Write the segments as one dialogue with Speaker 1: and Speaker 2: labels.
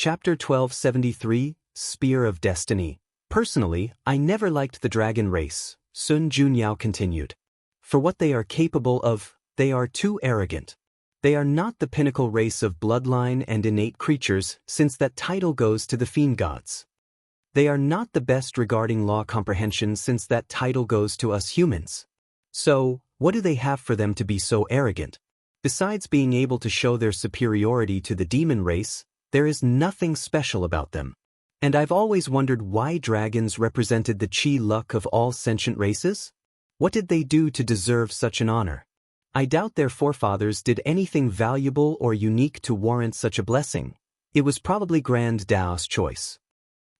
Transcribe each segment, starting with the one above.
Speaker 1: Chapter 1273, Spear of Destiny. Personally, I never liked the dragon race, Sun Junyao continued. For what they are capable of, they are too arrogant. They are not the pinnacle race of bloodline and innate creatures, since that title goes to the fiend gods. They are not the best regarding law comprehension, since that title goes to us humans. So, what do they have for them to be so arrogant? Besides being able to show their superiority to the demon race, there is nothing special about them. And I've always wondered why dragons represented the chi luck of all sentient races? What did they do to deserve such an honor? I doubt their forefathers did anything valuable or unique to warrant such a blessing. It was probably Grand Dao's choice.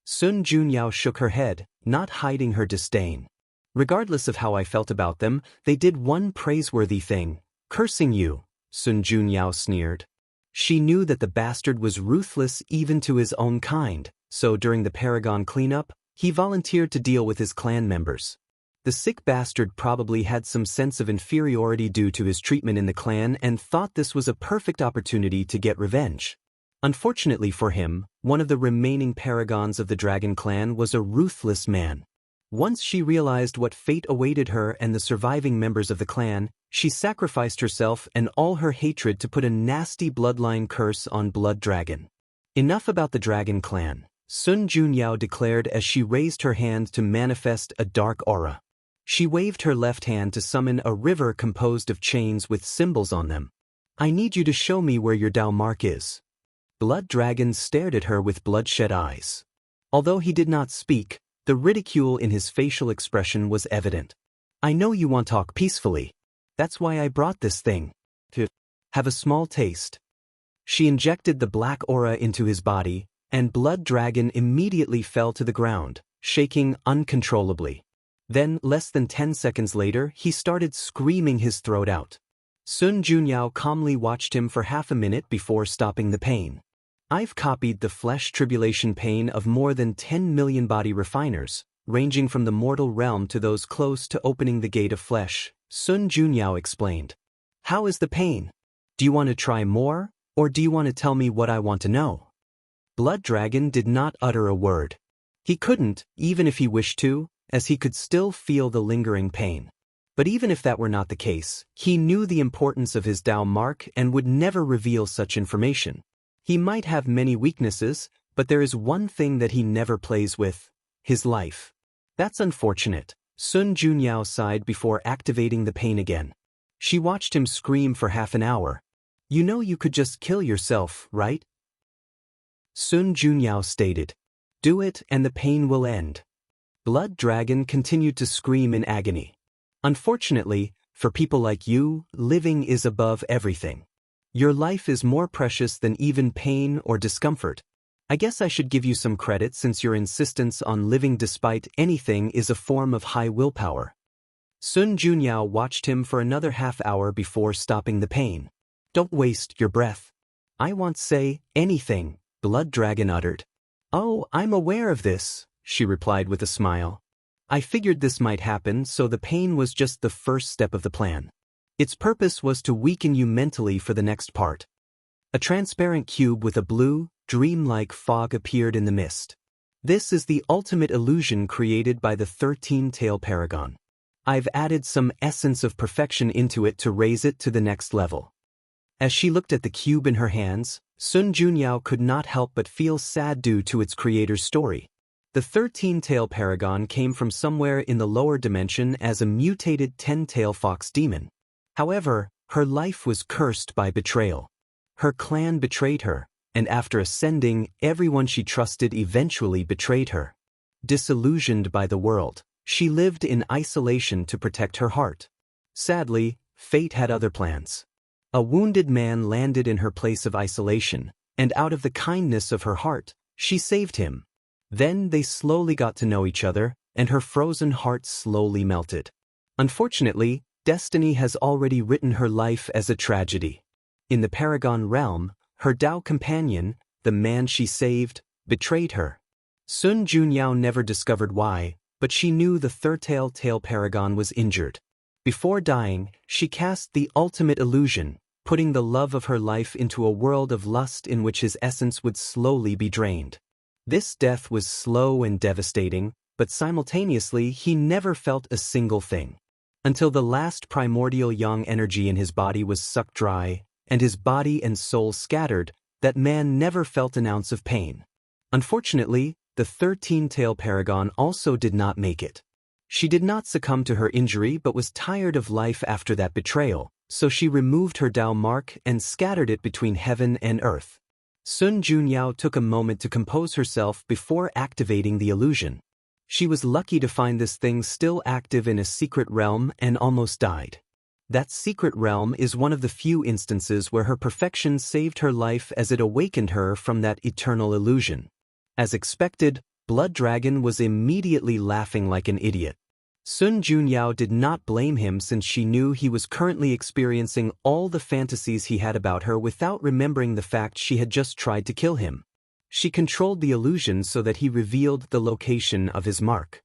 Speaker 1: Sun Junyao shook her head, not hiding her disdain. Regardless of how I felt about them, they did one praiseworthy thing, cursing you, Sun Junyao sneered. She knew that the bastard was ruthless even to his own kind, so during the Paragon cleanup, he volunteered to deal with his clan members. The sick bastard probably had some sense of inferiority due to his treatment in the clan and thought this was a perfect opportunity to get revenge. Unfortunately for him, one of the remaining paragons of the dragon clan was a ruthless man. Once she realized what fate awaited her and the surviving members of the clan, she sacrificed herself and all her hatred to put a nasty bloodline curse on Blood Dragon. Enough about the dragon clan, Sun Junyao declared as she raised her hand to manifest a dark aura. She waved her left hand to summon a river composed of chains with symbols on them. I need you to show me where your Dao mark is. Blood Dragon stared at her with bloodshot eyes. Although he did not speak, the ridicule in his facial expression was evident. I know you want to talk peacefully. That's why I brought this thing. Have a small taste. She injected the black aura into his body, and Blood Dragon immediately fell to the ground, shaking uncontrollably. Then, less than 10 seconds later, he started screaming his throat out. Sun Junyao calmly watched him for half a minute before stopping the pain. I've copied the flesh tribulation pain of more than 10 million body refiners, ranging from the mortal realm to those close to opening the gate of flesh, Sun Junyao explained. How is the pain? Do you want to try more, or do you want to tell me what I want to know? Blood Dragon did not utter a word. He couldn't, even if he wished to, as he could still feel the lingering pain. But even if that were not the case, he knew the importance of his Dao mark and would never reveal such information. He might have many weaknesses, but there is one thing that he never plays with: his life. That's unfortunate. Sun Junyao sighed before activating the pain again. She watched him scream for half an hour. You know you could just kill yourself, right? Sun Junyao stated. Do it and the pain will end. Blood Dragon continued to scream in agony. Unfortunately, for people like you, living is above everything. Your life is more precious than even pain or discomfort. I guess I should give you some credit since your insistence on living despite anything is a form of high willpower. Sun Junyao watched him for another half hour before stopping the pain. Don't waste your breath. I won't say anything, Blood Dragon uttered. Oh, I'm aware of this, she replied with a smile. I figured this might happen, so the pain was just the first step of the plan. Its purpose was to weaken you mentally for the next part. A transparent cube with a blue, dreamlike fog appeared in the mist. This is the ultimate illusion created by the 13-tail paragon. I've added some essence of perfection into it to raise it to the next level. As she looked at the cube in her hands, Sun Junyao could not help but feel sad due to its creator's story. The 13-tail paragon came from somewhere in the lower dimension as a mutated 10-tail fox demon. However, her life was cursed by betrayal. Her clan betrayed her, and after ascending, everyone she trusted eventually betrayed her. Disillusioned by the world, she lived in isolation to protect her heart. Sadly, fate had other plans. A wounded man landed in her place of isolation, and out of the kindness of her heart, she saved him. Then they slowly got to know each other, and her frozen heart slowly melted. Unfortunately, destiny has already written her life as a tragedy. In the Paragon realm, her Dao companion, the man she saved, betrayed her. Sun Junyao never discovered why, but she knew the third-tail paragon was injured. Before dying, she cast the ultimate illusion, putting the love of her life into a world of lust in which his essence would slowly be drained. This death was slow and devastating, but simultaneously he never felt a single thing. Until the last primordial yang energy in his body was sucked dry, and his body and soul scattered, that man never felt an ounce of pain. Unfortunately, the 13-tail paragon also did not make it. She did not succumb to her injury but was tired of life after that betrayal, so she removed her Dao mark and scattered it between heaven and earth. Sun Junyao took a moment to compose herself before activating the illusion. She was lucky to find this thing still active in a secret realm and almost died. That secret realm is one of the few instances where her perfection saved her life as it awakened her from that eternal illusion. As expected, Blood Dragon was immediately laughing like an idiot. Sun Junyao did not blame him since she knew he was currently experiencing all the fantasies he had about her without remembering the fact she had just tried to kill him. She controlled the illusion so that he revealed the location of his mark.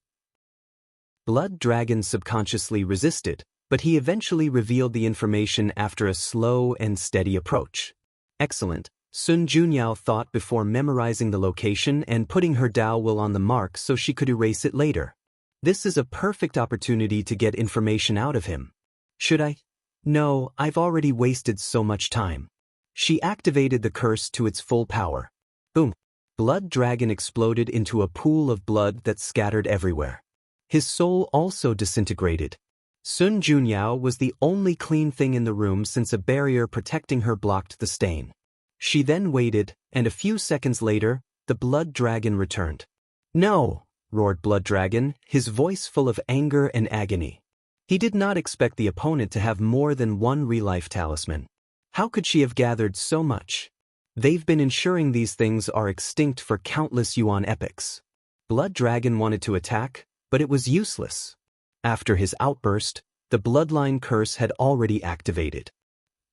Speaker 1: Blood Dragon subconsciously resisted, but he eventually revealed the information after a slow and steady approach. Excellent, Sun Junyao thought before memorizing the location and putting her Dao will on the mark so she could erase it later. This is a perfect opportunity to get information out of him. Should I? No, I've already wasted so much time. She activated the curse to its full power. Boom! Blood Dragon exploded into a pool of blood that scattered everywhere. His soul also disintegrated. Sun Junyao was the only clean thing in the room since a barrier protecting her blocked the stain. She then waited, and a few seconds later, the Blood Dragon returned. "No!" roared Blood Dragon, his voice full of anger and agony. He did not expect the opponent to have more than one real-life talisman. How could she have gathered so much? They've been ensuring these things are extinct for countless Yuan epochs. Blood Dragon wanted to attack, but it was useless. After his outburst, the bloodline curse had already activated.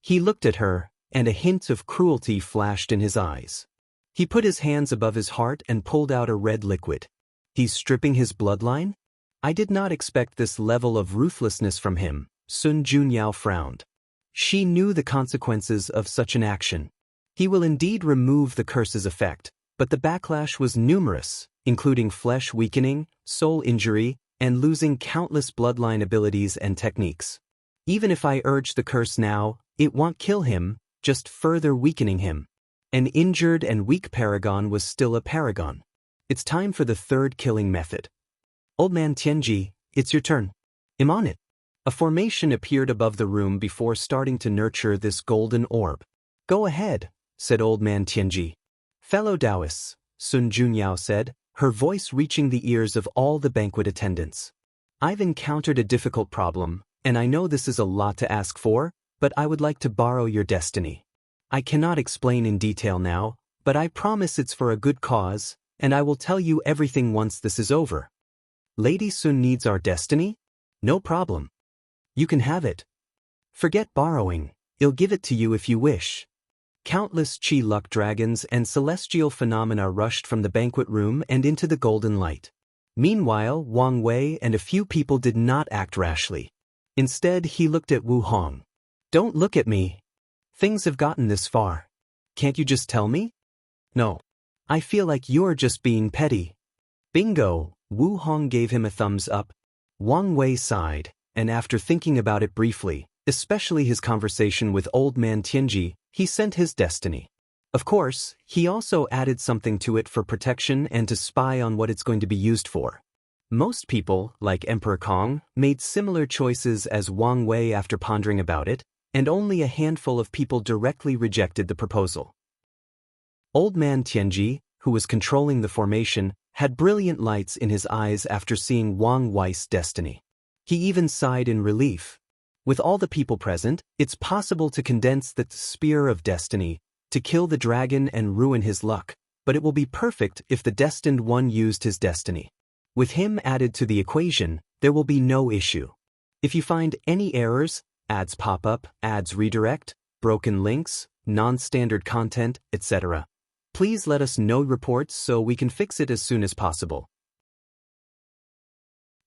Speaker 1: He looked at her, and a hint of cruelty flashed in his eyes. He put his hands above his heart and pulled out a red liquid. He's stripping his bloodline? I did not expect this level of ruthlessness from him, Sun Junyao frowned. She knew the consequences of such an action. He will indeed remove the curse's effect, but the backlash was numerous, including flesh weakening, soul injury, and losing countless bloodline abilities and techniques. Even if I urge the curse now, it won't kill him, just further weakening him. An injured and weak paragon was still a paragon. It's time for the third killing method. Old Man Tianji, it's your turn. I'm on it. A formation appeared above the room before starting to nurture this golden orb. Go ahead, said Old Man Tianji. Fellow Taoists, Sun Junyao said, her voice reaching the ears of all the banquet attendants. I've encountered a difficult problem, and I know this is a lot to ask for, but I would like to borrow your destiny. I cannot explain in detail now, but I promise it's for a good cause, and I will tell you everything once this is over. Lady Sun needs our destiny? No problem. You can have it. Forget borrowing, I'll give it to you if you wish. Countless Chi luck dragons and celestial phenomena rushed from the banquet room and into the golden light. Meanwhile, Wang Wei and a few people did not act rashly. Instead, he looked at Wu Hong. Don't look at me. Things have gotten this far. Can't you just tell me? No. I feel like you're just being petty. Bingo, Wu Hong gave him a thumbs up. Wang Wei sighed, and after thinking about it briefly, especially his conversation with Old Man Tianji, he sent his destiny. Of course, he also added something to it for protection and to spy on what it's going to be used for. Most people, like Emperor Kong, made similar choices as Wang Wei after pondering about it, and only a handful of people directly rejected the proposal. Old Man Tianji, who was controlling the formation, had brilliant lights in his eyes after seeing Wang Wei's destiny. He even sighed in relief. With all the people present, it's possible to condense the spear of destiny, to kill the dragon and ruin his luck, but it will be perfect if the destined one used his destiny. With him added to the equation, there will be no issue. If you find any errors, ads pop up, ads redirect, broken links, non-standard content, etc., please let us know reports so we can fix it as soon as possible.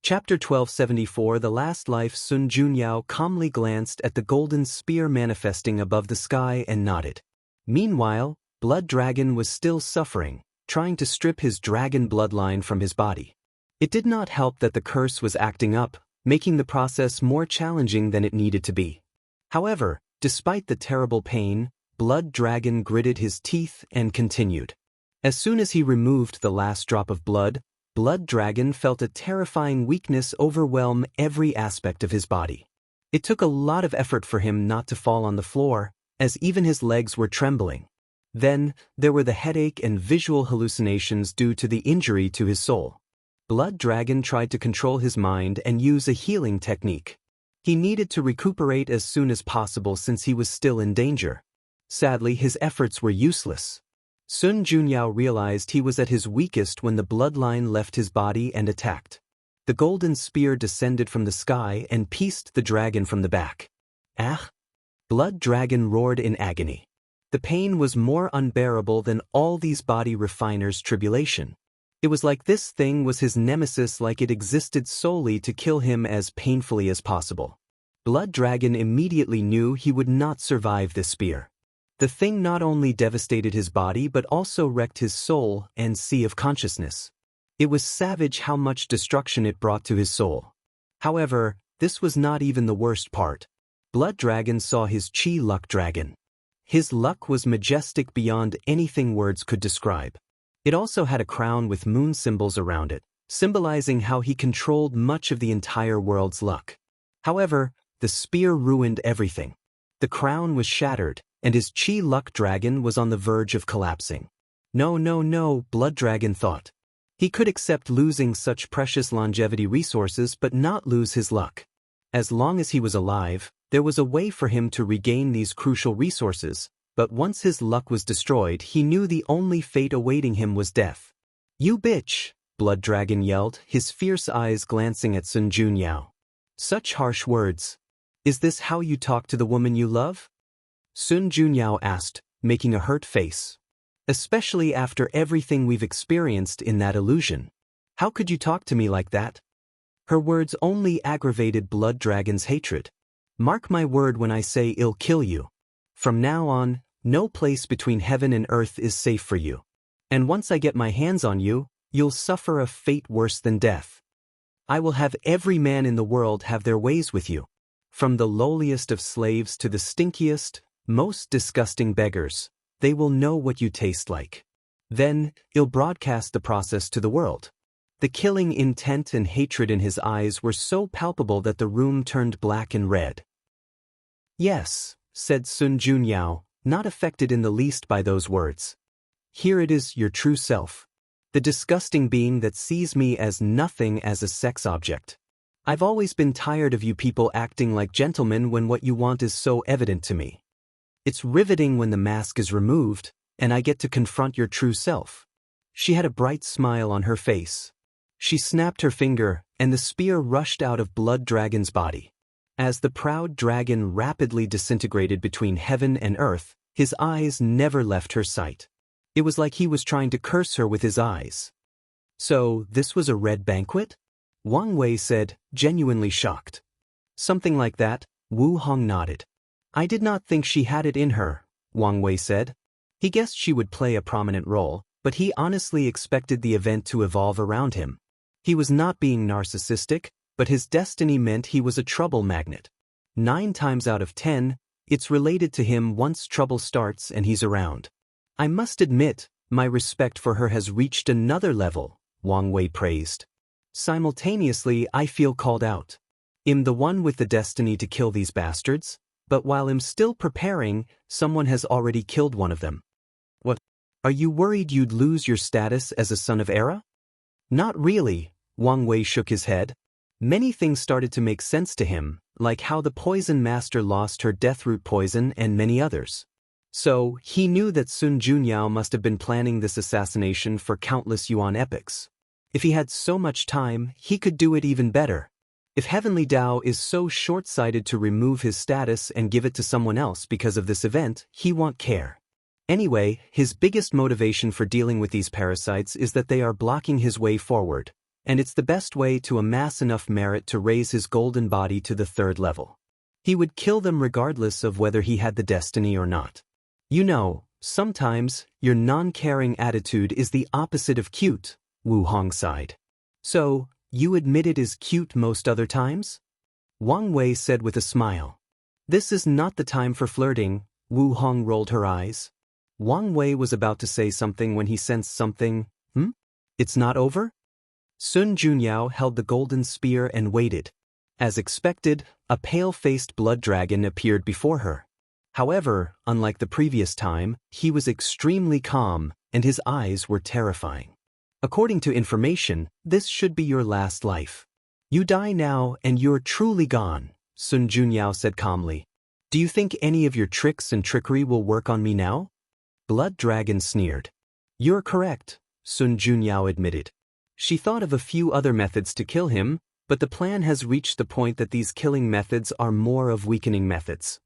Speaker 1: Chapter 1274 The Last Life. Sun Junyao calmly glanced at the golden spear manifesting above the sky and nodded. Meanwhile, Blood Dragon was still suffering, trying to strip his dragon bloodline from his body. It did not help that the curse was acting up, making the process more challenging than it needed to be. However, despite the terrible pain, Blood Dragon gritted his teeth and continued. As soon as he removed the last drop of blood, Blood Dragon felt a terrifying weakness overwhelm every aspect of his body. It took a lot of effort for him not to fall on the floor, as even his legs were trembling. Then, there were the headache and visual hallucinations due to the injury to his soul. Blood Dragon tried to control his mind and use a healing technique. He needed to recuperate as soon as possible since he was still in danger. Sadly, his efforts were useless. Sun Junyao realized he was at his weakest when the bloodline left his body and attacked. The golden spear descended from the sky and pieced the dragon from the back. Ah! Blood Dragon roared in agony. The pain was more unbearable than all these body refiners' tribulation. It was like this thing was his nemesis, like it existed solely to kill him as painfully as possible. Blood Dragon immediately knew he would not survive this spear. The thing not only devastated his body but also wrecked his soul and sea of consciousness. It was savage how much destruction it brought to his soul. However, this was not even the worst part. Blood Dragon saw his Chi Luck Dragon. His luck was majestic beyond anything words could describe. It also had a crown with moon symbols around it, symbolizing how he controlled much of the entire world's luck. However, the spear ruined everything. The crown was shattered, and his Chi Luck Dragon was on the verge of collapsing. No, Blood Dragon thought. He could accept losing such precious longevity resources but not lose his luck. As long as he was alive, there was a way for him to regain these crucial resources, but once his luck was destroyed, he knew the only fate awaiting him was death. "You bitch!" Blood Dragon yelled, his fierce eyes glancing at Sun Junyao. Such harsh words. Is this how you talk to the woman you love? Sun Junyao asked, making a hurt face. Especially after everything we've experienced in that illusion. How could you talk to me like that? Her words only aggravated Blood Dragon's hatred. Mark my word when I say I'll kill you. From now on, no place between heaven and earth is safe for you. And once I get my hands on you, you'll suffer a fate worse than death. I will have every man in the world have their ways with you. From the lowliest of slaves to the stinkiest, most disgusting beggars, they will know what you taste like. Then, I'll broadcast the process to the world. The killing intent and hatred in his eyes were so palpable that the room turned black and red. Yes, said Sun Junyao, not affected in the least by those words. Here it is, your true self. The disgusting being that sees me as nothing as a sex object. I've always been tired of you people acting like gentlemen when what you want is so evident to me. It's riveting when the mask is removed, and I get to confront your true self. She had a bright smile on her face. She snapped her finger, and the spear rushed out of Blood Dragon's body. As the proud dragon rapidly disintegrated between heaven and earth, his eyes never left her sight. It was like he was trying to curse her with his eyes. So, this was a red banquet? Wang Wei said, genuinely shocked. Something like that, Wu Hong nodded. I did not think she had it in her, Wang Wei said. He guessed she would play a prominent role, but he honestly expected the event to evolve around him. He was not being narcissistic, but his destiny meant he was a trouble magnet. 9 times out of 10, it's related to him once trouble starts and he's around. I must admit, my respect for her has reached another level, Wang Wei praised. Simultaneously, I feel called out. I'm the one with the destiny to kill these bastards, but while I'm still preparing, someone has already killed one of them. What? Are you worried you'd lose your status as a son of Era? Not really, Wang Wei shook his head. Many things started to make sense to him, like how the poison master lost her deathroot poison and many others. So, he knew that Sun Junyao must have been planning this assassination for countless Yuan epochs. If he had so much time, he could do it even better. If Heavenly Tao is so short-sighted to remove his status and give it to someone else because of this event, he won't care. Anyway, his biggest motivation for dealing with these parasites is that they are blocking his way forward. and it's the best way to amass enough merit to raise his golden body to the 3rd level. He would kill them regardless of whether he had the destiny or not. You know, sometimes, your non-caring attitude is the opposite of cute, Wu Hong sighed. So, you admit it is cute most other times? Wang Wei said with a smile. This is not the time for flirting, Wu Hong rolled her eyes. Wang Wei was about to say something when he sensed something. It's not over? Sun Junyao held the golden spear and waited. As expected, a pale-faced blood dragon appeared before her. However, unlike the previous time, he was extremely calm, and his eyes were terrifying. According to information, this should be your last life. You die now and you're truly gone, Sun Junyao said calmly. Do you think any of your tricks and trickery will work on me now? Blood Dragon sneered. You're correct, Sun Junyao admitted. She thought of a few other methods to kill him, but the plan has reached the point that these killing methods are more of weakening methods.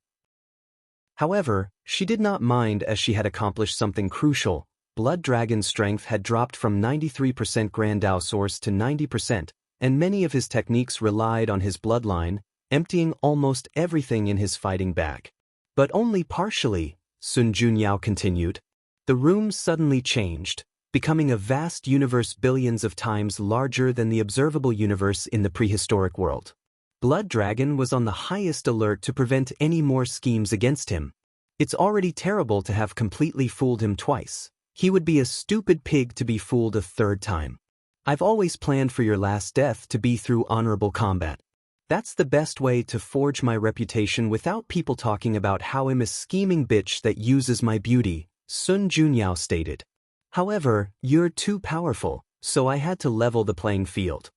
Speaker 1: However, she did not mind as she had accomplished something crucial. Blood Dragon's strength had dropped from 93% Grandao source to 90%, and many of his techniques relied on his bloodline, emptying almost everything in his fighting bag. But only partially, Sun Junyao continued. The room suddenly changed, becoming a vast universe billions of times larger than the observable universe in the prehistoric world. Blood Dragon was on the highest alert to prevent any more schemes against him. It's already terrible to have completely fooled him twice. He would be a stupid pig to be fooled a 3rd time. I've always planned for your last death to be through honorable combat. That's the best way to forge my reputation without people talking about how I'm a scheming bitch that uses my beauty, Sun Junyao stated. However, you're too powerful, so I had to level the playing field.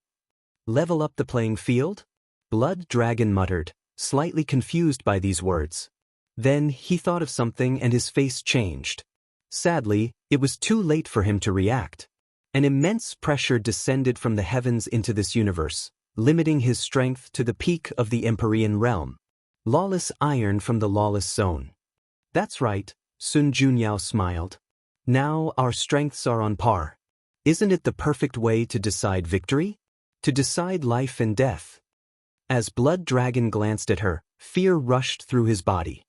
Speaker 1: Level up the playing field? Blood Dragon muttered, slightly confused by these words. Then he thought of something and his face changed. Sadly, it was too late for him to react. An immense pressure descended from the heavens into this universe, limiting his strength to the peak of the Empyrean realm. Lawless iron from the lawless zone. That's right, Sun Junyao smiled. Now our strengths are on par. Isn't it the perfect way to decide victory? To decide life and death? As Blood Dragon glanced at her, fear rushed through his body.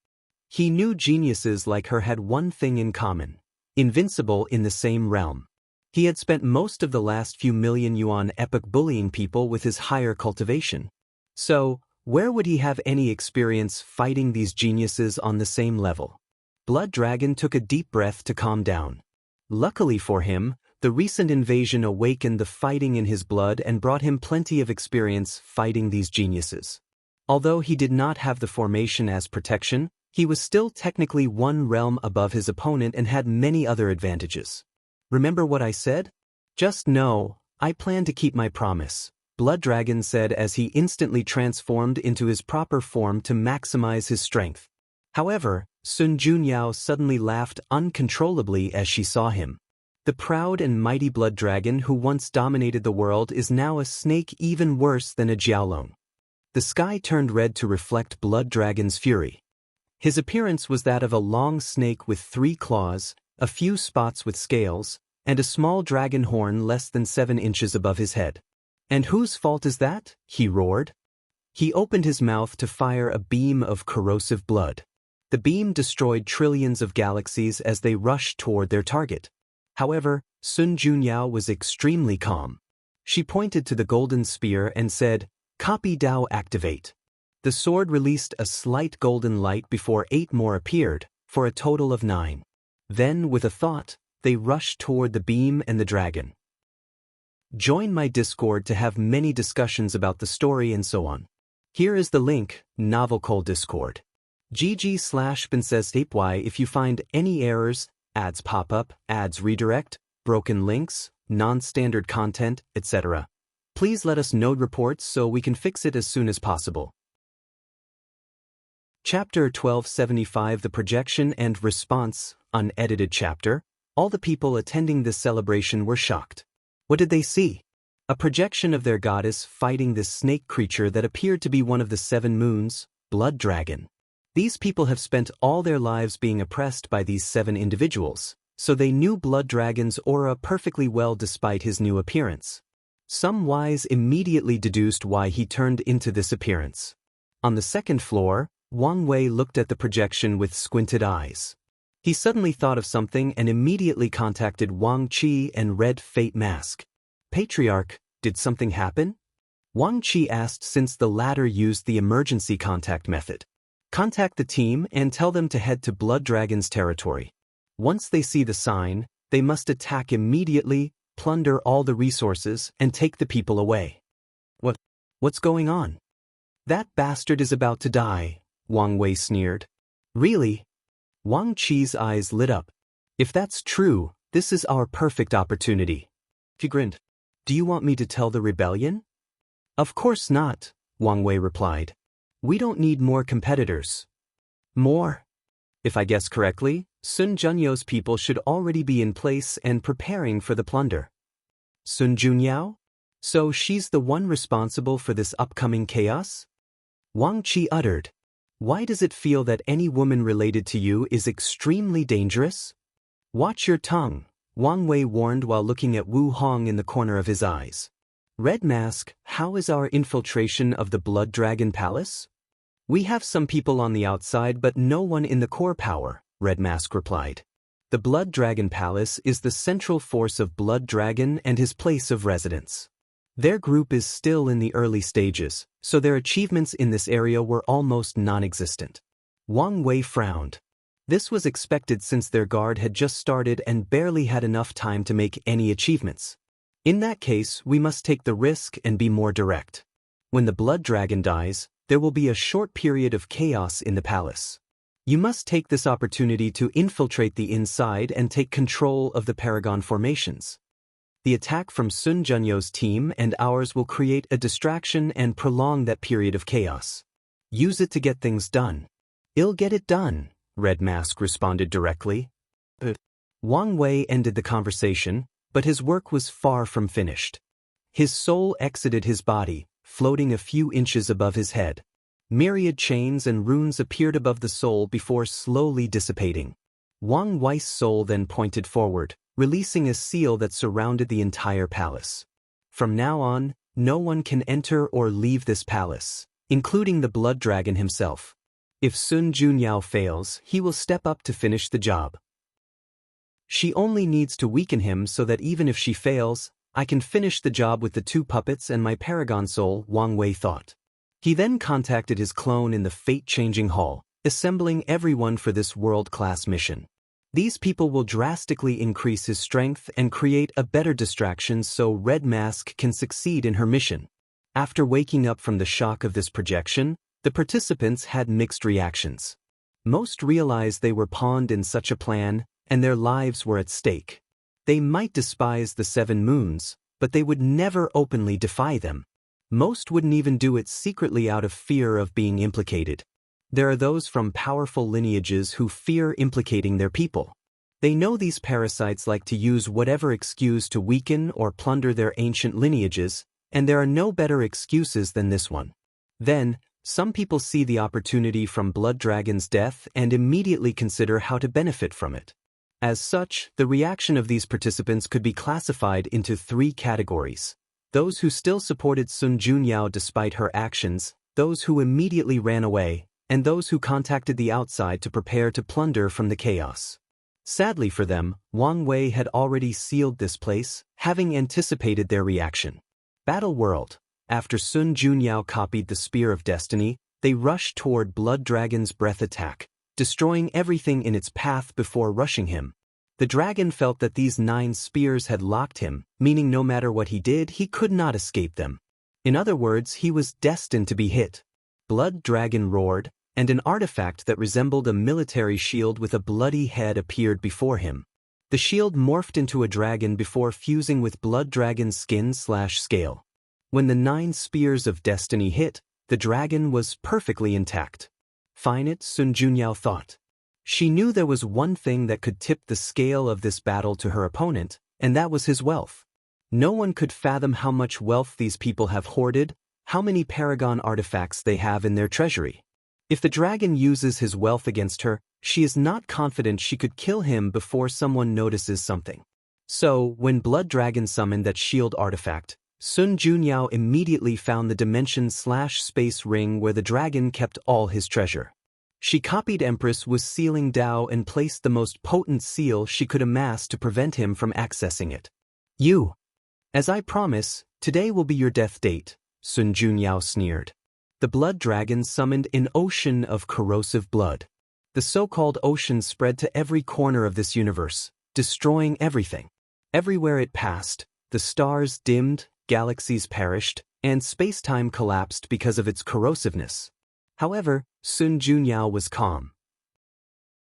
Speaker 1: He knew geniuses like her had one thing in common: invincible in the same realm. He had spent most of the last few million yuan epic bullying people with his higher cultivation. So, where would he have any experience fighting these geniuses on the same level? Blood Dragon took a deep breath to calm down. Luckily for him, the recent invasion awakened the fighting in his blood and brought him plenty of experience fighting these geniuses. Although he did not have the formation as protection, he was still technically one realm above his opponent and had many other advantages. Remember what I said? Just know, I plan to keep my promise, Blood Dragon said as he instantly transformed into his proper form to maximize his strength. However, Sun Junyao suddenly laughed uncontrollably as she saw him. The proud and mighty Blood Dragon who once dominated the world is now a snake even worse than a Jiaolong. The sky turned red to reflect Blood Dragon's fury. His appearance was that of a long snake with 3 claws, a few spots with scales, and a small dragon horn less than 7 inches above his head. And whose fault is that? He roared. He opened his mouth to fire a beam of corrosive blood. The beam destroyed trillions of galaxies as they rushed toward their target. However, Sun Junyao was extremely calm. She pointed to the golden spear and said, "Copy Dao activate." The sword released a slight golden light before 8 more appeared, for a total of 9. Then, with a thought, they rushed toward the beam and the dragon. Join my Discord to have many discussions about the story and so on. Here is the link, Novelcole Discord. GG/BensesTapeY if you find any errors, ads pop up, ads redirect, broken links, non-standard content, etc. Please let us know reports so we can fix it as soon as possible. Chapter 1275 The Projection and Response, unedited chapter. All the people attending this celebration were shocked. What did they see? A projection of their goddess fighting this snake creature that appeared to be one of the 7 moons, Blood Dragon. These people have spent all their lives being oppressed by these 7 individuals, so they knew Blood Dragon's aura perfectly well despite his new appearance. Some wise immediately deduced why he turned into this appearance. On the second floor, Wang Wei looked at the projection with squinted eyes. He suddenly thought of something and immediately contacted Wang Qi and Red Fate Mask. Patriarch, did something happen? Wang Qi asked since the latter used the emergency contact method. Contact the team and tell them to head to Blood Dragon's territory. Once they see the sign, they must attack immediately, plunder all the resources, and take the people away. What's going on? That bastard is about to die, Wang Wei sneered. Really? Wang Qi's eyes lit up. If that's true, this is our perfect opportunity. He grinned. Do you want me to tell the rebellion? Of course not, Wang Wei replied. We don't need more competitors. More? If I guess correctly, Sun Junyou's people should already be in place and preparing for the plunder. Sun Junyou? So she's the one responsible for this upcoming chaos? Wang Qi uttered. Why does it feel that any woman related to you is extremely dangerous? Watch your tongue, Wang Wei warned while looking at Wu Hong in the corner of his eyes. Red Mask, how is our infiltration of the Blood Dragon Palace? We have some people on the outside but no one in the core power, Red Mask replied. The Blood Dragon Palace is the central force of Blood Dragon and his place of residence. Their group is still in the early stages, so their achievements in this area were almost non-existent. Wang Wei frowned. This was expected since their guard had just started and barely had enough time to make any achievements. In that case, we must take the risk and be more direct. When the Blood Dragon dies, there will be a short period of chaos in the palace. You must take this opportunity to infiltrate the inside and take control of the Paragon formations. The attack from Sun Junyou's team and ours will create a distraction and prolong that period of chaos. Use it to get things done. I'll get it done, Red Mask responded directly. Wang Wei ended the conversation, but his work was far from finished. His soul exited his body, floating a few inches above his head. Myriad chains and runes appeared above the soul before slowly dissipating. Wang Wei's soul then pointed forward, releasing a seal that surrounded the entire palace. From now on, no one can enter or leave this palace, including the Blood Dragon himself. If Sun Junyou fails, he will step up to finish the job. She only needs to weaken him so that even if she fails, I can finish the job with the two puppets and my Paragon soul, Wang Wei thought. He then contacted his clone in the fate-changing hall, assembling everyone for this world-class mission. These people will drastically increase his strength and create a better distraction so Red Mask can succeed in her mission. After waking up from the shock of this projection, the participants had mixed reactions. Most realized they were pawned in such a plan, and their lives were at stake. They might despise the Seven Moons, but they would never openly defy them. Most wouldn't even do it secretly out of fear of being implicated. There are those from powerful lineages who fear implicating their people. They know these parasites like to use whatever excuse to weaken or plunder their ancient lineages, and there are no better excuses than this one. Then, some people see the opportunity from Blood Dragon's death and immediately consider how to benefit from it. As such, the reaction of these participants could be classified into three categories. Those who still supported Sun Junyou despite her actions, those who immediately ran away, and those who contacted the outside to prepare to plunder from the chaos. Sadly for them, Wang Wei had already sealed this place, having anticipated their reaction. Battle World. After Sun Junyou copied the Spear of Destiny, they rushed toward Blood Dragon's breath attack, destroying everything in its path before rushing him. The dragon felt that these 9 spears had locked him, meaning no matter what he did, he could not escape them. In other words, he was destined to be hit. Blood Dragon roared, and an artifact that resembled a military shield with a bloody head appeared before him. The shield morphed into a dragon before fusing with Blood Dragon's skin/scale. When the 9 spears of destiny hit, the dragon was perfectly intact. Fine it, Sun Junyou thought. She knew there was one thing that could tip the scale of this battle to her opponent, and that was his wealth. No one could fathom how much wealth these people have hoarded, how many Paragon artifacts they have in their treasury. If the dragon uses his wealth against her, she is not confident she could kill him before someone notices something. So, when Blood Dragon summoned that shield artifact, Sun Junyao immediately found the dimension/space ring where the dragon kept all his treasure. She copied Empress Wu's sealing Dao and placed the most potent seal she could amass to prevent him from accessing it. "You! As I promise, today will be your death date," Sun Junyao sneered. The blood dragon summoned an ocean of corrosive blood. The so-called ocean spread to every corner of this universe, destroying everything. Everywhere it passed, the stars dimmed, galaxies perished, and space-time collapsed because of its corrosiveness. However, Sun Junyao was calm.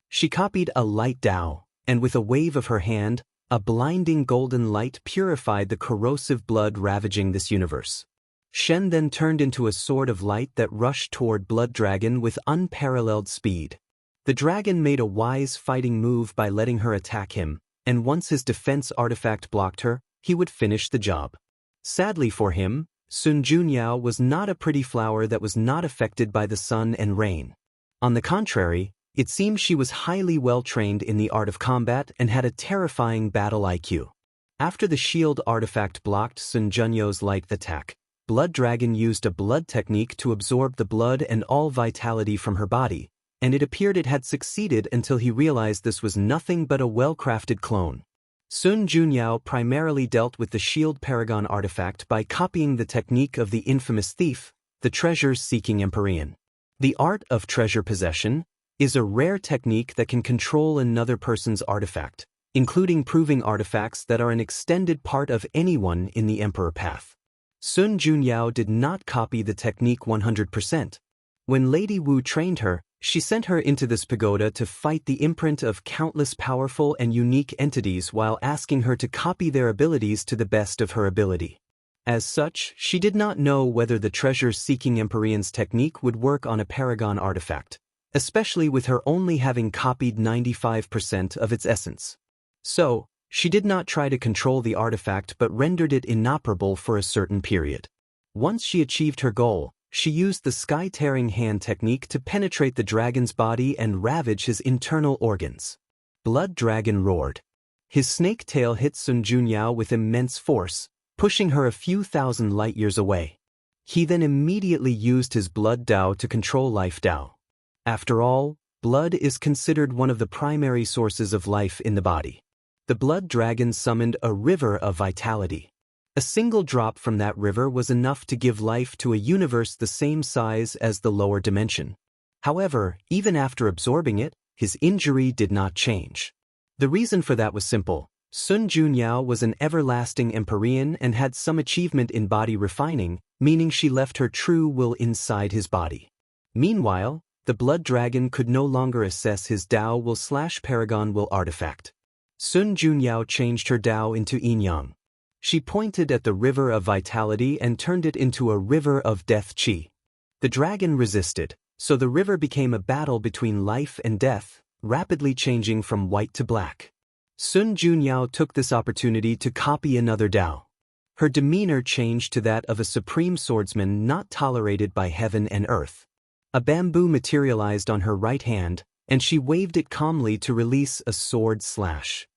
Speaker 1: She copied a light Dao, and with a wave of her hand, a blinding golden light purified the corrosive blood ravaging this universe. Shen then turned into a sword of light that rushed toward Blood Dragon with unparalleled speed. The dragon made a wise fighting move by letting her attack him, and once his defense artifact blocked her, he would finish the job. Sadly for him, Sun Junyao was not a pretty flower that was not affected by the sun and rain. On the contrary, it seemed she was highly well-trained in the art of combat and had a terrifying battle IQ. After the shield artifact blocked Sun Junyao's light attack, Blood Dragon used a blood technique to absorb the blood and all vitality from her body, and it appeared it had succeeded until he realized this was nothing but a well-crafted clone. Sun Junyao primarily dealt with the Shield Paragon artifact by copying the technique of the infamous thief, the treasure-seeking Empyrean. The art of treasure possession is a rare technique that can control another person's artifact, including proving artifacts that are an extended part of anyone in the Emperor path. Sun Junyao did not copy the technique 100%. When Lady Wu trained her, she sent her into this pagoda to fight the imprint of countless powerful and unique entities while asking her to copy their abilities to the best of her ability. As such, she did not know whether the treasure-seeking Empyrean's technique would work on a Paragon artifact, especially with her only having copied 95% of its essence. So, she did not try to control the artifact but rendered it inoperable for a certain period. Once she achieved her goal, she used the sky-tearing hand technique to penetrate the dragon's body and ravage his internal organs. Blood Dragon roared. His snake tail hit Sun Junyao with immense force, pushing her a few thousand light-years away. He then immediately used his Blood Dao to control Life Dao. After all, blood is considered one of the primary sources of life in the body. The Blood Dragon summoned a river of vitality. A single drop from that river was enough to give life to a universe the same size as the lower dimension. However, even after absorbing it, his injury did not change. The reason for that was simple. Sun Junyao was an everlasting Empyrean and had some achievement in body refining, meaning she left her true will inside his body. Meanwhile, the Blood Dragon could no longer assess his Dao will/Paragon will artifact. Sun Junyao changed her Dao into Yin-Yang. She pointed at the river of vitality and turned it into a river of death qi. The dragon resisted, so the river became a battle between life and death, rapidly changing from white to black. Sun Junyao took this opportunity to copy another Dao. Her demeanor changed to that of a supreme swordsman not tolerated by heaven and earth. A bamboo materialized on her right hand, and she waved it calmly to release a sword slash.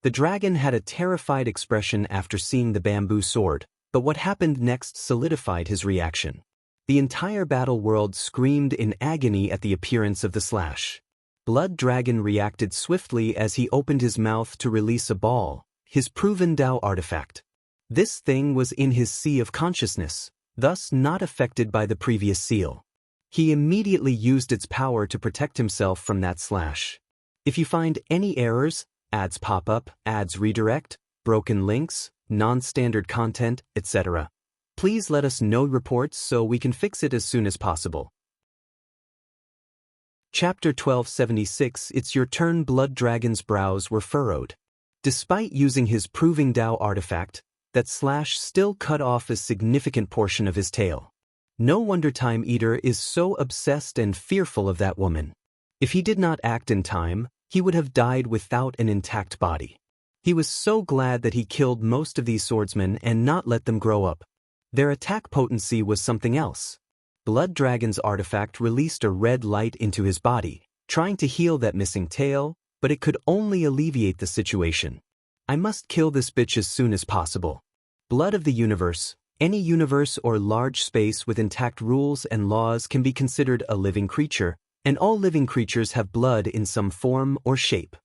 Speaker 1: The dragon had a terrified expression after seeing the bamboo sword, but what happened next solidified his reaction. The entire battle world screamed in agony at the appearance of the slash. Blood Dragon reacted swiftly as he opened his mouth to release a ball, his proven Dao artifact. This thing was in his sea of consciousness, thus not affected by the previous seal. He immediately used its power to protect himself from that slash. If you find any errors, ads pop up, ads redirect, broken links, non-standard content, etc., please let us know reports so we can fix it as soon as possible. Chapter 1276. It's your turn. Blood Dragon's brows were furrowed. Despite using his proving Dao artifact, that slash still cut off a significant portion of his tail. No wonder Time Eater is so obsessed and fearful of that woman. If he did not act in time, he would have died without an intact body. He was so glad that he killed most of these swordsmen and not let them grow up. Their attack potency was something else. Blood Dragon's artifact released a red light into his body, trying to heal that missing tail, but it could only alleviate the situation. I must kill this bitch as soon as possible. Blood of the universe. Any universe or large space with intact rules and laws can be considered a living creature, and all living creatures have blood in some form or shape.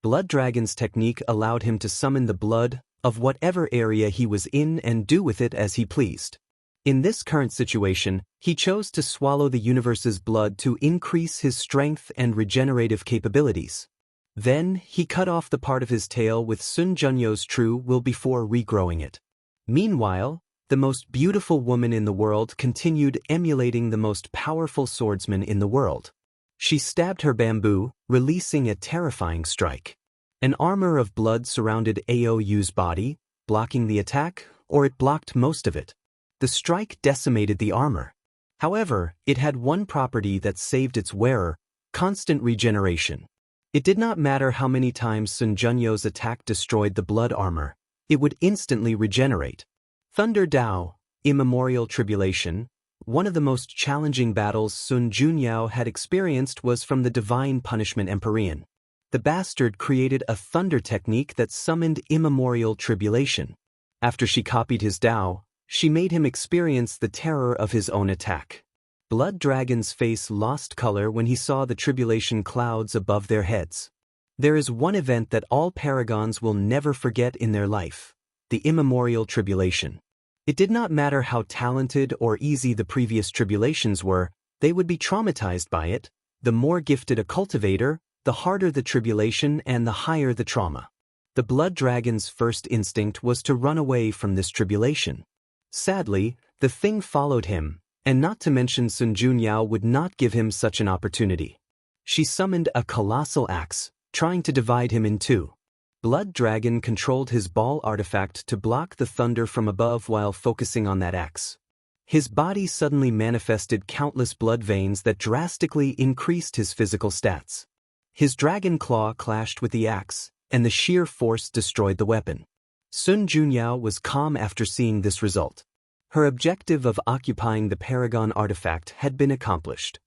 Speaker 1: Blood Dragon's technique allowed him to summon the blood of whatever area he was in and do with it as he pleased. In this current situation, he chose to swallow the universe's blood to increase his strength and regenerative capabilities. Then, he cut off the part of his tail with Sun Junyo's true will before regrowing it. Meanwhile, the most beautiful woman in the world continued emulating the most powerful swordsman in the world. She stabbed her bamboo, releasing a terrifying strike. An armor of blood surrounded Aoyu's body, blocking the attack, or it blocked most of it. The strike decimated the armor. However, it had one property that saved its wearer: constant regeneration. It did not matter how many times Sun Junyo's attack destroyed the blood armor, it would instantly regenerate. Thunder Dao, Immemorial Tribulation. One of the most challenging battles Sun Junyao had experienced was from the Divine Punishment Empyrean. The bastard created a thunder technique that summoned immemorial tribulation. After she copied his Dao, she made him experience the terror of his own attack. Blood Dragon's face lost color when he saw the tribulation clouds above their heads. There is one event that all paragons will never forget in their life: the immemorial tribulation. It did not matter how talented or easy the previous tribulations were, they would be traumatized by it. The more gifted a cultivator, the harder the tribulation and the higher the trauma. The Blood Dragon's first instinct was to run away from this tribulation. Sadly, the thing followed him, and not to mention Sun Junyao would not give him such an opportunity. She summoned a colossal axe, trying to divide him in two. Blood Dragon controlled his ball artifact to block the thunder from above while focusing on that axe. His body suddenly manifested countless blood veins that drastically increased his physical stats. His dragon claw clashed with the axe, and the sheer force destroyed the weapon. Sun Junyao was calm after seeing this result. Her objective of occupying the Paragon artifact had been accomplished.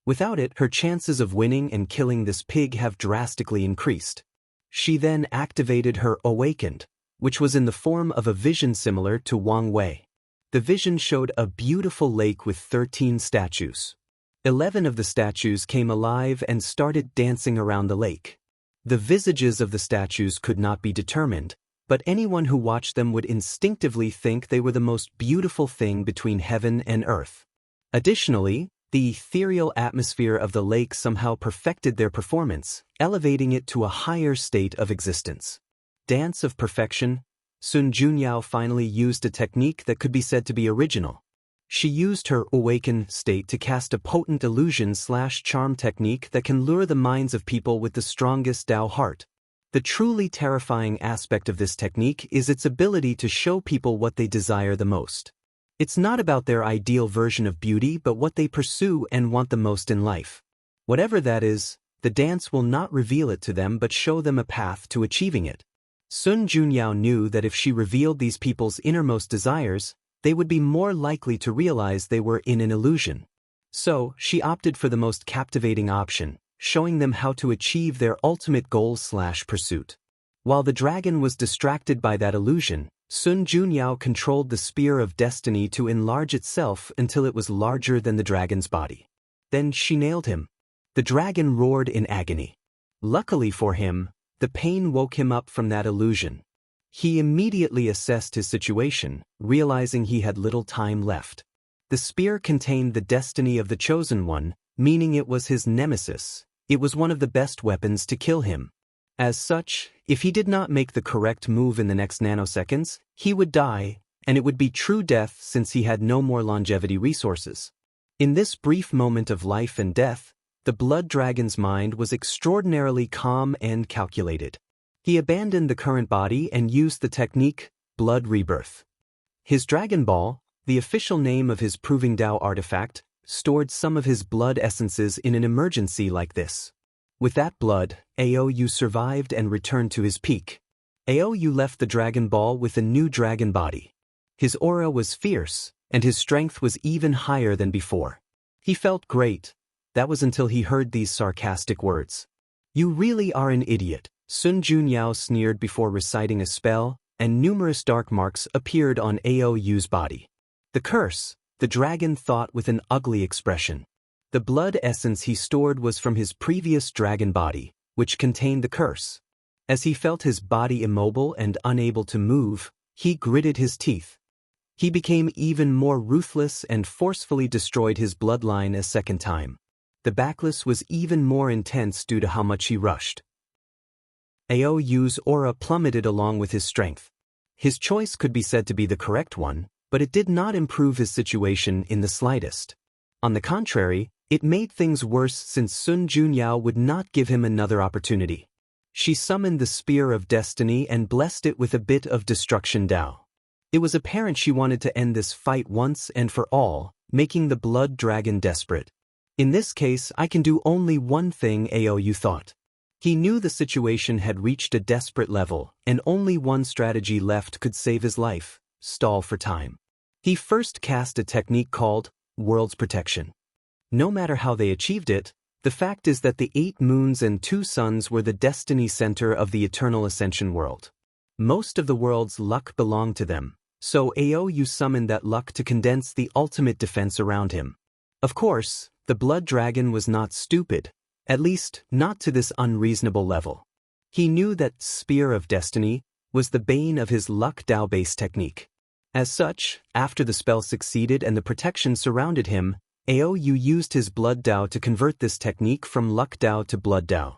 Speaker 1: Without it, her chances of winning and killing this pig have drastically increased. She then activated her Awakened, which was in the form of a vision similar to Wang Wei. The vision showed a beautiful lake with 13 statues. 11 of the statues came alive and started dancing around the lake. The visages of the statues could not be determined, but anyone who watched them would instinctively think they were the most beautiful thing between heaven and earth. Additionally, the ethereal atmosphere of the lake somehow perfected their performance, elevating it to a higher state of existence. Dance of Perfection. Sun Junyao finally used a technique that could be said to be original. She used her Awaken state to cast a potent illusion/charm technique that can lure the minds of people with the strongest Dao heart. The truly terrifying aspect of this technique is its ability to show people what they desire the most. It's not about their ideal version of beauty but what they pursue and want the most in life. Whatever that is, the dance will not reveal it to them but show them a path to achieving it. Sun Junyao knew that if she revealed these people's innermost desires, they would be more likely to realize they were in an illusion. So, she opted for the most captivating option, showing them how to achieve their ultimate goal/pursuit. While the dragon was distracted by that illusion, Sun Junyao controlled the Spear of Destiny to enlarge itself until it was larger than the dragon's body. Then she nailed him. The dragon roared in agony. Luckily for him, the pain woke him up from that illusion. He immediately assessed his situation, realizing he had little time left. The spear contained the destiny of the Chosen One, meaning it was his nemesis. It was one of the best weapons to kill him. As such, if he did not make the correct move in the next nanoseconds, he would die, and it would be true death since he had no more longevity resources. In this brief moment of life and death, the Blood Dragon's mind was extraordinarily calm and calculated. He abandoned the current body and used the technique, Blood Rebirth. His Dragon Ball, the official name of his Proving Dao artifact, stored some of his blood essences in an emergency like this. With that blood, Aoyu survived and returned to his peak. Aoyu left the Dragon Ball with a new dragon body. His aura was fierce, and his strength was even higher than before. He felt great. That was until he heard these sarcastic words. "You really are an idiot," Sun Junyao sneered before reciting a spell, and numerous dark marks appeared on Aou's body. The curse, the dragon thought with an ugly expression. The blood essence he stored was from his previous dragon body, which contained the curse. As he felt his body immobile and unable to move, he gritted his teeth. He became even more ruthless and forcefully destroyed his bloodline a second time. The backlash was even more intense due to how much he rushed. Aou's aura plummeted along with his strength. His choice could be said to be the correct one, but it did not improve his situation in the slightest. On the contrary, it made things worse since Sun Junyao would not give him another opportunity. She summoned the Spear of Destiny and blessed it with a bit of destruction Dao. It was apparent she wanted to end this fight once and for all, making the blood dragon desperate. In this case, I can do only one thing, Aou thought. He knew the situation had reached a desperate level, and only one strategy left could save his life: stall for time. He first cast a technique called World's Protection. No matter how they achieved it, the fact is that the 8 moons and 2 suns were the destiny center of the eternal ascension world. Most of the world's luck belonged to them, so Aou summoned that luck to condense the ultimate defense around him. Of course, the blood dragon was not stupid, at least not to this unreasonable level. He knew that Spear of Destiny was the bane of his luck Dao-based technique. As such, after the spell succeeded and the protection surrounded him, Aou used his blood Dao to convert this technique from luck Dao to blood Dao.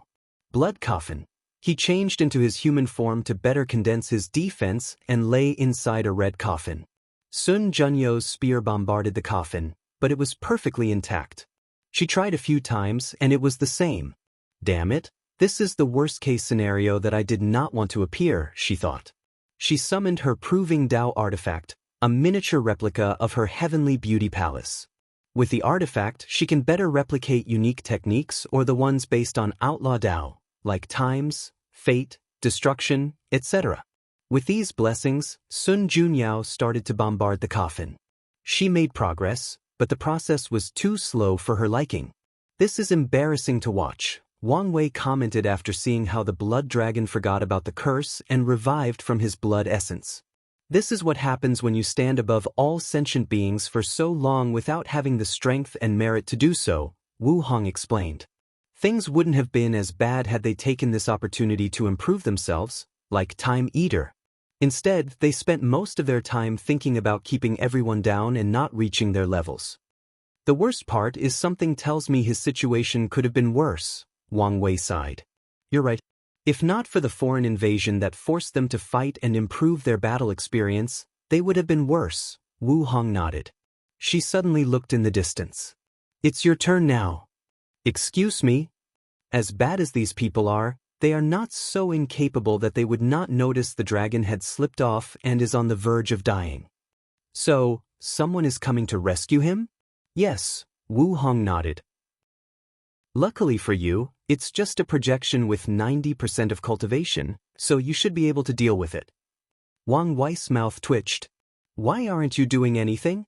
Speaker 1: Blood coffin. He changed into his human form to better condense his defense and lay inside a red coffin. Sun Junyao's spear bombarded the coffin, but it was perfectly intact. She tried a few times and it was the same. Damn it, this is the worst-case scenario that I did not want to appear, she thought. She summoned her Proving Dao artifact, a miniature replica of her heavenly beauty palace. With the artifact, she can better replicate unique techniques or the ones based on outlaw Dao, like times, fate, destruction, etc. With these blessings, Sun Junyao started to bombard the coffin. She made progress, but the process was too slow for her liking. This is embarrassing to watch, Wang Wei commented after seeing how the blood dragon forgot about the curse and revived from his blood essence. This is what happens when you stand above all sentient beings for so long without having the strength and merit to do so, Wu Hong explained. Things wouldn't have been as bad had they taken this opportunity to improve themselves, like Time Eater. Instead, they spent most of their time thinking about keeping everyone down and not reaching their levels. The worst part is something tells me his situation could have been worse, Wang Wei sighed. You're right. If not for the foreign invasion that forced them to fight and improve their battle experience, they would have been worse, Wu Hong nodded. She suddenly looked in the distance. It's your turn now. Excuse me? As bad as these people are, they are not so incapable that they would not notice the dragon had slipped off and is on the verge of dying. So, someone is coming to rescue him? Yes, Wu Hong nodded. Luckily for you, it's just a projection with 90% of cultivation, so you should be able to deal with it. Wang Wei's mouth twitched. Why aren't you doing anything?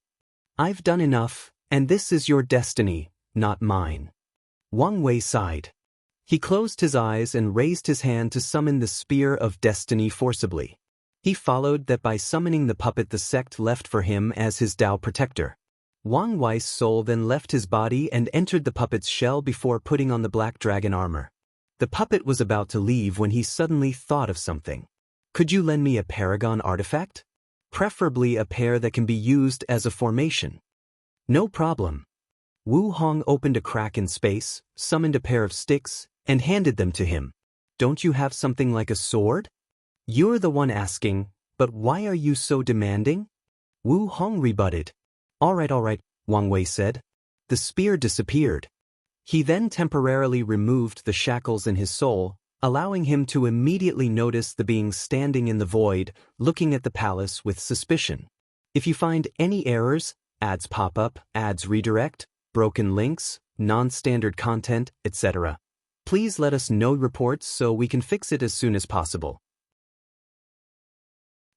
Speaker 1: I've done enough, and this is your destiny, not mine. Wang Wei sighed. He closed his eyes and raised his hand to summon the Spear of Destiny forcibly. He followed that by summoning the puppet the sect left for him as his Dao protector. Wang Wei's soul then left his body and entered the puppet's shell before putting on the black dragon armor. The puppet was about to leave when he suddenly thought of something. Could you lend me a paragon artifact? Preferably a pair that can be used as a formation. No problem. Wu Hong opened a crack in space, summoned a pair of sticks, and handed them to him. Don't you have something like a sword? You're the one asking, but why are you so demanding? Wu Hong rebutted. All right, Wang Wei said. The spear disappeared. He then temporarily removed the shackles in his soul, allowing him to immediately notice the being standing in the void, looking at the palace with suspicion. If you find any errors, ads pop up, ads redirect, broken links, non-standard content, etc., please let us know reports so we can fix it as soon as possible.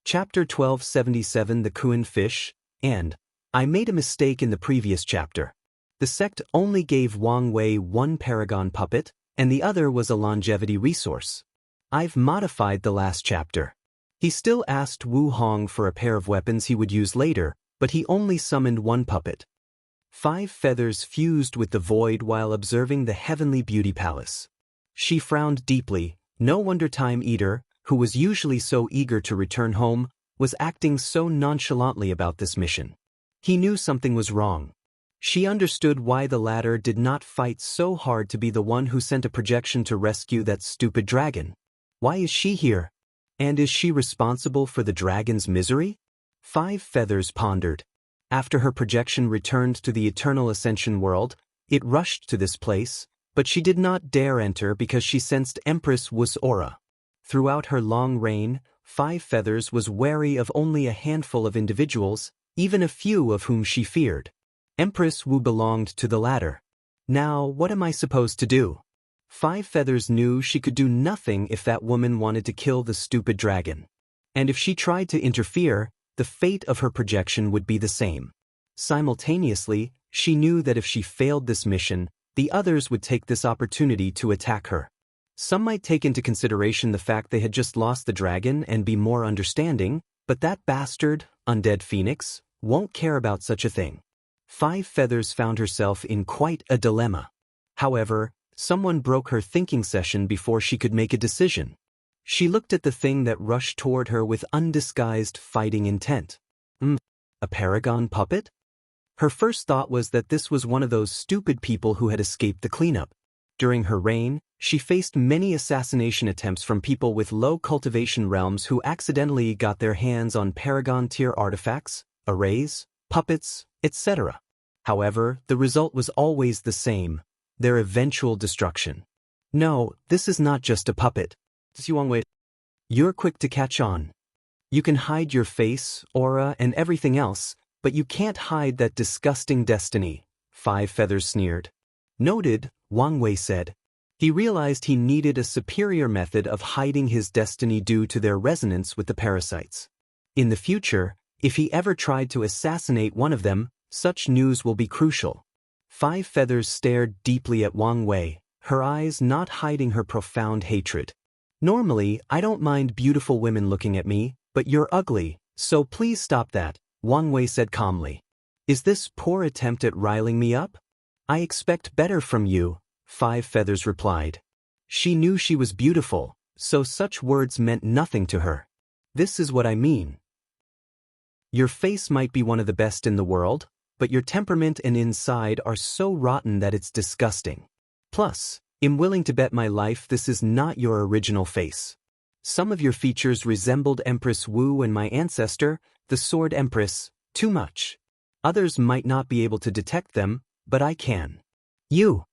Speaker 1: Chapter 1277 The Kun Fish, and I made a mistake in the previous chapter. The sect only gave Wang Wei one paragon puppet, and the other was a longevity resource. I've modified the last chapter. He still asked Wu Hong for a pair of weapons he would use later, but he only summoned one puppet. 5 feathers fused with the void while observing the heavenly beauty palace. She frowned deeply. No wonder Time Eater, who was usually so eager to return home, was acting so nonchalantly about this mission. He knew something was wrong. She understood why the latter did not fight so hard to be the one who sent a projection to rescue that stupid dragon. Why is she here? And is she responsible for the dragon's misery? 5 feathers pondered. After her projection returned to the Eternal Ascension world, it rushed to this place, but she did not dare enter because she sensed Empress Wu's aura. Throughout her long reign, 5 feathers was wary of only a handful of individuals, even a few of whom she feared. Empress Wu belonged to the latter. Now, what am I supposed to do? 5 feathers knew she could do nothing if that woman wanted to kill the stupid dragon. And if she tried to interfere, the fate of her projection would be the same. Simultaneously, she knew that if she failed this mission, the others would take this opportunity to attack her. Some might take into consideration the fact they had just lost the dragon and be more understanding, but that bastard, Undead Phoenix, won't care about such a thing. 5 feathers found herself in quite a dilemma. However, someone broke her thinking session before she could make a decision. She looked at the thing that rushed toward her with undisguised fighting intent. A paragon puppet? Her first thought was that this was one of those stupid people who had escaped the cleanup. During her reign, she faced many assassination attempts from people with low cultivation realms who accidentally got their hands on paragon-tier artifacts, arrays, puppets, etc. However, the result was always the same: their eventual destruction. No, this is not just a puppet. You're quick to catch on. You can hide your face, aura, and everything else, but you can't hide that disgusting destiny, 5 feathers sneered. Noted, Wang Wei said. He realized he needed a superior method of hiding his destiny due to their resonance with the parasites. In the future, if he ever tried to assassinate one of them, such news will be crucial. 5 feathers stared deeply at Wang Wei, her eyes not hiding her profound hatred. Normally, I don't mind beautiful women looking at me, but you're ugly, so please stop that, Wang Wei said calmly. Is this poor attempt at riling me up? I expect better from you, 5 feathers replied. She knew she was beautiful, so such words meant nothing to her. This is what I mean. Your face might be one of the best in the world, but your temperament and inside are so rotten that it's disgusting. Plus, I'm willing to bet my life this is not your original face. Some of your features resembled Empress Wu and my ancestor, the Sword Empress, too much. Others might not be able to detect them, but I can. You.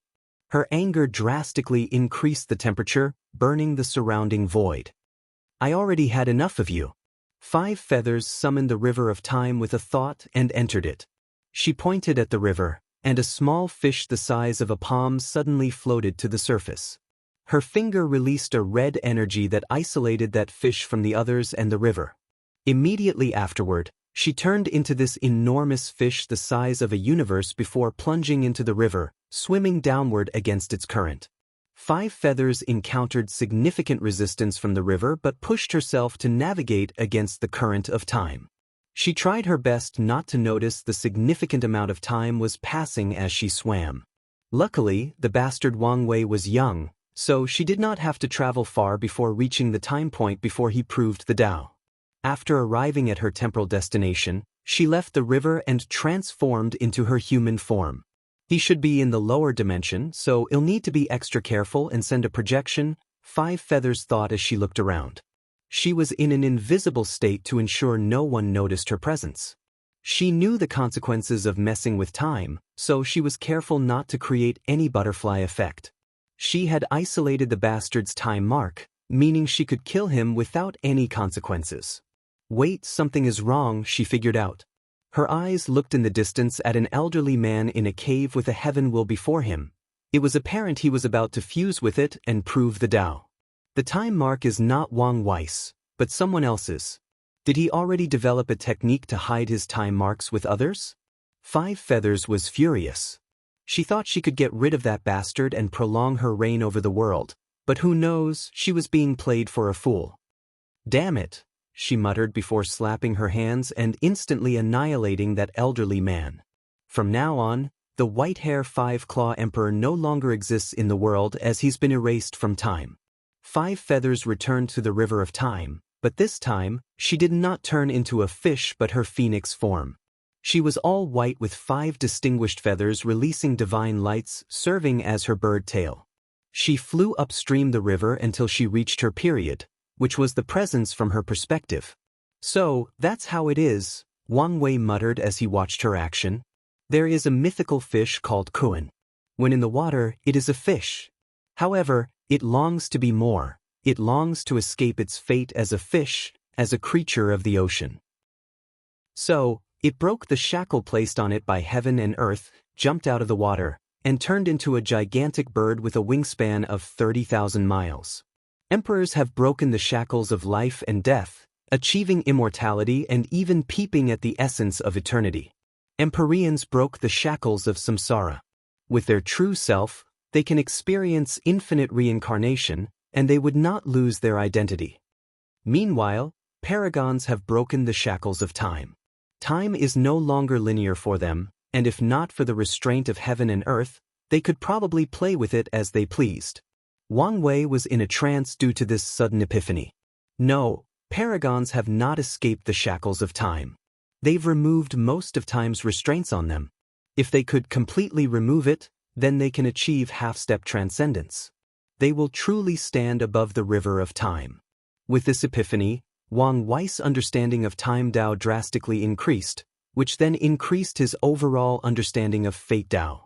Speaker 1: Her anger drastically increased the temperature, burning the surrounding void. I already had enough of you. 5 feathers summoned the river of time with a thought and entered it. She pointed at the river, and a small fish the size of a palm suddenly floated to the surface. Her finger released a red energy that isolated that fish from the others and the river. Immediately afterward, she turned into this enormous fish the size of a universe before plunging into the river, swimming downward against its current. 5 feathers encountered significant resistance from the river but pushed herself to navigate against the current of time. She tried her best not to notice the significant amount of time was passing as she swam. Luckily, the bastard Wang Wei was young, so she did not have to travel far before reaching the time point before he proved the Tao. After arriving at her temporal destination, she left the river and transformed into her human form. He should be in the lower dimension, so he'll need to be extra careful and send a projection, 5 feathers thought as she looked around. She was in an invisible state to ensure no one noticed her presence. She knew the consequences of messing with time, so she was careful not to create any butterfly effect. She had isolated the bastard's time mark, meaning she could kill him without any consequences. Wait, something is wrong, she figured out. Her eyes looked in the distance at an elderly man in a cave with a heaven will before him. It was apparent he was about to fuse with it and prove the Tao. The time mark is not Wang Wei's, but someone else's. Did he already develop a technique to hide his time marks with others? 5 feathers was furious. She thought she could get rid of that bastard and prolong her reign over the world, but who knows, she was being played for a fool. Damn it, she muttered before slapping her hands and instantly annihilating that elderly man. From now on, the white-hair five-claw emperor no longer exists in the world as he's been erased from time. Five Feathers returned to the River of Time, but this time, she did not turn into a fish but her phoenix form. She was all white with 5 distinguished feathers releasing divine lights serving as her bird tail. She flew upstream the river until she reached her period, which was the presence from her perspective. So, that's how it is, Wang Wei muttered as he watched her action. There is a mythical fish called Kun. When in the water, it is a fish. However, it longs to be more. It longs to escape its fate as a fish, as a creature of the ocean. So, it broke the shackle placed on it by heaven and earth, jumped out of the water, and turned into a gigantic bird with a wingspan of 30,000 miles. Emperors have broken the shackles of life and death, achieving immortality and even peeping at the essence of eternity. Empyreans broke the shackles of samsara. With their true self, they can experience infinite reincarnation, and they would not lose their identity. Meanwhile, paragons have broken the shackles of time. Time is no longer linear for them, and if not for the restraint of heaven and earth, they could probably play with it as they pleased. Wang Wei was in a trance due to this sudden epiphany. No, paragons have not escaped the shackles of time. They've removed most of time's restraints on them. If they could completely remove it, then they can achieve half-step transcendence. They will truly stand above the river of time. With this epiphany, Wang Wei's understanding of time Dao drastically increased, which then increased his overall understanding of fate Dao.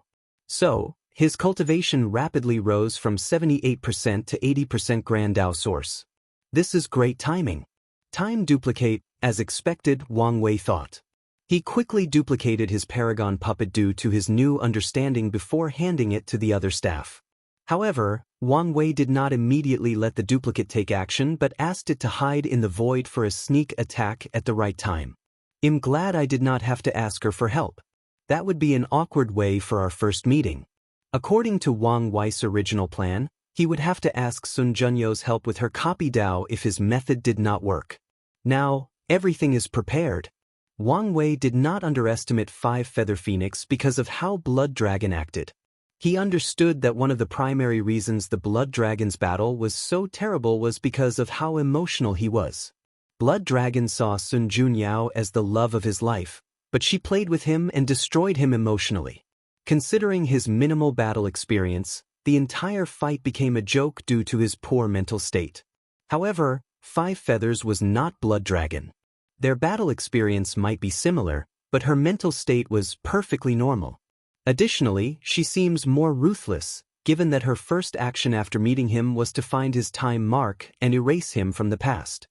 Speaker 1: So, his cultivation rapidly rose from 78% to 80% Grand Dao source. This is great timing. Time duplicate, as expected, Wang Wei thought. He quickly duplicated his paragon puppet due to his new understanding before handing it to the other staff. However, Wang Wei did not immediately let the duplicate take action but asked it to hide in the void for a sneak attack at the right time. I'm glad I did not have to ask her for help. That would be an awkward way for our first meeting. According to Wang Wei's original plan, he would have to ask Sun Junyo's help with her copy Dao if his method did not work. Now, everything is prepared. Wang Wei did not underestimate Five Feather Phoenix because of how Blood Dragon acted. He understood that one of the primary reasons the Blood Dragon's battle was so terrible was because of how emotional he was. Blood Dragon saw Sun Junyao as the love of his life, but she played with him and destroyed him emotionally. Considering his minimal battle experience, the entire fight became a joke due to his poor mental state. However, Five Feathers was not Blood Dragon. Their battle experience might be similar, but her mental state was perfectly normal. Additionally, she seems more ruthless, given that her first action after meeting him was to find his time mark and erase him from the past.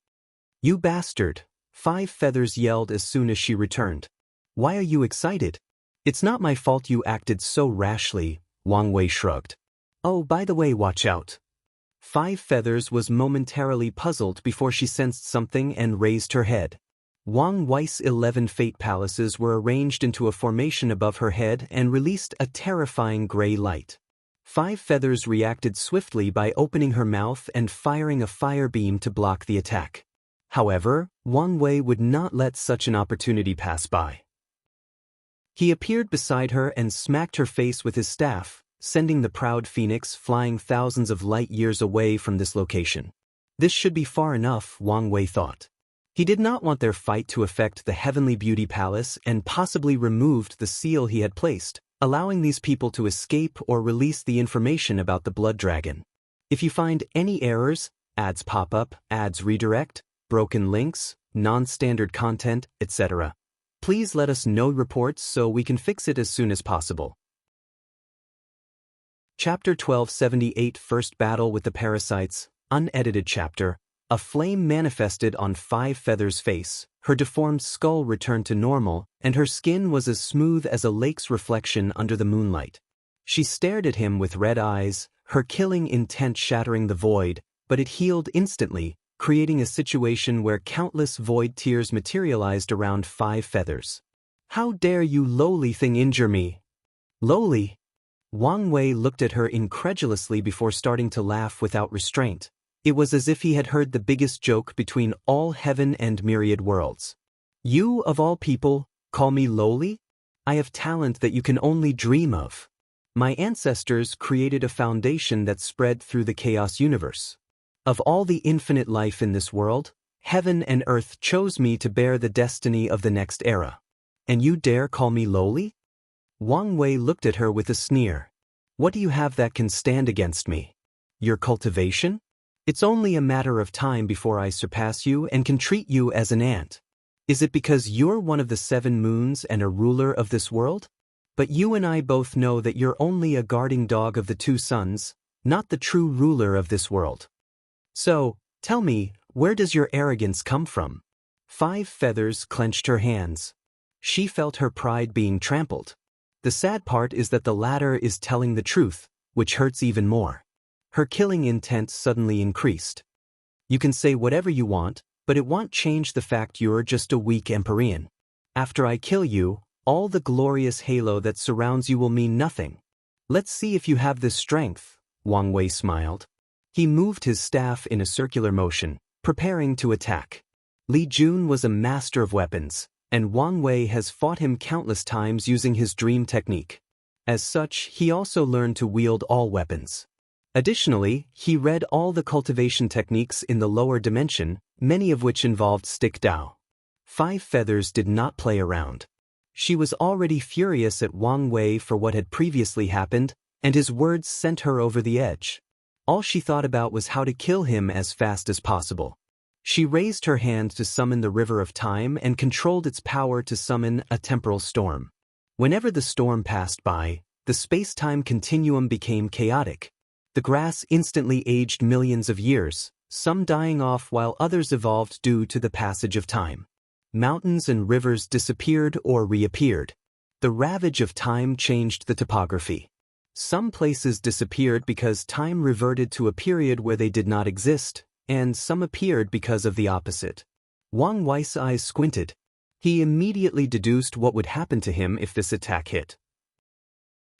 Speaker 1: "You bastard!" Five Feathers yelled as soon as she returned. "Why are you excited?" "It's not my fault you acted so rashly," Wang Wei shrugged. "Oh, by the way, watch out." Five Feathers was momentarily puzzled before she sensed something and raised her head. Wang Wei's 11 fate palaces were arranged into a formation above her head and released a terrifying gray light. Five Feathers reacted swiftly by opening her mouth and firing a fire beam to block the attack. However, Wang Wei would not let such an opportunity pass by. He appeared beside her and smacked her face with his staff, sending the proud phoenix flying thousands of light years away from this location. This should be far enough, Wang Wei thought. He did not want their fight to affect the Heavenly Beauty Palace and possibly removed the seal he had placed, allowing these people to escape or release the information about the Blood Dragon. If you find any errors, ads pop up, ads redirect, broken links, non-standard content, etc., please let us know reports so we can fix it as soon as possible. Chapter 1278 First Battle with the Parasites, unedited chapter. A flame manifested on Five Feathers' face, her deformed skull returned to normal, and her skin was as smooth as a lake's reflection under the moonlight. She stared at him with red eyes, her killing intent shattering the void, but it healed instantly, creating a situation where countless void tears materialized around Five Feathers. "How dare you lowly thing injure me?" "Lowly?" Wang Wei looked at her incredulously before starting to laugh without restraint. It was as if he had heard the biggest joke between all heaven and myriad worlds. You, of all people, call me lowly? I have talent that you can only dream of. My ancestors created a foundation that spread through the chaos universe. Of all the infinite life in this world, heaven and earth chose me to bear the destiny of the next era. And you dare call me lowly? Wang Wei looked at her with a sneer. What do you have that can stand against me? Your cultivation? It's only a matter of time before I surpass you and can treat you as an ant. Is it because you're one of the 7 moons and a ruler of this world? But you and I both know that you're only a guarding dog of the 2 suns, not the true ruler of this world. So, tell me, where does your arrogance come from? 5 Feathers clenched her hands. She felt her pride being trampled. The sad part is that the latter is telling the truth, which hurts even more. Her killing intent suddenly increased. You can say whatever you want, but it won't change the fact you're just a weak Empyrean. After I kill you, all the glorious halo that surrounds you will mean nothing. Let's see if you have this strength, Wang Wei smiled. He moved his staff in a circular motion, preparing to attack. Li Jun was a master of weapons, and Wang Wei has fought him countless times using his dream technique. As such, he also learned to wield all weapons. Additionally, he read all the cultivation techniques in the lower dimension, many of which involved stick Dao. 5 Feathers did not play around. She was already furious at Wang Wei for what had previously happened, and his words sent her over the edge. All she thought about was how to kill him as fast as possible. She raised her hand to summon the River of Time and controlled its power to summon a temporal storm. Whenever the storm passed by, the space-time continuum became chaotic. The grass instantly aged millions of years, some dying off while others evolved due to the passage of time. Mountains and rivers disappeared or reappeared. The ravage of time changed the topography. Some places disappeared because time reverted to a period where they did not exist, and some appeared because of the opposite. Wang Wei's eyes squinted. He immediately deduced what would happen to him if this attack hit.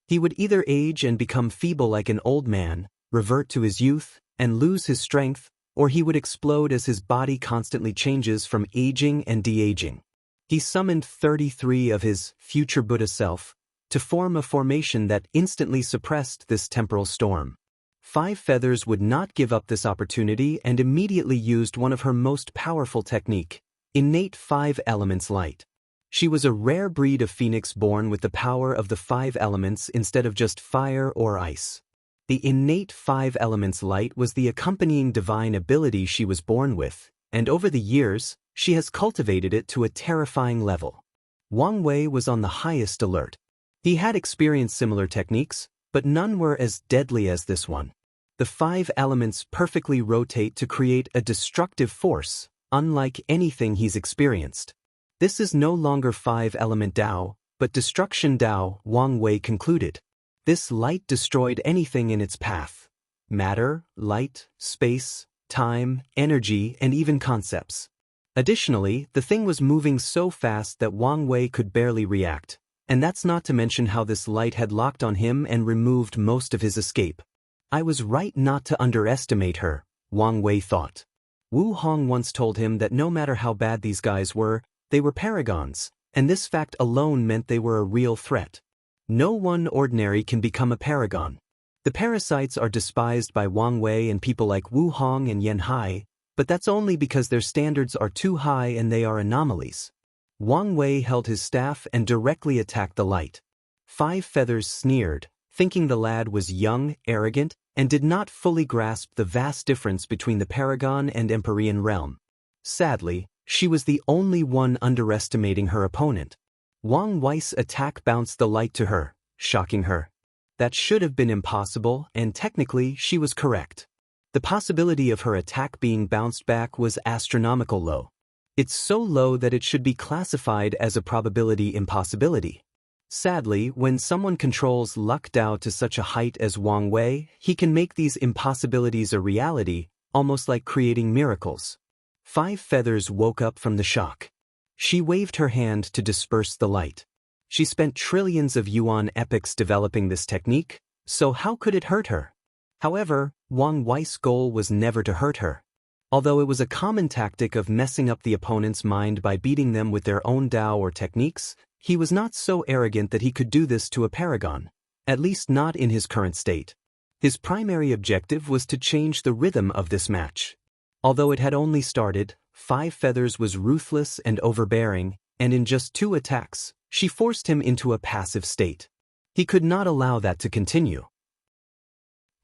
Speaker 1: He would either age and become feeble like an old man, revert to his youth, and lose his strength, or he would explode as his body constantly changes from aging and de-aging. He summoned 33 of his future Buddha self to form a formation that instantly suppressed this temporal storm. 5 Feathers would not give up this opportunity and immediately used one of her most powerful technique, innate 5 elements light. She was a rare breed of phoenix born with the power of the 5 elements instead of just fire or ice. The innate 5 elements light was the accompanying divine ability she was born with, and over the years, she has cultivated it to a terrifying level. Wang Wei was on the highest alert. He had experienced similar techniques, but none were as deadly as this one. The 5 elements perfectly rotate to create a destructive force, unlike anything he's experienced. This is no longer 5-element Dao, but destruction Dao, Wang Wei concluded. This light destroyed anything in its path. Matter, light, space, time, energy, and even concepts. Additionally, the thing was moving so fast that Wang Wei could barely react, and that's not to mention how this light had locked on him and removed most of his escape. I was right not to underestimate her, Wang Wei thought. Wu Hong once told him that no matter how bad these guys were, they were paragons, and this fact alone meant they were a real threat. No one ordinary can become a paragon. The Parasites are despised by Wang Wei and people like Wu Hong and Yan Hai, but that's only because their standards are too high and they are anomalies. Wang Wei held his staff and directly attacked the light. 5 Feathers sneered, thinking the lad was young, arrogant, and did not fully grasp the vast difference between the Paragon and Empyrean realm. Sadly, she was the only one underestimating her opponent. Wang Wei's attack bounced the light to her, shocking her. That should have been impossible, and technically she was correct. The possibility of her attack being bounced back was astronomical low. It's so low that it should be classified as a probability impossibility. Sadly, when someone controls luck Dao to such a height as Wang Wei, he can make these impossibilities a reality, almost like creating miracles. 5 Feathers woke up from the shock. She waved her hand to disperse the light. She spent trillions of yuan epochs developing this technique, so how could it hurt her? However, Wang Wei's goal was never to hurt her. Although it was a common tactic of messing up the opponent's mind by beating them with their own Dao or techniques, he was not so arrogant that he could do this to a paragon, at least not in his current state. His primary objective was to change the rhythm of this match. Although it had only started, Five Feathers was ruthless and overbearing, and in just 2 attacks, she forced him into a passive state. He could not allow that to continue.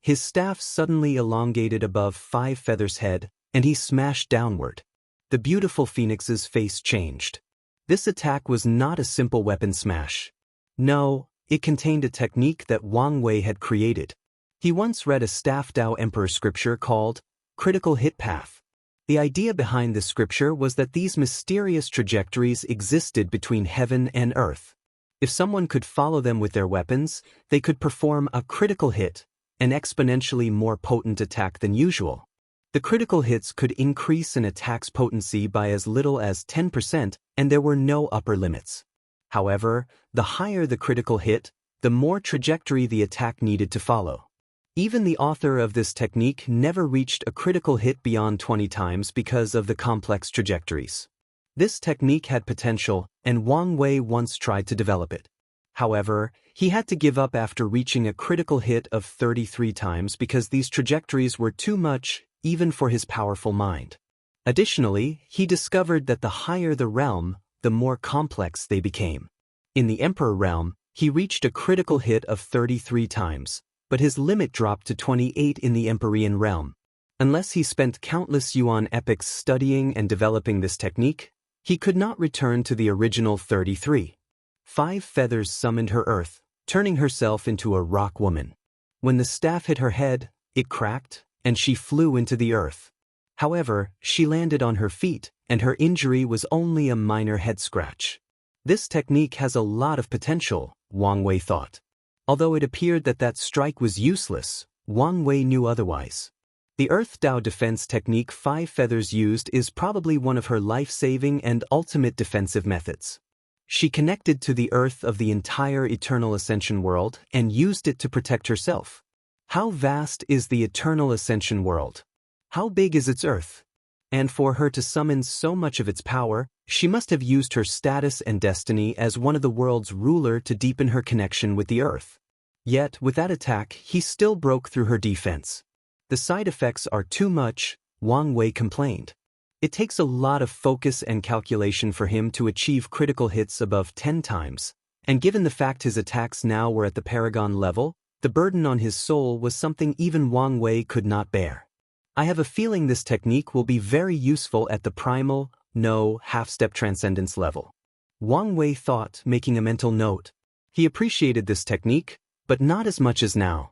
Speaker 1: His staff suddenly elongated above Five Feathers' head, and he smashed downward. The beautiful phoenix's face changed. This attack was not a simple weapon smash. No, it contained a technique that Wang Wei had created. He once read a Staff Dao Emperor scripture called Critical Hit Path. The idea behind this scripture was that these mysterious trajectories existed between heaven and earth. If someone could follow them with their weapons, they could perform a critical hit, an exponentially more potent attack than usual. The critical hits could increase an attack's potency by as little as 10%, and there were no upper limits. However, the higher the critical hit, the more trajectory the attack needed to follow. Even the author of this technique never reached a critical hit beyond 20 times because of the complex trajectories. This technique had potential, and Wang Wei once tried to develop it. However, he had to give up after reaching a critical hit of 33 times because these trajectories were too much, even for his powerful mind. Additionally, he discovered that the higher the realm, the more complex they became. In the Emperor realm, he reached a critical hit of 33 times, but his limit dropped to 28 in the Empyrean realm. Unless he spent countless Yuan epics studying and developing this technique, he could not return to the original 33. Five Feathers summoned her earth, turning herself into a rock woman. When the staff hit her head, it cracked, and she flew into the earth. However, she landed on her feet, and her injury was only a minor head scratch. This technique has a lot of potential, Wang Wei thought. Although it appeared that that strike was useless, Wang Wei knew otherwise. The Earth Dao defense technique Five Feathers used is probably one of her life-saving and ultimate defensive methods. She connected to the earth of the entire Eternal Ascension world and used it to protect herself. How vast is the Eternal Ascension world? How big is its earth? And for her to summon so much of its power, she must have used her status and destiny as one of the world's ruler to deepen her connection with the earth. Yet, with that attack, he still broke through her defense. The side effects are too much, Wang Wei complained. It takes a lot of focus and calculation for him to achieve critical hits above 10 times, and given the fact his attacks now were at the Paragon level, the burden on his soul was something even Wang Wei could not bear. I have a feeling this technique will be very useful at the primal, no, half-step transcendence level. Wang Wei thought, making a mental note. He appreciated this technique, but not as much as now.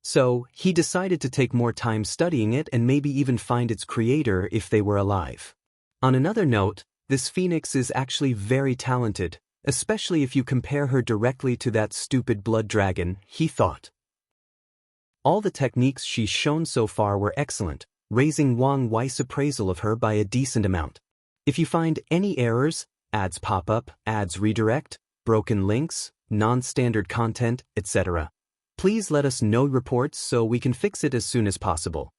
Speaker 1: So, he decided to take more time studying it and maybe even find its creator if they were alive. On another note, this phoenix is actually very talented, especially if you compare her directly to that stupid blood dragon, he thought. All the techniques she's shown so far were excellent, raising Wang Wei's appraisal of her by a decent amount. If you find any errors, ads pop up, ads redirect, broken links, non-standard content, etc., please let us know reports so we can fix it as soon as possible.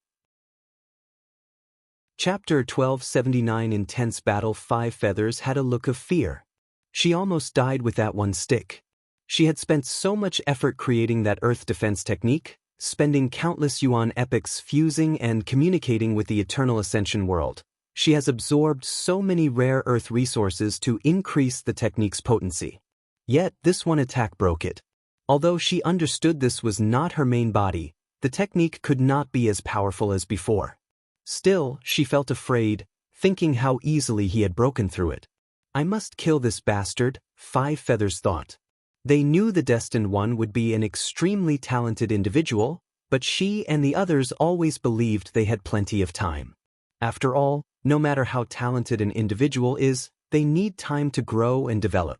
Speaker 1: Chapter 1279 Intense Battle. Five Feathers had a look of fear. She almost died with that one stick. She had spent so much effort creating that earth defense technique, spending countless Yuan epics fusing and communicating with the Eternal Ascension world. She has absorbed so many rare earth resources to increase the technique's potency. Yet this one attack broke it. Although she understood this was not her main body, the technique could not be as powerful as before. Still, she felt afraid, thinking how easily he had broken through it. I must kill this bastard, Five Feathers thought. They knew the Destined One would be an extremely talented individual, but she and the others always believed they had plenty of time. After all, no matter how talented an individual is, they need time to grow and develop.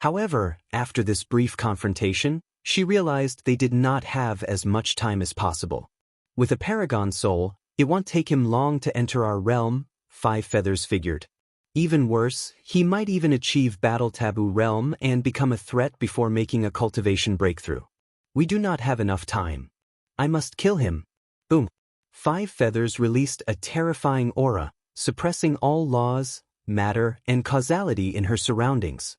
Speaker 1: However, after this brief confrontation, she realized they did not have as much time as possible. With a Paragon soul, it won't take him long to enter our realm, Five Feathers figured. Even worse, he might even achieve Battle Taboo realm and become a threat before making a cultivation breakthrough. We do not have enough time. I must kill him, 5 feathers released a terrifying aura, suppressing all laws, matter, and causality in her surroundings.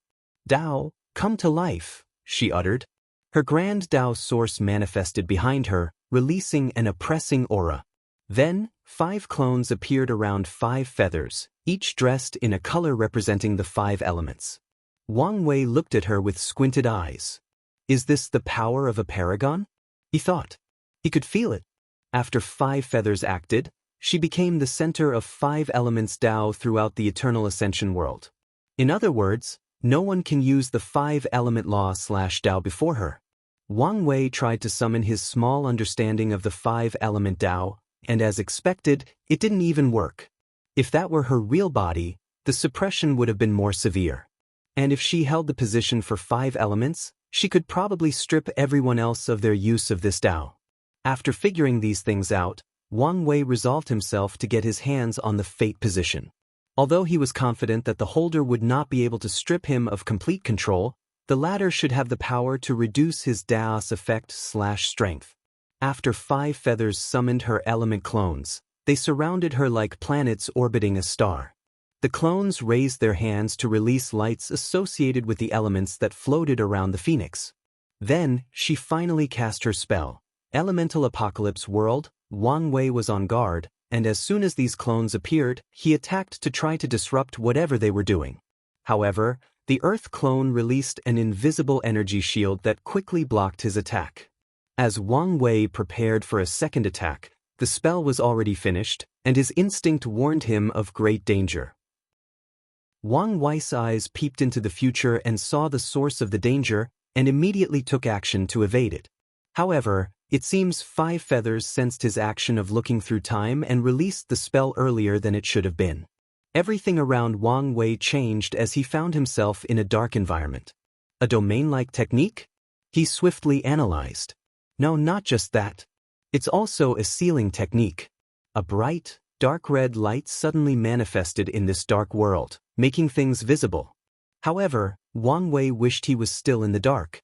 Speaker 1: "Tao, come to life," she uttered. Her grand Tao source manifested behind her, releasing an oppressing aura. Then, 5 clones appeared around 5 feathers, each dressed in a color representing the 5 elements. Wang Wei looked at her with squinted eyes. Is this the power of a paragon? He thought. He could feel it. After 5 feathers acted, she became the center of 5 elements Tao throughout the eternal ascension world. In other words, no one can use the 5-element law/Tao before her. Wang Wei tried to summon his small understanding of the 5-element Tao, and as expected, it didn't even work. If that were her real body, the suppression would have been more severe. And if she held the position for 5 elements, she could probably strip everyone else of their use of this Tao. After figuring these things out, Wang Wei resolved himself to get his hands on the fate position. Although he was confident that the holder would not be able to strip him of complete control, the latter should have the power to reduce his Daos effect/strength. After 5 feathers summoned her element clones, they surrounded her like planets orbiting a star. The clones raised their hands to release lights associated with the elements that floated around the phoenix. Then, she finally cast her spell. Elemental Apocalypse World. Wang Wei was on guard, and as soon as these clones appeared, he attacked to try to disrupt whatever they were doing. However, the Earth clone released an invisible energy shield that quickly blocked his attack. As Wang Wei prepared for a second attack, the spell was already finished, and his instinct warned him of great danger. Wang Wei's eyes peeped into the future and saw the source of the danger, and immediately took action to evade it. However, it seems 5 feathers sensed his action of looking through time and released the spell earlier than it should have been. Everything around Wang Wei changed as he found himself in a dark environment. A domain-like technique? He swiftly analyzed. No, not just that. It's also a sealing technique. A bright, dark red light suddenly manifested in this dark world, making things visible. However, Wang Wei wished he was still in the dark.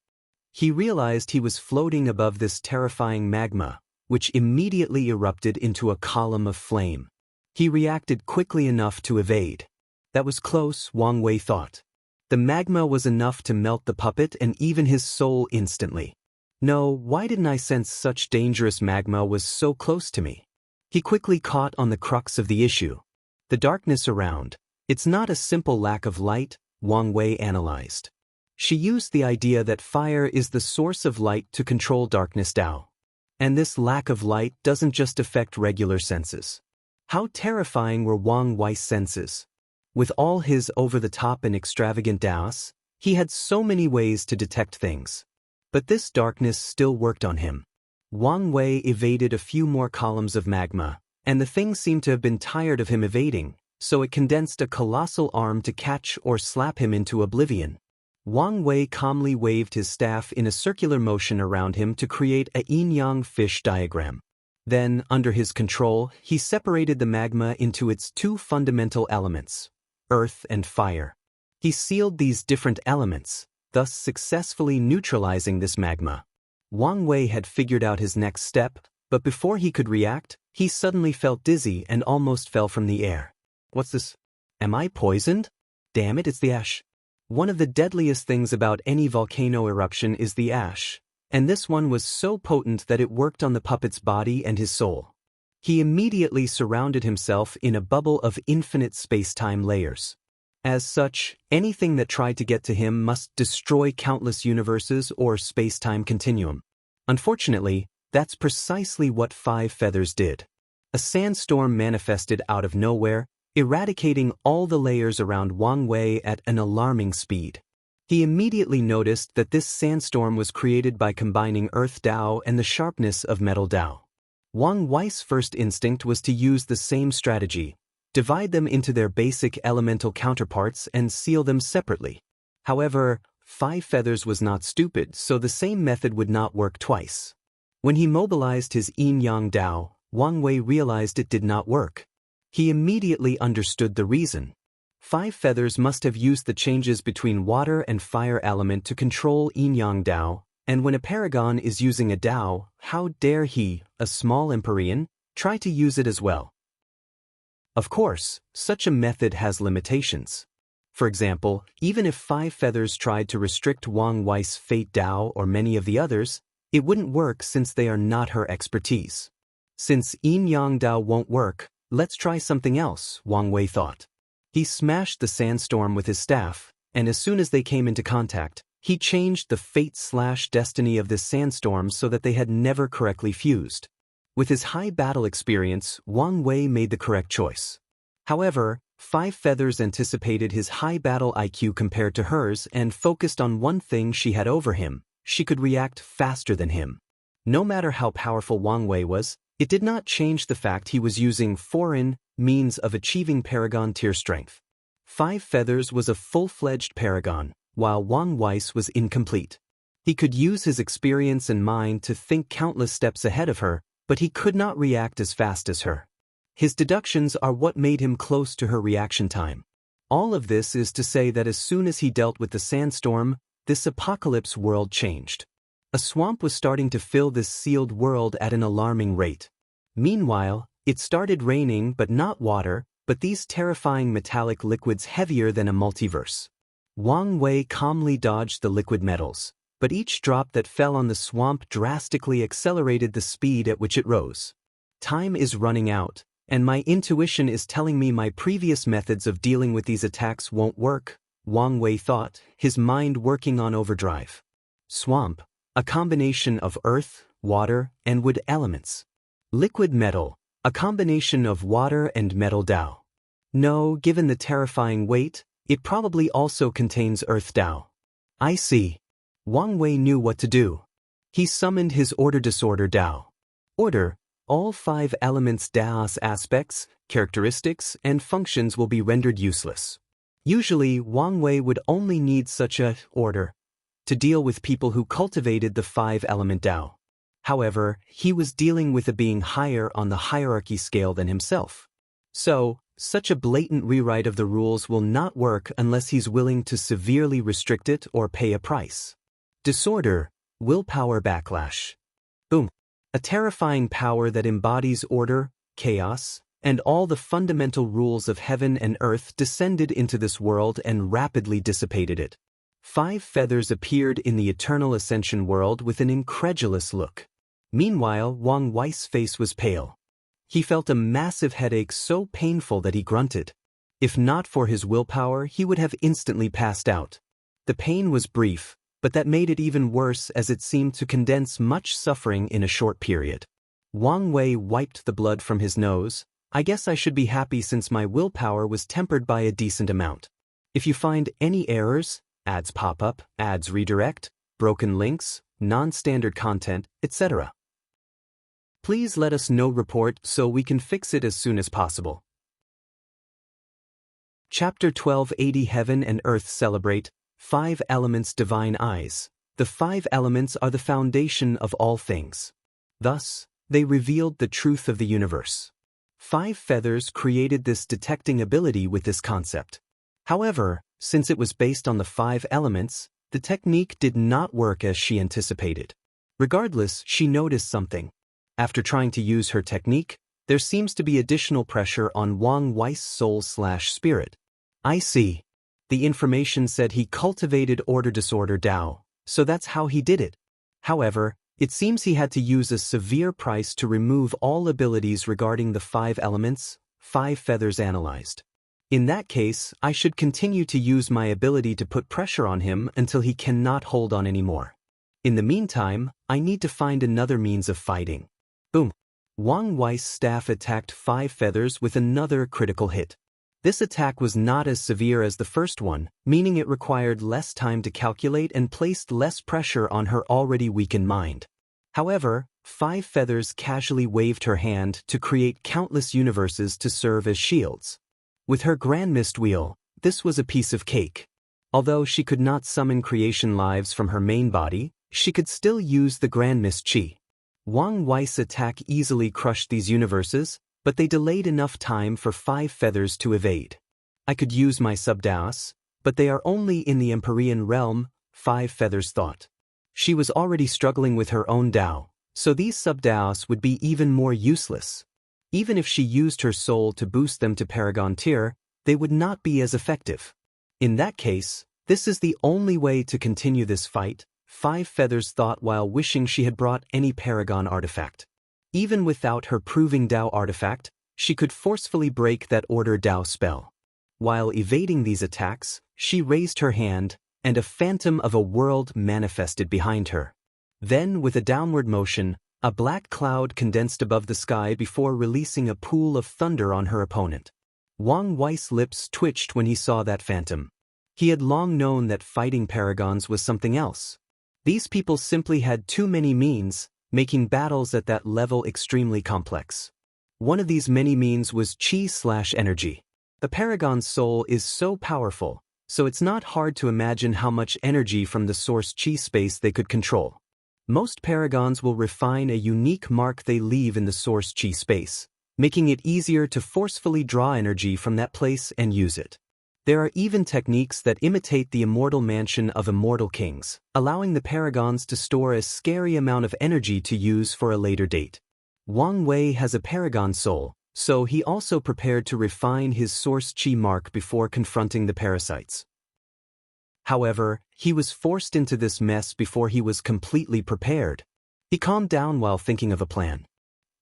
Speaker 1: He realized he was floating above this terrifying magma, which immediately erupted into a column of flame. He reacted quickly enough to evade. That was close, Wang Wei thought. The magma was enough to melt the puppet and even his soul instantly. No, why didn't I sense such dangerous magma was so close to me? He quickly caught on the crux of the issue. The darkness around. It's not a simple lack of light, Wang Wei analyzed. She used the idea that fire is the source of light to control darkness Tao. And this lack of light doesn't just affect regular senses. How terrifying were Wang Wei's senses? With all his over-the-top and extravagant Daos, he had so many ways to detect things. But this darkness still worked on him. Wang Wei evaded a few more columns of magma, and the thing seemed to have been tired of him evading, so it condensed a colossal arm to catch or slap him into oblivion. Wang Wei calmly waved his staff in a circular motion around him to create a yin-yang fish diagram. Then, under his control, he separated the magma into its 2 fundamental elements, earth and fire. He sealed these different elements, thus successfully neutralizing this magma. Wang Wei had figured out his next step, but before he could react, he suddenly felt dizzy and almost fell from the air. What's this? Am I poisoned? Damn it, it's the ash. One of the deadliest things about any volcano eruption is the ash, and this one was so potent that it worked on the puppet's body and his soul. He immediately surrounded himself in a bubble of infinite space-time layers. As such, anything that tried to get to him must destroy countless universes or space-time continuum. Unfortunately, that's precisely what 5 feathers did. A sandstorm manifested out of nowhere, eradicating all the layers around Wang Wei at an alarming speed. He immediately noticed that this sandstorm was created by combining Earth Tao and the sharpness of Metal Tao. Wang Wei's first instinct was to use the same strategy, divide them into their basic elemental counterparts and seal them separately. However, 5 feathers was not stupid, so the same method would not work twice. When he mobilized his yin-yang Tao, Wang Wei realized it did not work. He immediately understood the reason. 5 feathers must have used the changes between water and fire element to control yin-yang Tao, and when a paragon is using a Tao, how dare he, a small Empyrean, Try to use it as well. Of course, such a method has limitations. For example, even if 5 Feathers tried to restrict Wang Wei's Fate Dao or many of the others, it wouldn't work since they are not her expertise. Since Yin Yang Dao won't work, let's try something else, Wang Wei thought. He smashed the sandstorm with his staff, and as soon as they came into contact, he changed the fate/destiny of this sandstorm so that they had never correctly fused. With his high battle experience, Wang Wei made the correct choice. However, 5 Feathers anticipated his high battle IQ compared to hers and focused on one thing she had over him: she could react faster than him. No matter how powerful Wang Wei was, it did not change the fact he was using foreign means of achieving Paragon tier strength. 5 Feathers was a full-fledged Paragon, while Wang Wei's was incomplete. He could use his experience and mind to think countless steps ahead of her, but he could not react as fast as her. His deductions are what made him close to her reaction time. All of this is to say that as soon as he dealt with the sandstorm, this apocalypse world changed. A swamp was starting to fill this sealed world at an alarming rate. Meanwhile, it started raining, but not water, but these terrifying metallic liquids heavier than a multiverse. Wang Wei calmly dodged the liquid metals, but each drop that fell on the swamp drastically accelerated the speed at which it rose. Time is running out, and my intuition is telling me my previous methods of dealing with these attacks won't work, Wang Wei thought, his mind working on overdrive. Swamp, a combination of earth, water, and wood elements. Liquid metal, a combination of water and metal Dao. No, given the terrifying weight, it probably also contains earth Dao. I see. Wang Wei knew what to do. He summoned his order disorder Dao. Order, all 5 elements Dao's aspects, characteristics, and functions will be rendered useless. Usually, Wang Wei would only need such a order to deal with people who cultivated the 5-element Dao. However, he was dealing with a being higher on the hierarchy scale than himself. So, such a blatant rewrite of the rules will not work unless he's willing to severely restrict it or pay a price. Disorder, willpower backlash. Boom. A terrifying power that embodies order, chaos, and all the fundamental rules of heaven and earth descended into this world and rapidly dissipated it. 5 Feathers appeared in the Eternal Ascension world with an incredulous look. Meanwhile, Wang Wei's face was pale. He felt a massive headache so painful that he grunted. If not for his willpower, he would have instantly passed out. The pain was brief, but that made it even worse as it seemed to condense much suffering in a short period. Wang Wei wiped the blood from his nose. I guess I should be happy since my willpower was tempered by a decent amount. If you find any errors, ads pop up, ads redirect, broken links, non-standard content, etc., please let us know. Report so we can fix it as soon as possible. Chapter 1280 Heaven and Earth Celebrate 5 Elements Divine Eyes. The 5 elements are the foundation of all things. Thus, they revealed the truth of the universe. 5 Feathers created this detecting ability with this concept. However, since it was based on the 5 elements, the technique did not work as she anticipated. Regardless, she noticed something. After trying to use her technique, there seems to be additional pressure on Wang Wei's soul/spirit. I see. The information said he cultivated order disorder Dao, so that's how he did it. However, it seems he had to use a severe price to remove all abilities regarding the 5 elements, 5 Feathers analyzed. In that case, I should continue to use my ability to put pressure on him until he cannot hold on anymore. In the meantime, I need to find another means of fighting. Boom. Wang Wei's staff attacked 5 Feathers with another critical hit. This attack was not as severe as the first one, meaning it required less time to calculate and placed less pressure on her already weakened mind. However, 5 Feathers casually waved her hand to create countless universes to serve as shields. With her Grand Mist Wheel, this was a piece of cake. Although she could not summon creation lives from her main body, she could still use the Grand Mist Chi. Wang Wei's attack easily crushed these universes, but they delayed enough time for 5 Feathers to evade. I could use my subdaos, but they are only in the Empyrean realm, 5 Feathers thought. She was already struggling with her own Dao, so these subdaos would be even more useless. Even if she used her soul to boost them to Paragon tier, they would not be as effective. In that case, this is the only way to continue this fight, Five Feathers thought while wishing she had brought any Paragon artifact. Even without her Proving Dao artifact, she could forcefully break that Order Dao spell. While evading these attacks, she raised her hand, and a phantom of a world manifested behind her. Then, with a downward motion, a black cloud condensed above the sky before releasing a pool of thunder on her opponent. Wang Wei's lips twitched when he saw that phantom. He had long known that fighting paragons was something else. These people simply had too many means, making battles at that level extremely complex. One of these many means was chi/energy. The paragon's soul is so powerful, so it's not hard to imagine how much energy from the source chi space they could control. Most paragons will refine a unique mark they leave in the source chi space, making it easier to forcefully draw energy from that place and use it. There are even techniques that imitate the immortal mansion of immortal kings, allowing the paragons to store a scary amount of energy to use for a later date. Wang Wei has a paragon soul, so he also prepared to refine his source chi mark before confronting the parasites. However, he was forced into this mess before he was completely prepared. He calmed down while thinking of a plan.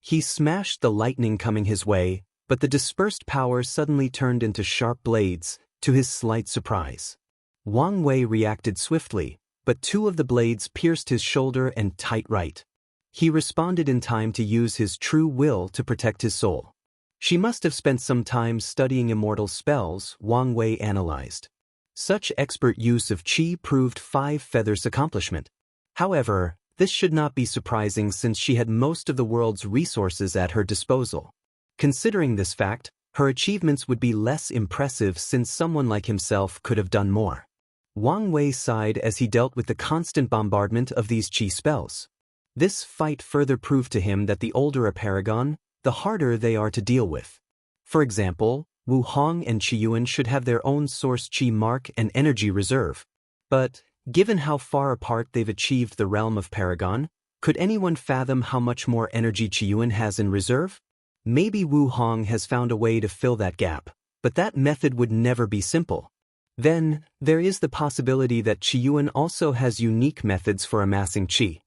Speaker 1: He smashed the lightning coming his way, but the dispersed power suddenly turned into sharp blades, to his slight surprise. Wang Wei reacted swiftly, but two of the blades pierced his shoulder and tight right. He responded in time to use his true will to protect his soul. She must have spent some time studying immortal spells, Wang Wei analyzed. Such expert use of chi proved Five Feathers' accomplishment. However, this should not be surprising since she had most of the world's resources at her disposal. Considering this fact, her achievements would be less impressive since someone like himself could have done more. Wang Wei sighed as he dealt with the constant bombardment of these chi spells. This fight further proved to him that the older a paragon, the harder they are to deal with. For example, Wu Hong and Qiyuan should have their own source chi mark and energy reserve. But, given how far apart they've achieved the realm of paragon, could anyone fathom how much more energy Qiyuan has in reserve? Maybe Wu Hong has found a way to fill that gap, but that method would never be simple. Then, there is the possibility that Qiyuan also has unique methods for amassing chi.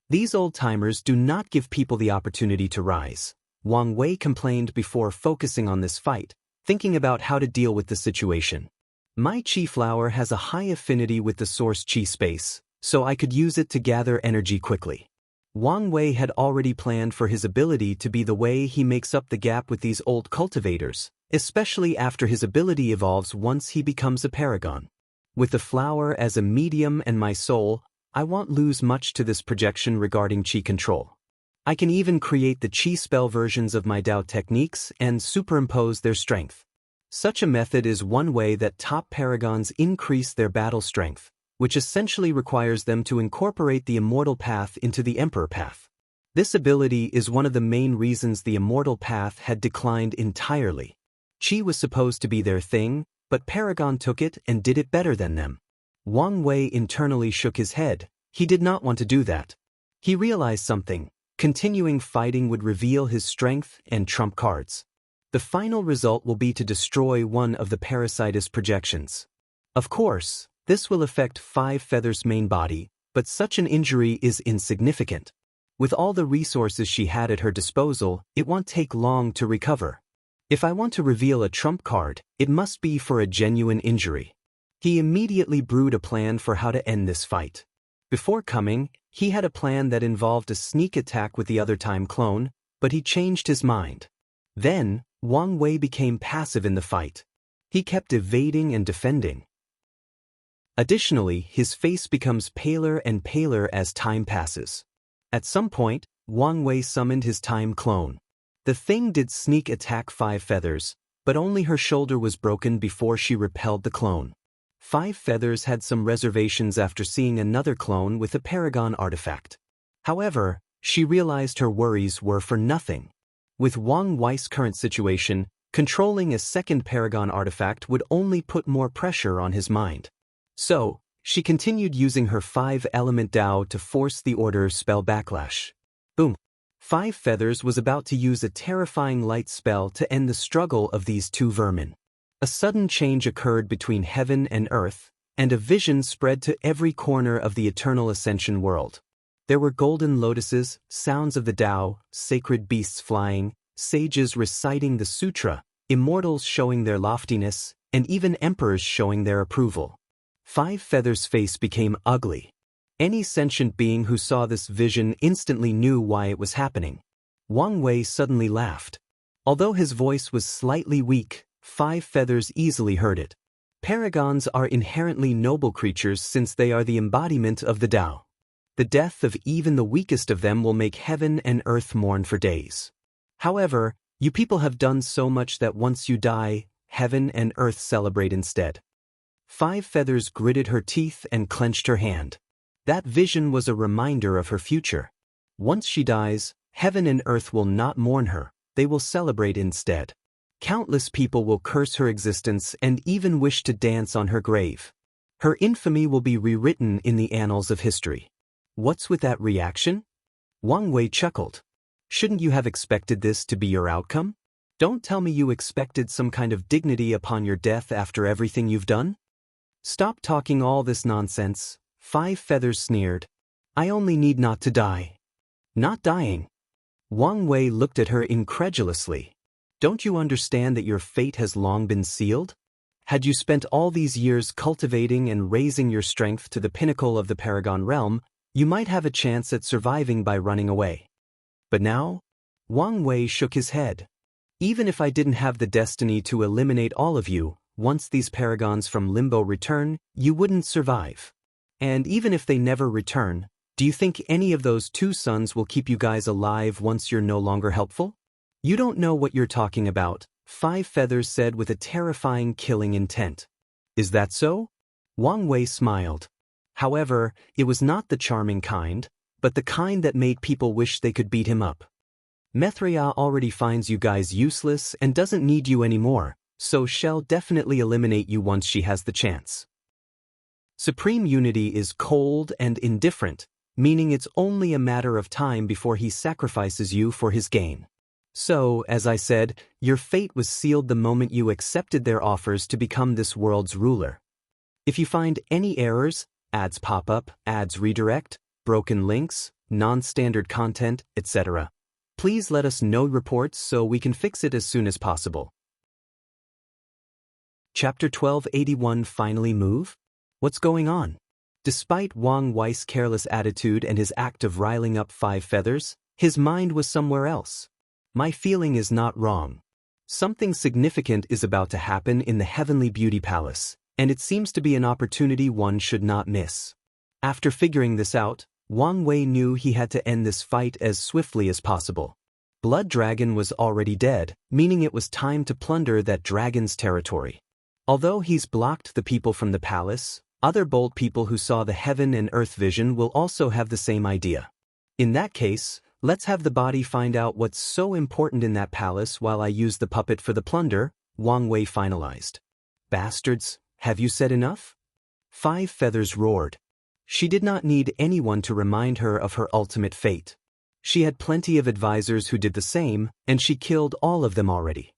Speaker 1: These old-timers do not give people the opportunity to rise. Wang Wei complained before focusing on this fight, thinking about how to deal with the situation. My chi flower has a high affinity with the source chi space, so I could use it to gather energy quickly. Wang Wei had already planned for his ability to be the way he makes up the gap with these old cultivators, especially after his ability evolves once he becomes a paragon. With the flower as a medium and my soul, I won't lose much to this projection regarding chi control. I can even create the chi spell versions of my Dao techniques and superimpose their strength. Such a method is one way that top paragons increase their battle strength, which essentially requires them to incorporate the immortal path into the emperor path. This ability is one of the main reasons the immortal path had declined entirely. Chi was supposed to be their thing, but Paragon took it and did it better than them. Wang Wei internally shook his head. He did not want to do that. He realized something. Continuing fighting would reveal his strength and trump cards. The final result will be to destroy one of the Parasites' projections. Of course, this will affect Five Feathers' main body, but such an injury is insignificant. With all the resources she had at her disposal, it won't take long to recover. If I want to reveal a trump card, it must be for a genuine injury. He immediately brewed a plan for how to end this fight. Before coming, he had a plan that involved a sneak attack with the other time clone, but he changed his mind. Then, Wang Wei became passive in the fight. He kept evading and defending. Additionally, his face becomes paler and paler as time passes. At some point, Wang Wei summoned his time clone. The thing did sneak attack Five Feathers, but only her shoulder was broken before she repelled the clone. Five Feathers had some reservations after seeing another clone with a Paragon artifact. However, she realized her worries were for nothing. With Wang Wei's current situation, controlling a second Paragon artifact would only put more pressure on his mind. So, she continued using her 5-element Dao to force the order spell backlash. Boom! Five Feathers was about to use a terrifying light spell to end the struggle of these two vermin. A sudden change occurred between heaven and earth, and a vision spread to every corner of the eternal ascension world. There were golden lotuses, sounds of the Tao, sacred beasts flying, sages reciting the sutra, immortals showing their loftiness, and even emperors showing their approval. Five Feathers' face became ugly. Any sentient being who saw this vision instantly knew why it was happening. Wang Wei suddenly laughed. Although his voice was slightly weak, Five Feathers easily heard it. Paragons are inherently noble creatures since they are the embodiment of the Tao. The death of even the weakest of them will make heaven and earth mourn for days. However, you people have done so much that once you die, heaven and earth celebrate instead. Five Feathers gritted her teeth and clenched her hand. That vision was a reminder of her future. Once she dies, heaven and earth will not mourn her, they will celebrate instead. Countless people will curse her existence and even wish to dance on her grave. Her infamy will be rewritten in the annals of history. What's with that reaction? Wang Wei chuckled. Shouldn't you have expected this to be your outcome? Don't tell me you expected some kind of dignity upon your death after everything you've done? Stop talking all this nonsense, Five Feathers sneered. I only need not to die. Not dying. Wang Wei looked at her incredulously. Don't you understand that your fate has long been sealed? Had you spent all these years cultivating and raising your strength to the pinnacle of the Paragon realm, you might have a chance at surviving by running away. But now? Wang Wei shook his head. Even if I didn't have the destiny to eliminate all of you, once these paragons from Limbo return, you wouldn't survive. And even if they never return, do you think any of those two suns will keep you guys alive once you're no longer helpful? You don't know what you're talking about, Five Feathers said with a terrifying killing intent. Is that so? Wang Wei smiled. However, it was not the charming kind, but the kind that made people wish they could beat him up. Methria already finds you guys useless and doesn't need you anymore, so she'll definitely eliminate you once she has the chance. Supreme Unity is cold and indifferent, meaning it's only a matter of time before he sacrifices you for his gain. So, as I said, your fate was sealed the moment you accepted their offers to become this world's ruler. If you find any errors, ads pop up, ads redirect, broken links, non-standard content, etc., please let us know reports so we can fix it as soon as possible. Chapter 1281 Finally Move? What's going on? Despite Wang Wei's careless attitude and his act of riling up Five Feathers, his mind was somewhere else. My feeling is not wrong. Something significant is about to happen in the Heavenly Beauty Palace, and it seems to be an opportunity one should not miss. After figuring this out, Wang Wei knew he had to end this fight as swiftly as possible. Blood Dragon was already dead, meaning it was time to plunder that dragon's territory. Although he's blocked the people from the palace, other bold people who saw the heaven and earth vision will also have the same idea. In that case, let's have the body find out what's so important in that palace while I use the puppet for the plunder, Wang Wei finalized. Bastards, have you said enough? Five Feathers roared. She did not need anyone to remind her of her ultimate fate. She had plenty of advisors who did the same, and she killed all of them already.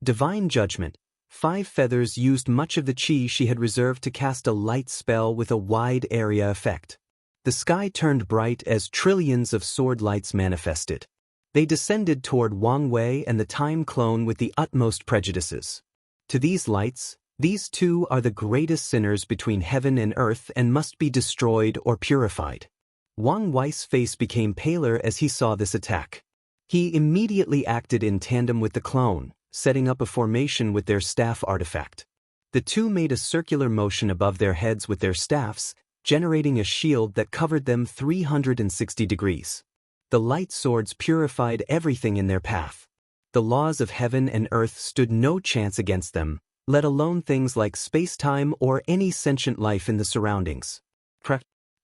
Speaker 1: Divine Judgment. Five Feathers used much of the chi she had reserved to cast a light spell with a wide area effect. The sky turned bright as trillions of sword lights manifested. They descended toward Wang Wei and the time clone with the utmost prejudices. To these lights, these two are the greatest sinners between heaven and earth and must be destroyed or purified. Wang Wei's face became paler as he saw this attack. He immediately acted in tandem with the clone, setting up a formation with their staff artifact. The two made a circular motion above their heads with their staffs, generating a shield that covered them 360 degrees. The light swords purified everything in their path. The laws of heaven and earth stood no chance against them, let alone things like space-time or any sentient life in the surroundings.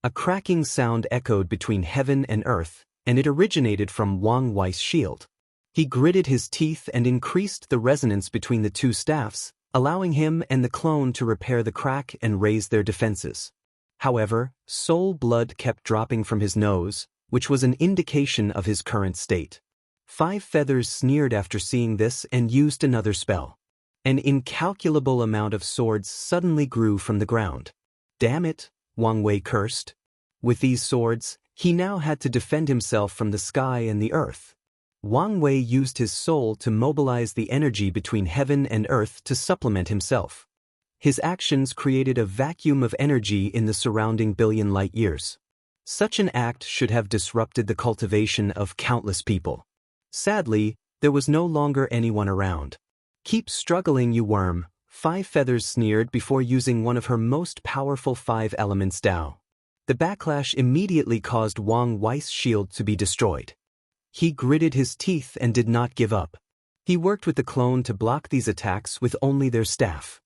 Speaker 1: A cracking sound echoed between heaven and earth, and it originated from Wang Wei's shield. He gritted his teeth and increased the resonance between the two staffs, allowing him and the clone to repair the crack and raise their defenses. However, soul blood kept dropping from his nose, which was an indication of his current state. Five Feathers sneered after seeing this and used another spell. An incalculable amount of swords suddenly grew from the ground. Damn it, Wang Wei cursed. With these swords, he now had to defend himself from the sky and the earth. Wang Wei used his soul to mobilize the energy between heaven and earth to supplement himself. His actions created a vacuum of energy in the surrounding billion light years. Such an act should have disrupted the cultivation of countless people. Sadly, there was no longer anyone around. Keep struggling, you worm, Five Feathers sneered before using one of her most powerful 5 elements Dao. The backlash immediately caused Wang Wei's shield to be destroyed. He gritted his teeth and did not give up. He worked with the clone to block these attacks with only their staff.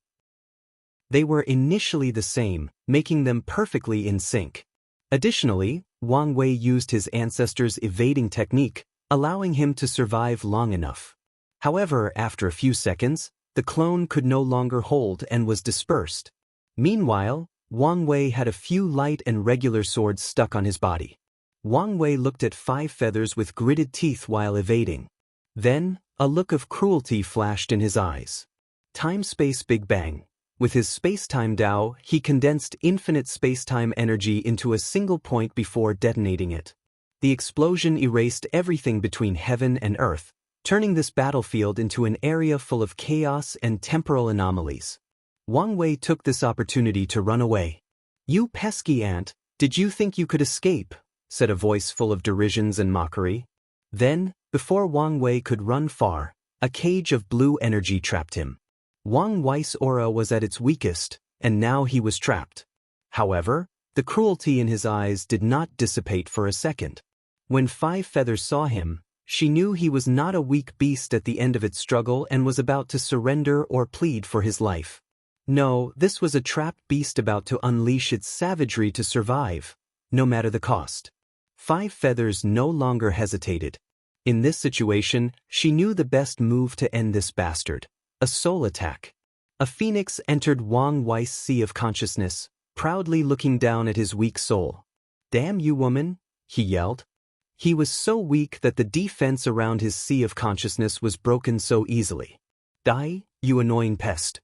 Speaker 1: They were initially the same, making them perfectly in sync. Additionally, Wang Wei used his ancestors' evading technique, allowing him to survive long enough. However, after a few seconds, the clone could no longer hold and was dispersed. Meanwhile, Wang Wei had a few light and regular swords stuck on his body. Wang Wei looked at Five Feathers with gritted teeth while evading. Then, a look of cruelty flashed in his eyes. Time-space Big Bang. With his space-time Dao, he condensed infinite space-time energy into a single point before detonating it. The explosion erased everything between heaven and earth, turning this battlefield into an area full of chaos and temporal anomalies. Wang Wei took this opportunity to run away. "You pesky ant, did you think you could escape?" said a voice full of derisions and mockery. Then, before Wang Wei could run far, a cage of blue energy trapped him. Wang Wei's aura was at its weakest, and now he was trapped. However, the cruelty in his eyes did not dissipate for a second. When Five Feathers saw him, she knew he was not a weak beast at the end of its struggle and was about to surrender or plead for his life. No, this was a trapped beast about to unleash its savagery to survive, no matter the cost. Five Feathers no longer hesitated. In this situation, she knew the best move to end this bastard: a soul attack. A phoenix entered Wang Wei's sea of consciousness, proudly looking down at his weak soul. "Damn you, woman," he yelled. He was so weak that the defense around his sea of consciousness was broken so easily. "Die, you annoying pest,"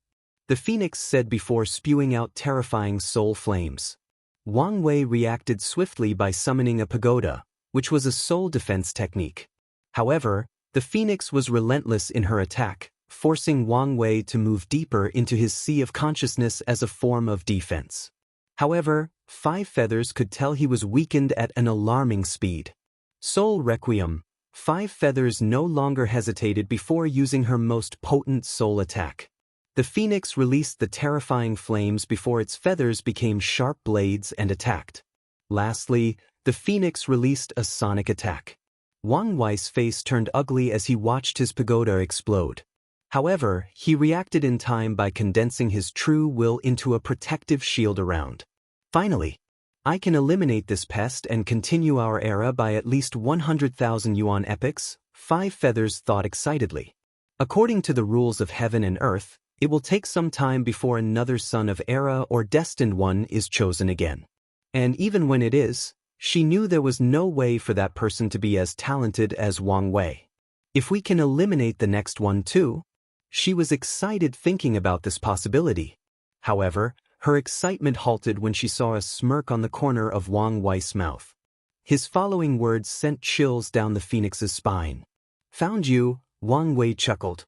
Speaker 1: the phoenix said before spewing out terrifying soul flames. Wang Wei reacted swiftly by summoning a pagoda, which was a soul defense technique. However, the phoenix was relentless in her attack, forcing Wang Wei to move deeper into his sea of consciousness as a form of defense. However, Five Feathers could tell he was weakened at an alarming speed. Soul Requiem. Five Feathers no longer hesitated before using her most potent soul attack. The phoenix released the terrifying flames before its feathers became sharp blades and attacked. Lastly, the phoenix released a sonic attack. Wang Wei's face turned ugly as he watched his pagoda explode. However, he reacted in time by condensing his true will into a protective shield around. "Finally, I can eliminate this pest and continue our era by at least 100,000 yuan epochs," Five Feathers thought excitedly. According to the rules of heaven and earth, it will take some time before another son of Era or destined one is chosen again. And even when it is, she knew there was no way for that person to be as talented as Wang Wei. If we can eliminate the next one too? She was excited thinking about this possibility. However, her excitement halted when she saw a smirk on the corner of Wang Wei's mouth. His following words sent chills down the phoenix's spine. "Found you," Wang Wei chuckled.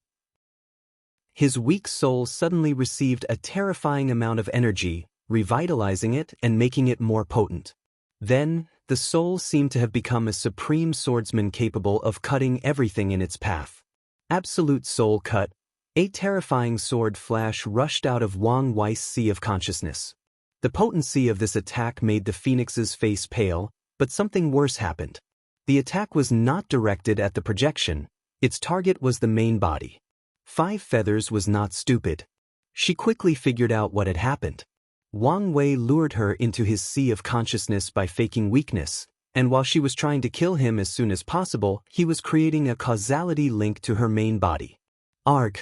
Speaker 1: His weak soul suddenly received a terrifying amount of energy, revitalizing it and making it more potent. Then, the soul seemed to have become a supreme swordsman capable of cutting everything in its path. Absolute Soul Cut. A terrifying sword flash rushed out of Wang Wei's sea of consciousness. The potency of this attack made the phoenix's face pale, but something worse happened. The attack was not directed at the projection, its target was the main body. Five Feathers was not stupid. She quickly figured out what had happened. Wang Wei lured her into his sea of consciousness by faking weakness, and while she was trying to kill him as soon as possible, he was creating a causality link to her main body. Arg!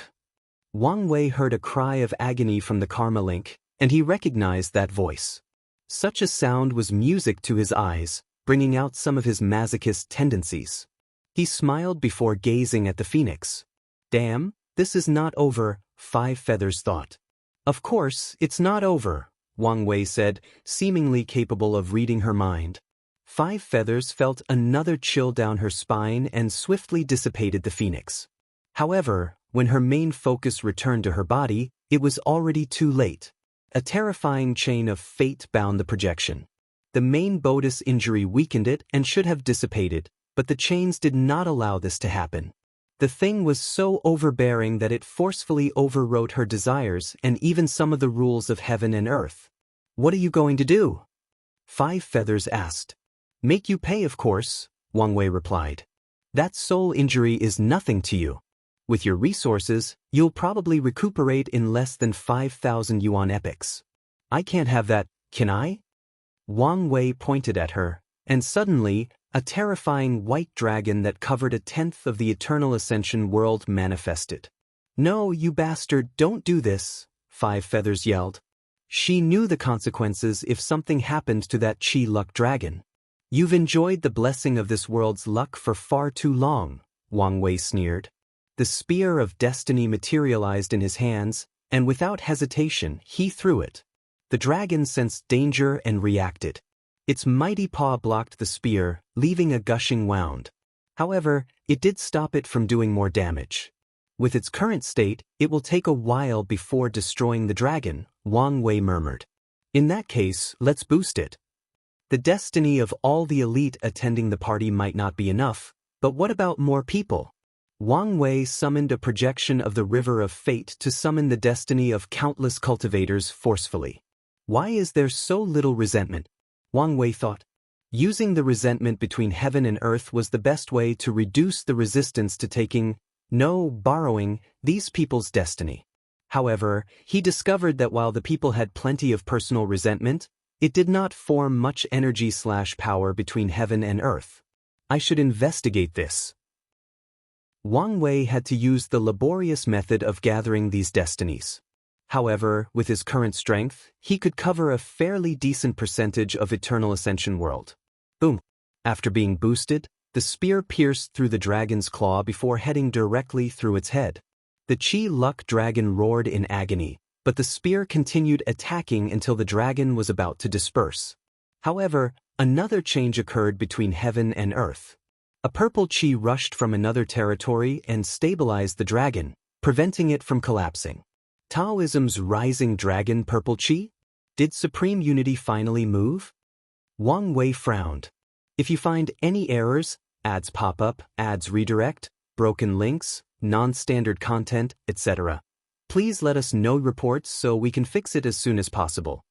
Speaker 1: Wang Wei heard a cry of agony from the karma link, and he recognized that voice. Such a sound was music to his eyes, bringing out some of his masochist tendencies. He smiled before gazing at the phoenix. Damn, this is not over, Five Feathers thought. Of course, it's not over, Wang Wei said, seemingly capable of reading her mind. Five Feathers felt another chill down her spine and swiftly dissipated the phoenix. However, when her main focus returned to her body, it was already too late. A terrifying chain of fate bound the projection. The main Bodis injury weakened it and should have dissipated, but the chains did not allow this to happen. The thing was so overbearing that it forcefully overwrote her desires and even some of the rules of heaven and earth. What are you going to do? Five Feathers asked. Make you pay, of course, Wang Wei replied. That soul injury is nothing to you. With your resources, you'll probably recuperate in less than 5,000 yuan epics. I can't have that, can I? Wang Wei pointed at her, and suddenly, a terrifying white dragon that covered 1/10 of the Eternal Ascension world manifested. No, you bastard, don't do this, Five Feathers yelled. She knew the consequences if something happened to that Chi Luck dragon. You've enjoyed the blessing of this world's luck for far too long, Wang Wei sneered. The spear of destiny materialized in his hands, and without hesitation, he threw it. The dragon sensed danger and reacted. Its mighty paw blocked the spear, leaving a gushing wound. However, it did stop it from doing more damage. With its current state, it will take a while before destroying the dragon, Wang Wei murmured. In that case, let's boost it. The destiny of all the elite attending the party might not be enough, but what about more people? Wang Wei summoned a projection of the River of Fate to summon the destiny of countless cultivators forcefully. Why is there so little resentment? Wang Wei thought. Using the resentment between heaven and earth was the best way to reduce the resistance to borrowing these people's destiny. However, he discovered that while the people had plenty of personal resentment, it did not form much energy/power between heaven and earth. I should investigate this. Wang Wei had to use the laborious method of gathering these destinies. However, with his current strength, he could cover a fairly decent percentage of Eternal Ascension world. Boom! After being boosted, the spear pierced through the dragon's claw before heading directly through its head. The Chi Luck dragon roared in agony, but the spear continued attacking until the dragon was about to disperse. However, another change occurred between heaven and earth. A purple chi rushed from another territory and stabilized the dragon, preventing it from collapsing. Taoism's rising dragon purple chi? Did Supreme Unity finally move? Wang Wei frowned. If you find any errors, ads pop up, ads redirect, broken links, non-standard content, etc., please let us know reports so we can fix it as soon as possible.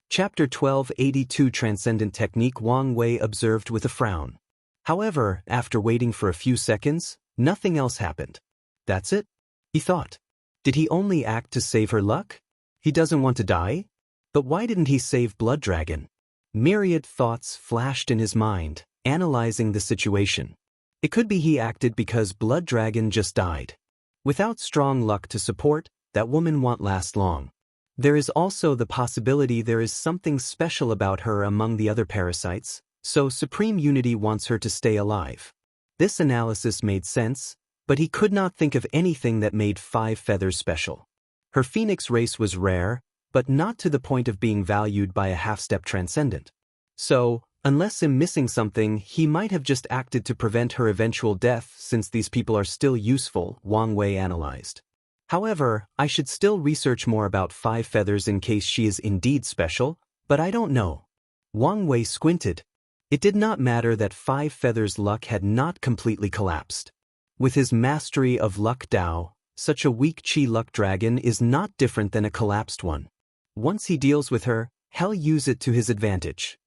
Speaker 1: Chapter 1282 Transcendent Technique Wang Wei observed with a frown. However, after waiting for a few seconds, nothing else happened. That's it? He thought. Did he only act to save her luck? He doesn't want to die? But why didn't he save Blood Dragon? Myriad thoughts flashed in his mind, analyzing the situation. It could be he acted because Blood Dragon just died. Without strong luck to support, that woman won't last long. There is also the possibility there is something special about her among the other parasites, so Supreme Unity wants her to stay alive. This analysis made sense, but he could not think of anything that made Five Feathers special. Her phoenix race was rare, but not to the point of being valued by a half-step Transcendent. So, unless I'm missing something, he might have just acted to prevent her eventual death since these people are still useful, Wang Wei analyzed. However, I should still research more about Five Feathers in case she is indeed special, but I don't know. Wang Wei squinted. It did not matter that Five Feathers' luck had not completely collapsed. With his mastery of Luck Dao, such a weak Chi Luck Dragon is not different than a collapsed one. Once he deals with her, he'll use it to his advantage.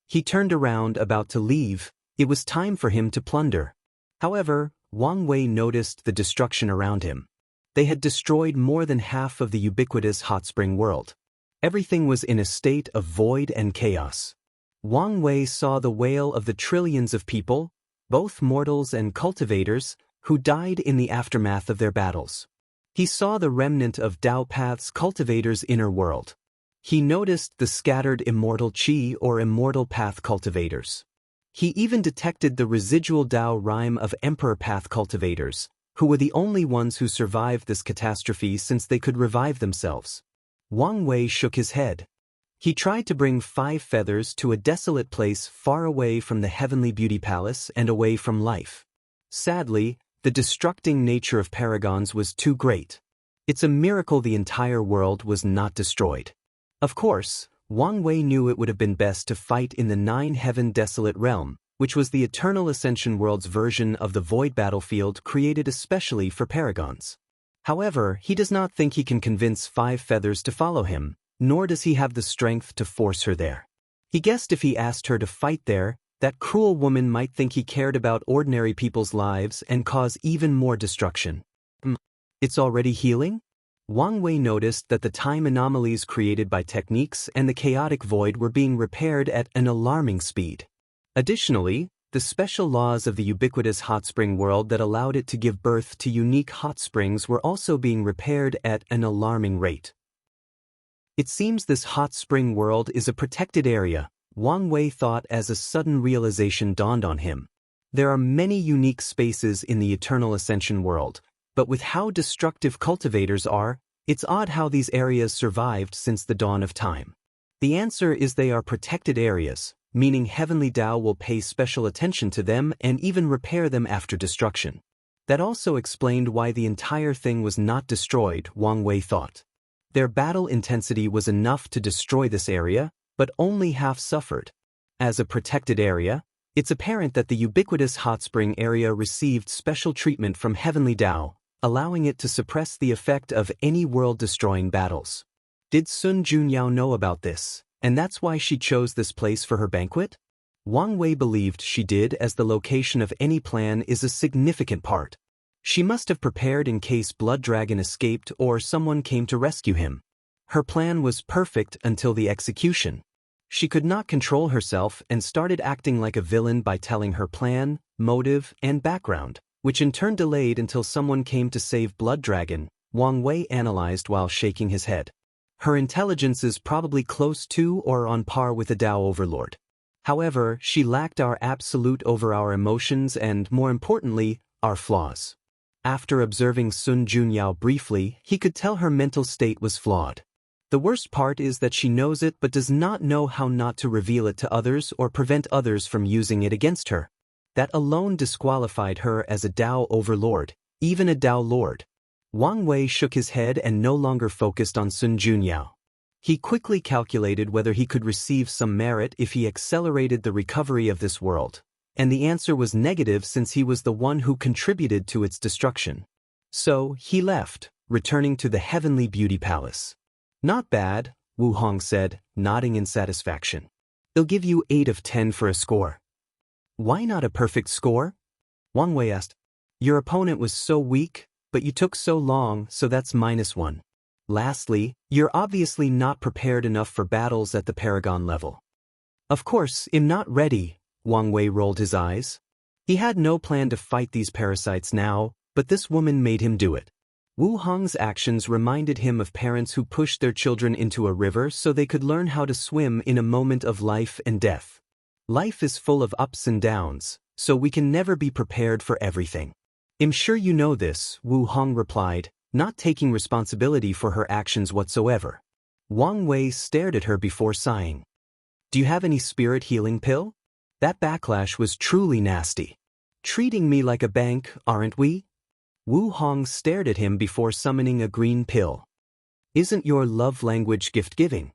Speaker 1: He turned around about to leave. It was time for him to plunder. However, Wang Wei noticed the destruction around him. They had destroyed more than half of the ubiquitous hot spring world. Everything was in a state of void and chaos. Wang Wei saw the wail of the trillions of people, both mortals and cultivators, who died in the aftermath of their battles. He saw the remnant of Dao Path's cultivators' inner world. He noticed the scattered immortal chi or immortal path cultivators. He even detected the residual Dao rhyme of Emperor Path cultivators, who were the only ones who survived this catastrophe since they could revive themselves. Wang Wei shook his head. He tried to bring 5 feathers to a desolate place far away from the heavenly beauty palace and away from life. Sadly, the destructing nature of paragons was too great. It's a miracle the entire world was not destroyed. Of course, Wang Wei knew it would have been best to fight in the 9-heaven desolate realm, which was the Eternal Ascension world's version of the void battlefield created especially for paragons. However, he does not think he can convince 5 feathers to follow him, nor does he have the strength to force her there. He guessed if he asked her to fight there, that cruel woman might think he cared about ordinary people's lives and cause even more destruction. It's already healing? Wang Wei noticed that the time anomalies created by techniques and the chaotic void were being repaired at an alarming speed. Additionally, the special laws of the ubiquitous hot spring world that allowed it to give birth to unique hot springs were also being repaired at an alarming rate. It seems this hot spring world is a protected area, Wang Wei thought as a sudden realization dawned on him. There are many unique spaces in the Eternal Ascension world, but with how destructive cultivators are, it's odd how these areas survived since the dawn of time. The answer is they are protected areas, meaning Heavenly Tao will pay special attention to them and even repair them after destruction. That also explained why the entire thing was not destroyed, Wang Wei thought. Their battle intensity was enough to destroy this area, but only half suffered. As a protected area, it's apparent that the ubiquitous hot spring area received special treatment from Heavenly Tao, allowing it to suppress the effect of any world-destroying battles. Did Sun Junyao know about this, and that's why she chose this place for her banquet? Wang Wei believed she did, as the location of any plan is a significant part. She must have prepared in case Blood Dragon escaped or someone came to rescue him. Her plan was perfect until the execution. She could not control herself and started acting like a villain by telling her plan, motive, and background, which in turn delayed until someone came to save Blood Dragon, Wang Wei analyzed while shaking his head. Her intelligence is probably close to or on par with a Tao overlord. However, she lacked our absolute over our emotions and, more importantly, our flaws. After observing Sun Junyao briefly, he could tell her mental state was flawed. The worst part is that she knows it but does not know how not to reveal it to others or prevent others from using it against her. That alone disqualified her as a Tao overlord, even a Tao lord. Wang Wei shook his head and no longer focused on Sun Junyao. He quickly calculated whether he could receive some merit if he accelerated the recovery of this world, and the answer was negative since he was the one who contributed to its destruction. So, he left, returning to the Heavenly Beauty Palace. Not bad, Wu Hong said, nodding in satisfaction. They'll give you 8 of 10 for a score. Why not a perfect score? Wang Wei asked. Your opponent was so weak, but you took so long, so that's -1. Lastly, you're obviously not prepared enough for battles at the Paragon level. Of course, I'm not ready, Wang Wei rolled his eyes. He had no plan to fight these parasites now, but this woman made him do it. Wu Hong's actions reminded him of parents who pushed their children into a river so they could learn how to swim in a moment of life and death. Life is full of ups and downs, so we can never be prepared for everything. I'm sure you know this, Wu Hong replied, not taking responsibility for her actions whatsoever. Wang Wei stared at her before sighing. Do you have any spirit healing pill? That backlash was truly nasty. Treating me like a bank, aren't we? Wu Hong stared at him before summoning a green pill. Isn't your love language gift-giving?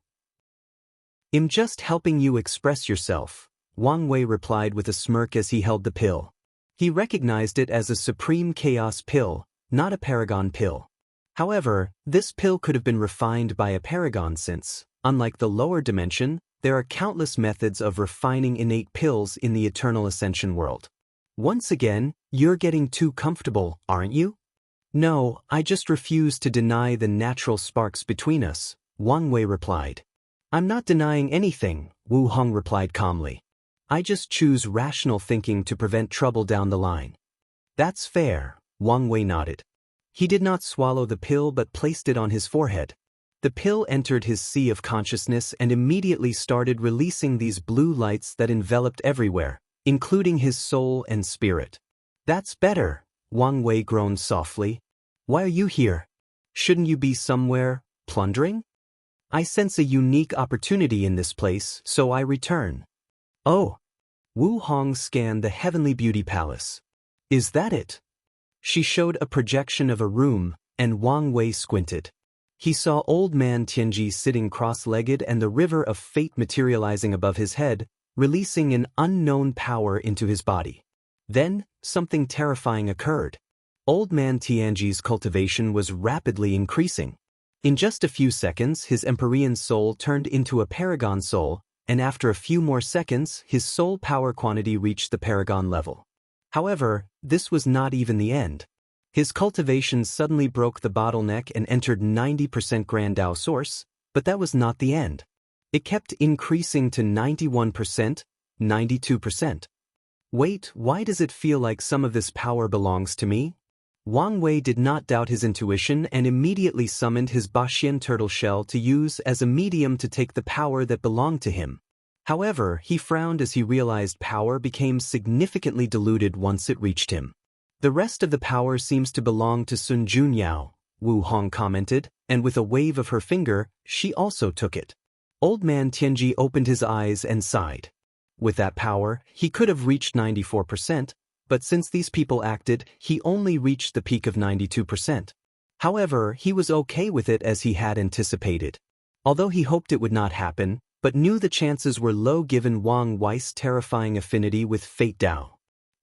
Speaker 1: I'm just helping you express yourself, Wang Wei replied with a smirk as he held the pill. He recognized it as a Supreme Chaos pill, not a Paragon pill. However, this pill could have been refined by a Paragon since, unlike the lower dimension, there are countless methods of refining innate pills in the Eternal Ascension world. Once again, you're getting too comfortable, aren't you? No, I just refuse to deny the natural sparks between us, Wang Wei replied. I'm not denying anything, Wu Hong replied calmly. I just choose rational thinking to prevent trouble down the line. That's fair, Wang Wei nodded. He did not swallow the pill but placed it on his forehead. The pill entered his sea of consciousness and immediately started releasing these blue lights that enveloped everywhere, including his soul and spirit. "That's better," Wang Wei groaned softly. "Why are you here? Shouldn't you be somewhere, plundering?" "I sense a unique opportunity in this place, so I return." "Oh." Wu Hong scanned the heavenly beauty palace. "Is that it?" She showed a projection of a room, and Wang Wei squinted. He saw old man Tianji sitting cross-legged and the river of fate materializing above his head, releasing an unknown power into his body. Then, something terrifying occurred. Old man Tianji's cultivation was rapidly increasing. In just a few seconds, his Empyrean soul turned into a Paragon soul, and after a few more seconds, his soul power quantity reached the Paragon level. However, this was not even the end. His cultivation suddenly broke the bottleneck and entered 90% Grand Dao Source, but that was not the end. It kept increasing to 91%, 92%. "Wait, why does it feel like some of this power belongs to me?" Wang Wei did not doubt his intuition and immediately summoned his Baxian turtle shell to use as a medium to take the power that belonged to him. However, he frowned as he realized power became significantly diluted once it reached him. "The rest of the power seems to belong to Sun Junyao," Wu Hong commented, and with a wave of her finger, she also took it. Old man Tianji opened his eyes and sighed. With that power, he could have reached 94%, but since these people acted, he only reached the peak of 92%. However, he was okay with it as he had anticipated. Although he hoped it would not happen, but knew the chances were low given Wang Wei's terrifying affinity with Fate Dao.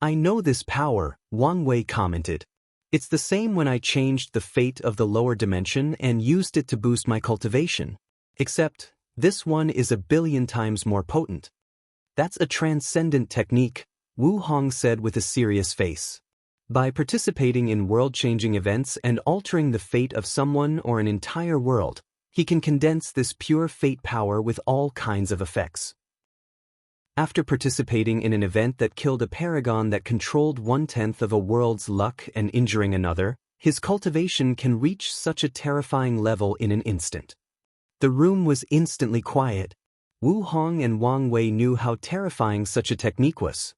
Speaker 1: "I know this power," Wang Wei commented. "It's the same when I changed the fate of the lower dimension and used it to boost my cultivation. Except, this one is a billion times more potent." "That's a transcendent technique," Wu Hong said with a serious face. "By participating in world-changing events and altering the fate of someone or an entire world, he can condense this pure fate power with all kinds of effects." After participating in an event that killed a paragon that controlled 1/10 of a world's luck and injuring another, his cultivation can reach such a terrifying level in an instant. The room was instantly quiet. Wu Hong and Wang Wei knew how terrifying such a technique was.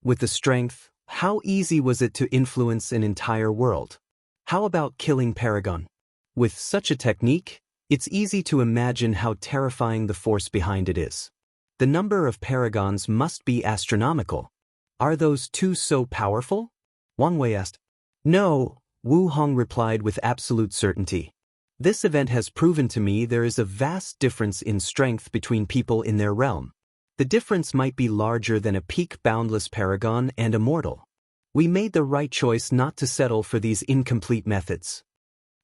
Speaker 1: With the strength, how easy was it to influence an entire world? How about killing paragon? With such a technique, it's easy to imagine how terrifying the force behind it is. The number of paragons must be astronomical. "Are those two so powerful?" Wang Wei asked. "No," Wu Hong replied with absolute certainty. "This event has proven to me there is a vast difference in strength between people in their realm. The difference might be larger than a peak boundless paragon and immortal. We made the right choice not to settle for these incomplete methods.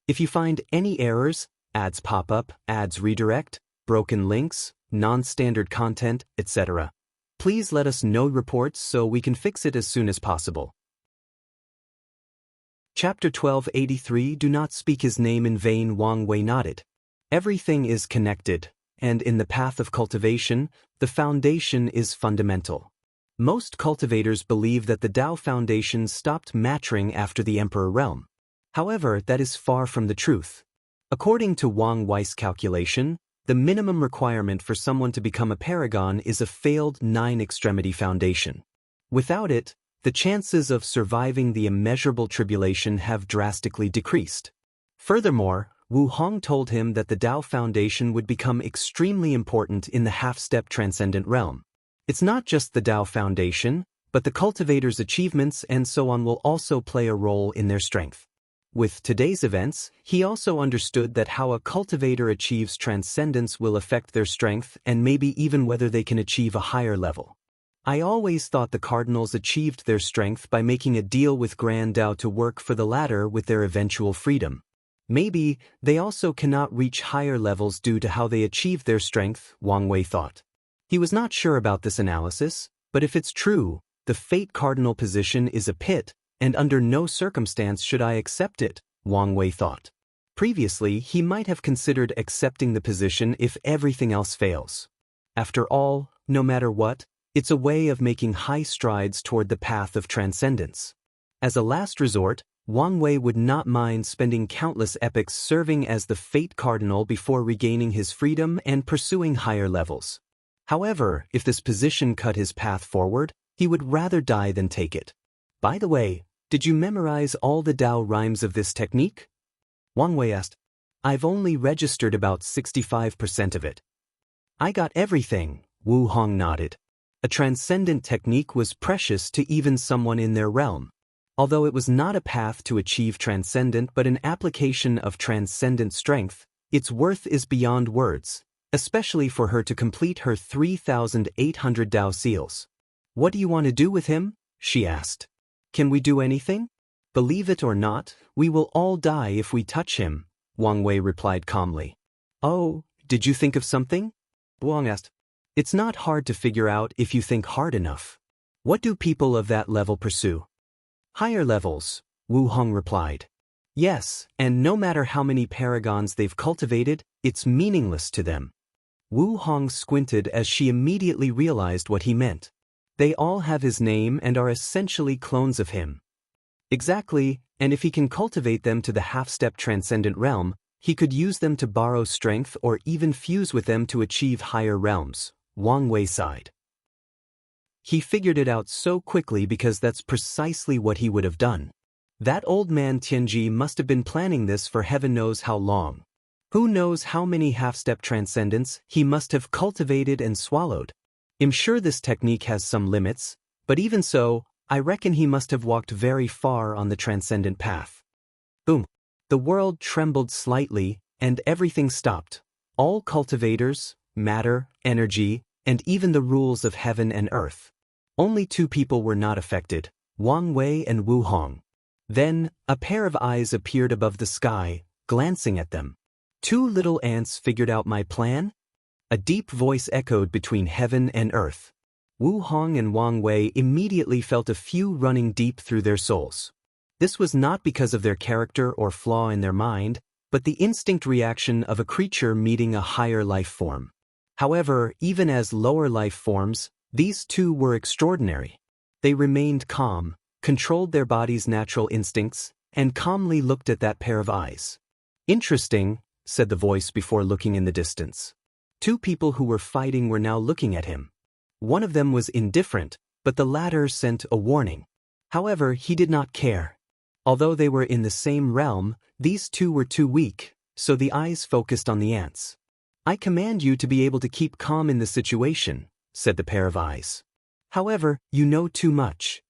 Speaker 1: If you find any errors, ads pop up, ads redirect, broken links, non-standard content, etc., please let us know reports so we can fix it as soon as possible." Chapter 1283 Do not speak his name in vain. Wang Wei nodded. Everything is connected, and in the path of cultivation, the foundation is fundamental. Most cultivators believe that the Dao Foundation stopped maturing after the Emperor realm. However, that is far from the truth. According to Wang Wei's calculation, the minimum requirement for someone to become a paragon is a failed 9-extremity foundation. Without it, the chances of surviving the immeasurable tribulation have drastically decreased. Furthermore, Wu Hong told him that the Dao Foundation would become extremely important in the half-step Transcendent realm. It's not just the Dao Foundation, but the cultivator's achievements and so on will also play a role in their strength. With today's events, he also understood that how a cultivator achieves transcendence will affect their strength and maybe even whether they can achieve a higher level. "I always thought the cardinals achieved their strength by making a deal with Grand Dao to work for the latter with their eventual freedom. Maybe they also cannot reach higher levels due to how they achieved their strength," Wang Wei thought. He was not sure about this analysis, but if it's true, the Fate Cardinal position is a pit, and under no circumstance should I accept it, Wang Wei thought. Previously, he might have considered accepting the position if everything else fails. After all, no matter what, it's a way of making high strides toward the path of transcendence. As a last resort, Wang Wei would not mind spending countless epochs serving as the Fate Cardinal before regaining his freedom and pursuing higher levels. However, if this position cut his path forward, he would rather die than take it. By the way, did you memorize all the Dao rhymes of this technique? Wang Wei asked. I've only registered about 65% of it. I got everything, Wu Hong nodded. A transcendent technique was precious to even someone in their realm. Although it was not a path to achieve transcendent but an application of transcendent strength, its worth is beyond words, especially for her to complete her 3,800 Dao seals. What do you want to do with him? She asked. Can we do anything? Believe it or not, we will all die if we touch him, Wang Wei replied calmly. Oh, did you think of something? Wang asked. It's not hard to figure out if you think hard enough. What do people of that level pursue? Higher levels, Wu Hong replied. Yes, and no matter how many paragons they've cultivated, it's meaningless to them. Wu Hong squinted as she immediately realized what he meant. They all have his name and are essentially clones of him. Exactly, and if he can cultivate them to the half-step transcendent realm, he could use them to borrow strength or even fuse with them to achieve higher realms, Wang Wei sighed. He figured it out so quickly because that's precisely what he would have done. That old man Tianji must have been planning this for heaven knows how long. Who knows how many half-step transcendents he must have cultivated and swallowed. I'm sure this technique has some limits, but even so, I reckon he must have walked very far on the transcendent path. Boom. The world trembled slightly, and everything stopped. All cultivators, matter, energy, and even the rules of heaven and earth. Only two people were not affected, Wang Wei and Wu Hong. Then, a pair of eyes appeared above the sky, glancing at them. Two little ants figured out my plan? A deep voice echoed between heaven and earth. Wu Hong and Wang Wei immediately felt a few running deep through their souls. This was not because of their character or flaw in their mind, but the instinct reaction of a creature meeting a higher life form. However, even as lower life forms, these two were extraordinary. They remained calm, controlled their body's natural instincts, and calmly looked at that pair of eyes. Interesting, said the voice before looking in the distance. Two people who were fighting were now looking at him. One of them was indifferent, but the latter sent a warning. However, he did not care. Although they were in the same realm, these two were too weak, so the eyes focused on the ants. I command you to be able to keep calm in the situation, said the pair of eyes. However, you know too much.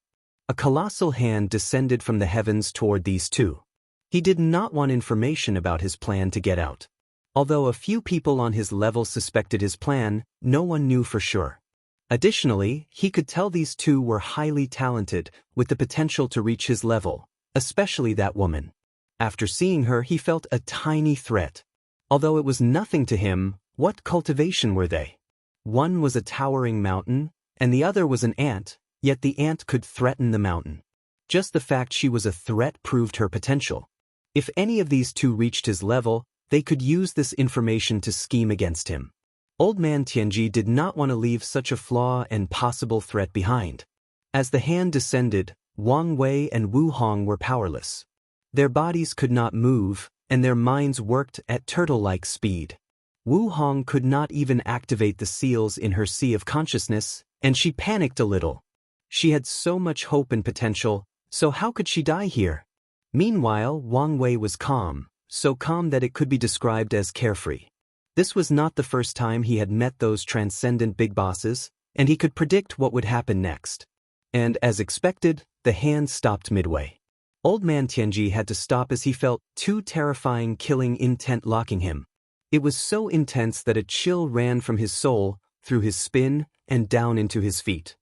Speaker 1: A colossal hand descended from the heavens toward these two. He did not want information about his plan to get out. Although a few people on his level suspected his plan, no one knew for sure. Additionally, he could tell these two were highly talented, with the potential to reach his level, especially that woman. After seeing her, he felt a tiny threat. Although it was nothing to him, what cultivation were they? One was a towering mountain, and the other was an ant, yet the ant could threaten the mountain. Just the fact she was a threat proved her potential. If any of these two reached his level, they could use this information to scheme against him. Old man Tianji did not want to leave such a flaw and possible threat behind. As the hand descended, Wang Wei and Wu Hong were powerless. Their bodies could not move, and their minds worked at turtle-like speed. Wu Hong could not even activate the seals in her sea of consciousness, and she panicked a little. She had so much hope and potential, so how could she die here? Meanwhile, Wang Wei was calm, so calm that it could be described as carefree. This was not the first time he had met those transcendent big bosses, and he could predict what would happen next. And as expected, the hand stopped midway. Old man Tianji had to stop as he felt two terrifying killing intent locking him. It was so intense that a chill ran from his soul, through his spine, and down into his feet.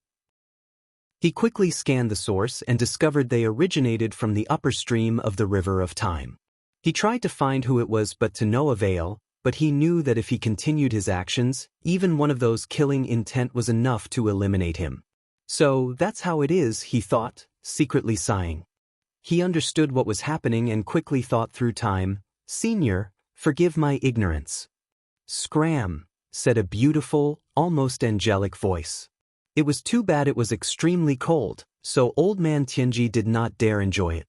Speaker 1: He quickly scanned the source and discovered they originated from the upper stream of the River of Time. He tried to find who it was but to no avail, but he knew that if he continued his actions, even one of those killing intent was enough to eliminate him. So that's how it is, he thought, secretly sighing. He understood what was happening and quickly thought through time. Senior, forgive my ignorance. Scram, said a beautiful, almost angelic voice. It was too bad it was extremely cold, so old man Tianji did not dare enjoy it.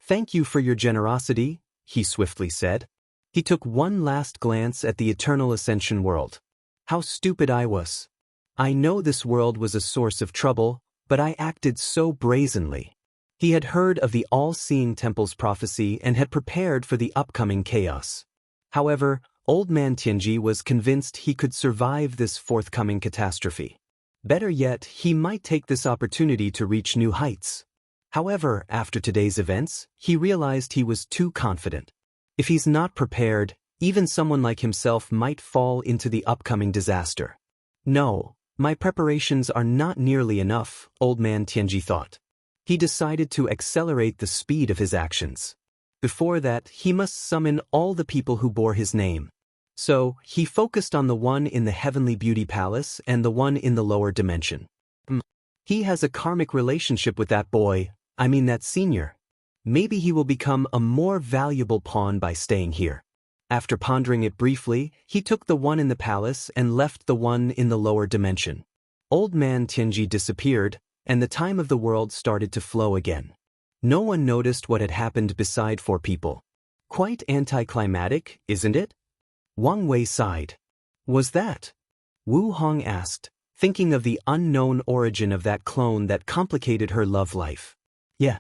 Speaker 1: "Thank you for your generosity," he swiftly said. He took one last glance at the eternal ascension world. How stupid I was. I know this world was a source of trouble, but I acted so brazenly. He had heard of the all-seeing temple's prophecy and had prepared for the upcoming chaos. However, Old Man Tianji was convinced he could survive this forthcoming catastrophe. Better yet, he might take this opportunity to reach new heights. However, after today's events, he realized he was too confident. If he's not prepared, even someone like himself might fall into the upcoming disaster. No, my preparations are not nearly enough, Old Man Tianji thought. He decided to accelerate the speed of his actions. Before that, he must summon all the people who bore his name. So, he focused on the one in the Heavenly Beauty Palace and the one in the lower dimension. He has a karmic relationship with that boy, that senior. Maybe he will become a more valuable pawn by staying here. After pondering it briefly, he took the one in the palace and left the one in the lower dimension. Old Man Tianji disappeared, and the time of the world started to flow again. No one noticed what had happened beside 4 people. Quite anticlimactic, isn't it? Wang Wei sighed. Was that? Wu Hong asked, thinking of the unknown origin of that clone that complicated her love life. Yeah.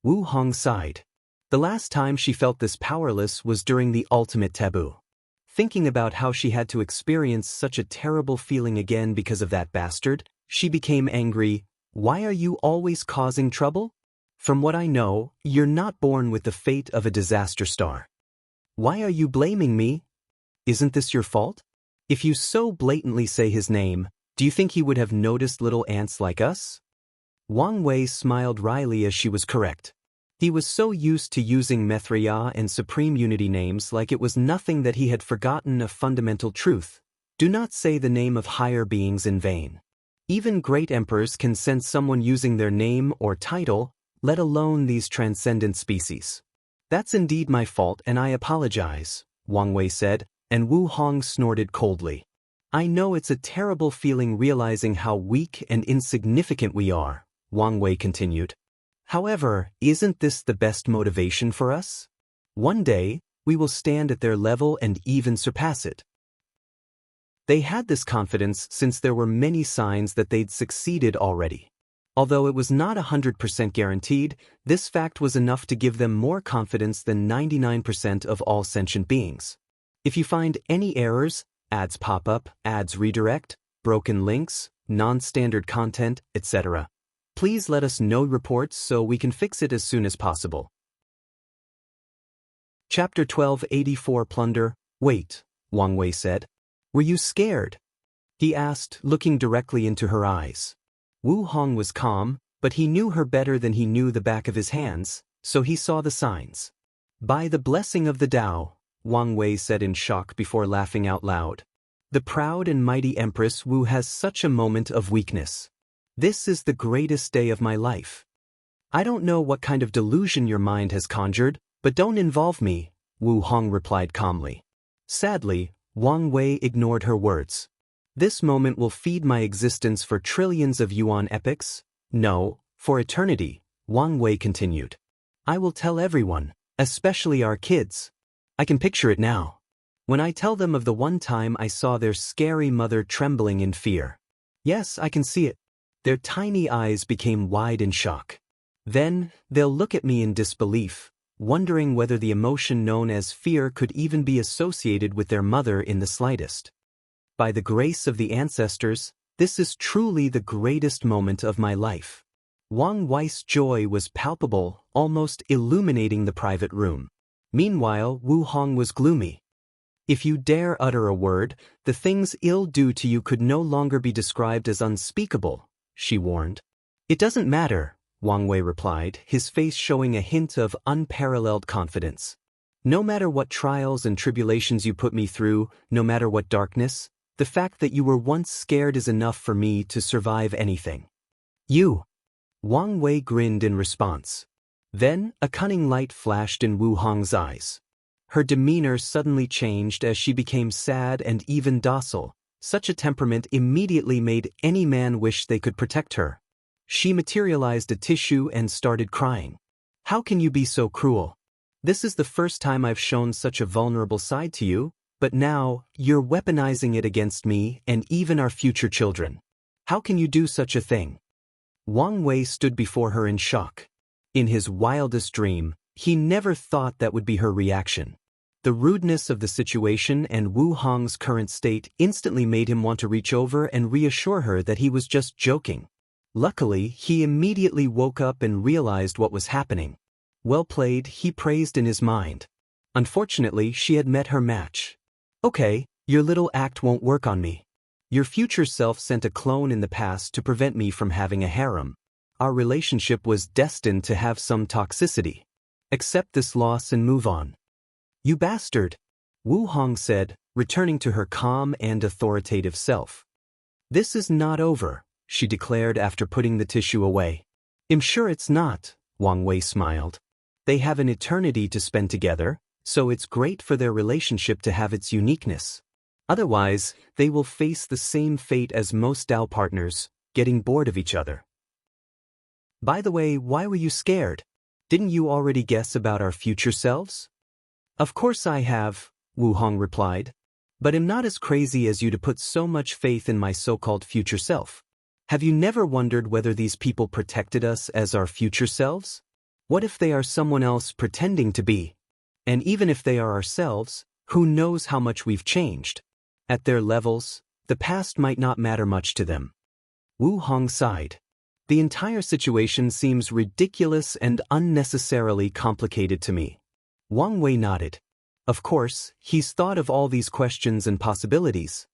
Speaker 1: Wu Hong sighed. The last time she felt this powerless was during the ultimate taboo. Thinking about how she had to experience such a terrible feeling again because of that bastard, she became angry. Why are you always causing trouble? From what I know, you're not born with the fate of a disaster star. Why are you blaming me? Isn't this your fault? If you so blatantly say his name, do you think he would have noticed little ants like us? Wang Wei smiled wryly as she was correct. He was so used to using Mithriya and Supreme Unity names like it was nothing that he had forgotten a fundamental truth. Do not say the name of higher beings in vain. Even great emperors can sense someone using their name or title, let alone these transcendent species. That's indeed my fault and I apologize, Wang Wei said, and Wu Hong snorted coldly. I know it's a terrible feeling realizing how weak and insignificant we are, Wang Wei continued. However, isn't this the best motivation for us? One day, we will stand at their level and even surpass it. They had this confidence since there were many signs that they'd succeeded already. Although it was not 100% guaranteed, this fact was enough to give them more confidence than 99% of all sentient beings. If you find any errors, ads pop up, ads redirect, broken links, non-standard content, etc., please let us know reports so we can fix it as soon as possible. Chapter 1284 Plunder. Wait, Wang Wei said. Were you scared? He asked, looking directly into her eyes. Wu Hong was calm, but he knew her better than he knew the back of his hands, so he saw the signs. By the blessing of the Tao, Wang Wei said in shock before laughing out loud. The proud and mighty Empress Wu has such a moment of weakness. This is the greatest day of my life. I don't know what kind of delusion your mind has conjured, but don't involve me, Wu Hong replied calmly. Sadly, Wang Wei ignored her words. This moment will feed my existence for trillions of yuan epochs? No, for eternity, Wang Wei continued. I will tell everyone, especially our kids. I can picture it now. When I tell them of the one time I saw their scary mother trembling in fear. Yes, I can see it. Their tiny eyes became wide in shock. Then, they'll look at me in disbelief, wondering whether the emotion known as fear could even be associated with their mother in the slightest. By the grace of the ancestors, this is truly the greatest moment of my life. Wang Wei's joy was palpable, almost illuminating the private room. Meanwhile, Wu Hong was gloomy. If you dare utter a word, the things ill do to you could no longer be described as unspeakable, she warned. It doesn't matter, Wang Wei replied, his face showing a hint of unparalleled confidence. No matter what trials and tribulations you put me through, no matter what darkness, the fact that you were once scared is enough for me to survive anything. You! Wang Wei grinned in response. Then, a cunning light flashed in Wu Hong's eyes. Her demeanor suddenly changed as she became sad and even docile. Such a temperament immediately made any man wish they could protect her. She materialized a tissue and started crying. How can you be so cruel? This is the first time I've shown such a vulnerable side to you, but now, you're weaponizing it against me and even our future children. How can you do such a thing? Wang Wei stood before her in shock. In his wildest dream, he never thought that would be her reaction. The rudeness of the situation and Wu Hong's current state instantly made him want to reach over and reassure her that he was just joking. Luckily, he immediately woke up and realized what was happening. Well played, he praised in his mind. Unfortunately, she had met her match. Okay, your little act won't work on me. Your future self sent a clone in the past to prevent me from having a harem. Our relationship was destined to have some toxicity. Accept this loss and move on. You bastard, Wu Hong said, returning to her calm and authoritative self. This is not over, she declared after putting the tissue away. I'm sure it's not, Wang Wei smiled. They have an eternity to spend together, so it's great for their relationship to have its uniqueness. Otherwise, they will face the same fate as most Dao partners, getting bored of each other. By the way, why were you scared? Didn't you already guess about our future selves? Of course I have, Wu Hong replied. But I'm not as crazy as you to put so much faith in my so-called future self. Have you never wondered whether these people protected us as our future selves? What if they are someone else pretending to be? And even if they are ourselves, who knows how much we've changed? At their levels, the past might not matter much to them. Wu Hong sighed. The entire situation seems ridiculous and unnecessarily complicated to me. Wang Wei nodded. Of course, he's thought of all these questions and possibilities.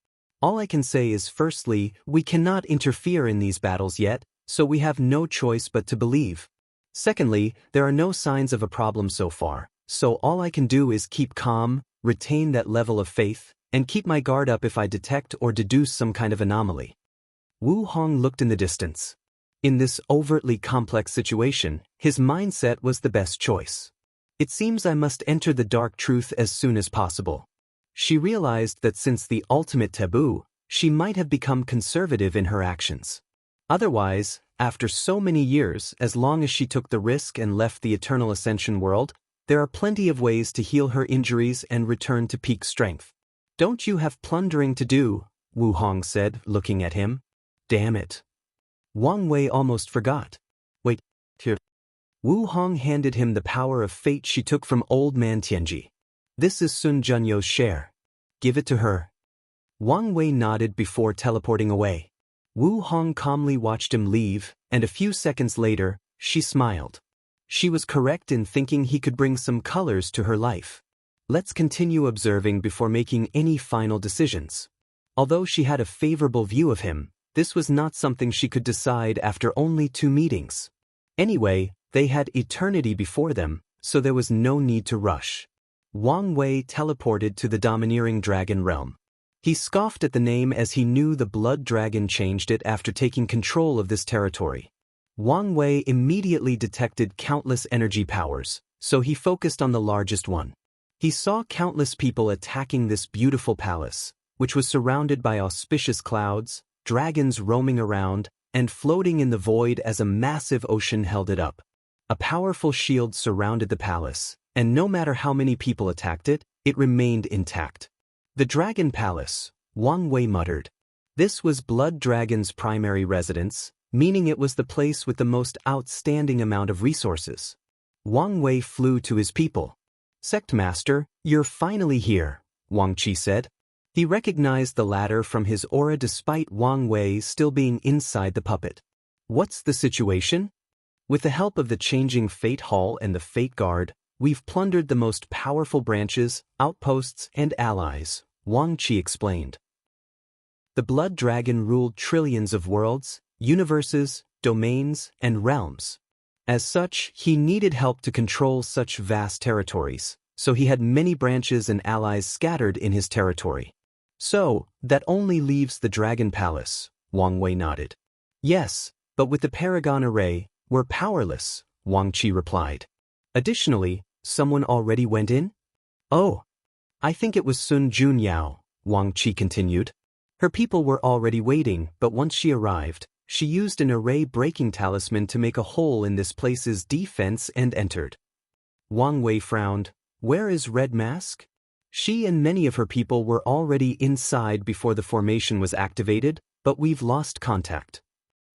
Speaker 1: All I can say is firstly, we cannot interfere in these battles yet, so we have no choice but to believe. Secondly, there are no signs of a problem so far, so all I can do is keep calm, retain that level of faith, and keep my guard up if I detect or deduce some kind of anomaly. Wu Hong looked in the distance. In this overtly complex situation, his mindset was the best choice. It seems I must enter the dark truth as soon as possible. She realized that since the ultimate taboo, she might have become conservative in her actions. Otherwise, after so many years, as long as she took the risk and left the Eternal Ascension world, there are plenty of ways to heal her injuries and return to peak strength. Don't you have plundering to do? Wu Hong said, looking at him. Damn it. Wang Wei almost forgot. Wait, here. Wu Hong handed him the power of fate she took from old man Tianji. This is Sun Junyo's share. Give it to her. Wang Wei nodded before teleporting away. Wu Hong calmly watched him leave, and a few seconds later, she smiled. She was correct in thinking he could bring some colors to her life. Let's continue observing before making any final decisions. Although she had a favorable view of him, this was not something she could decide after only 2 meetings. Anyway, they had eternity before them, so there was no need to rush. Wang Wei teleported to the domineering dragon realm. He scoffed at the name as he knew the blood dragon changed it after taking control of this territory. Wang Wei immediately detected countless energy powers, so he focused on the largest one. He saw countless people attacking this beautiful palace, which was surrounded by auspicious clouds, dragons roaming around, and floating in the void as a massive ocean held it up. A powerful shield surrounded the palace, and no matter how many people attacked it, it remained intact. The Dragon Palace, Wang Wei muttered. This was Blood Dragon's primary residence, meaning it was the place with the most outstanding amount of resources. Wang Wei flew to his people. Sect Master, you're finally here, Wang Qi said. He recognized the latter from his aura despite Wang Wei still being inside the puppet. What's the situation? With the help of the changing Fate Hall and the Fate Guard, we've plundered the most powerful branches, outposts, and allies, Wang Qi explained. The Blood Dragon ruled trillions of worlds, universes, domains, and realms. As such, he needed help to control such vast territories, so he had many branches and allies scattered in his territory. So, that only leaves the Dragon Palace, Wang Wei nodded. Yes, but with the Paragon Array, we're powerless, Wang Qi replied. Additionally, someone already went in? Oh, I think it was Sun Junyao, Wang Qi continued. Her people were already waiting, but once she arrived, She used an array-breaking talisman to make a hole in this place's defense and entered. Wang Wei frowned. Where is Red Mask? She and many of her people were already inside before the formation was activated, but we've lost contact.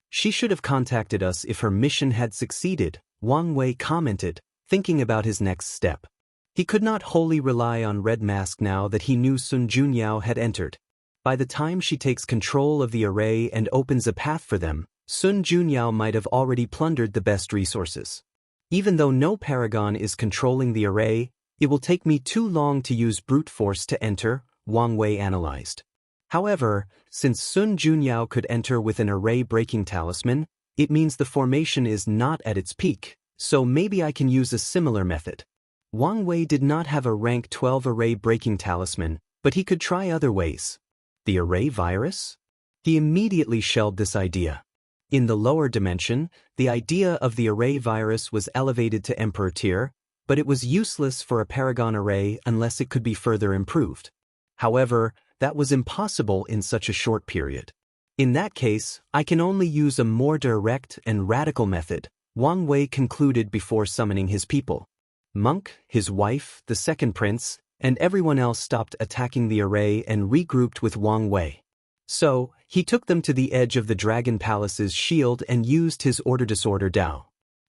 Speaker 1: She should have contacted us if her mission had succeeded, Wang Wei commented, thinking about his next step. He could not wholly rely on Red Mask now that he knew Sun Junyao had entered. By the time she takes control of the array and opens a path for them, Sun Junyao might have already plundered the best resources. Even though no paragon is controlling the array, it will take me too long to use brute force to enter, Wang Wei analyzed. However, since Sun Junyao could enter with an array-breaking talisman, it means the formation is not at its peak, so maybe I can use a similar method. Wang Wei did not have a rank 12 array-breaking talisman, but he could try other ways. The array virus? He immediately shelved this idea. In the lower dimension, the idea of the array virus was elevated to Emperor tier, but it was useless for a paragon array unless it could be further improved. However, that was impossible in such a short period. In that case, I can only use a more direct and radical method, Wang Wei concluded before summoning his people. Monk, his wife, the second prince, and everyone else stopped attacking the array and regrouped with Wang Wei. So, he took them to the edge of the Dragon Palace's shield and used his Order-Disorder Dao.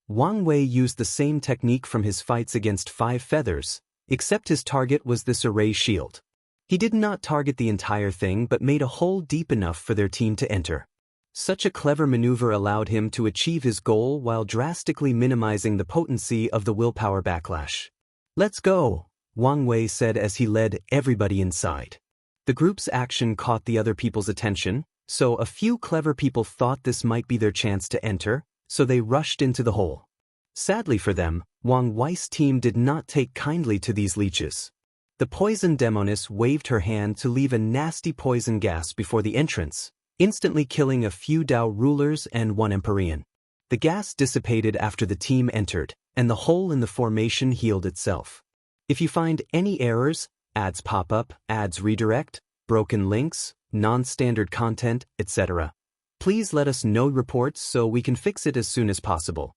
Speaker 1: Wang Wei used the same technique from his fights against Five Feathers, except his target was this array shield. He did not target the entire thing but made a hole deep enough for their team to enter. Such a clever maneuver allowed him to achieve his goal while drastically minimizing the potency of the willpower backlash. Let's go, Wang Wei said as he led everybody inside. The group's action caught the other people's attention, so a few clever people thought this might be their chance to enter, so they rushed into the hole. Sadly for them, Wang Wei's team did not take kindly to these leeches. The poison demoness waved her hand to leave a nasty poison gas before the entrance, instantly killing a few Dao rulers and one Empyrean. The gas dissipated after the team entered, and the hole in the formation healed itself. If you find any errors, ads pop up, ads redirect, broken links, non-standard content, etc., please let us know reports so we can fix it as soon as possible.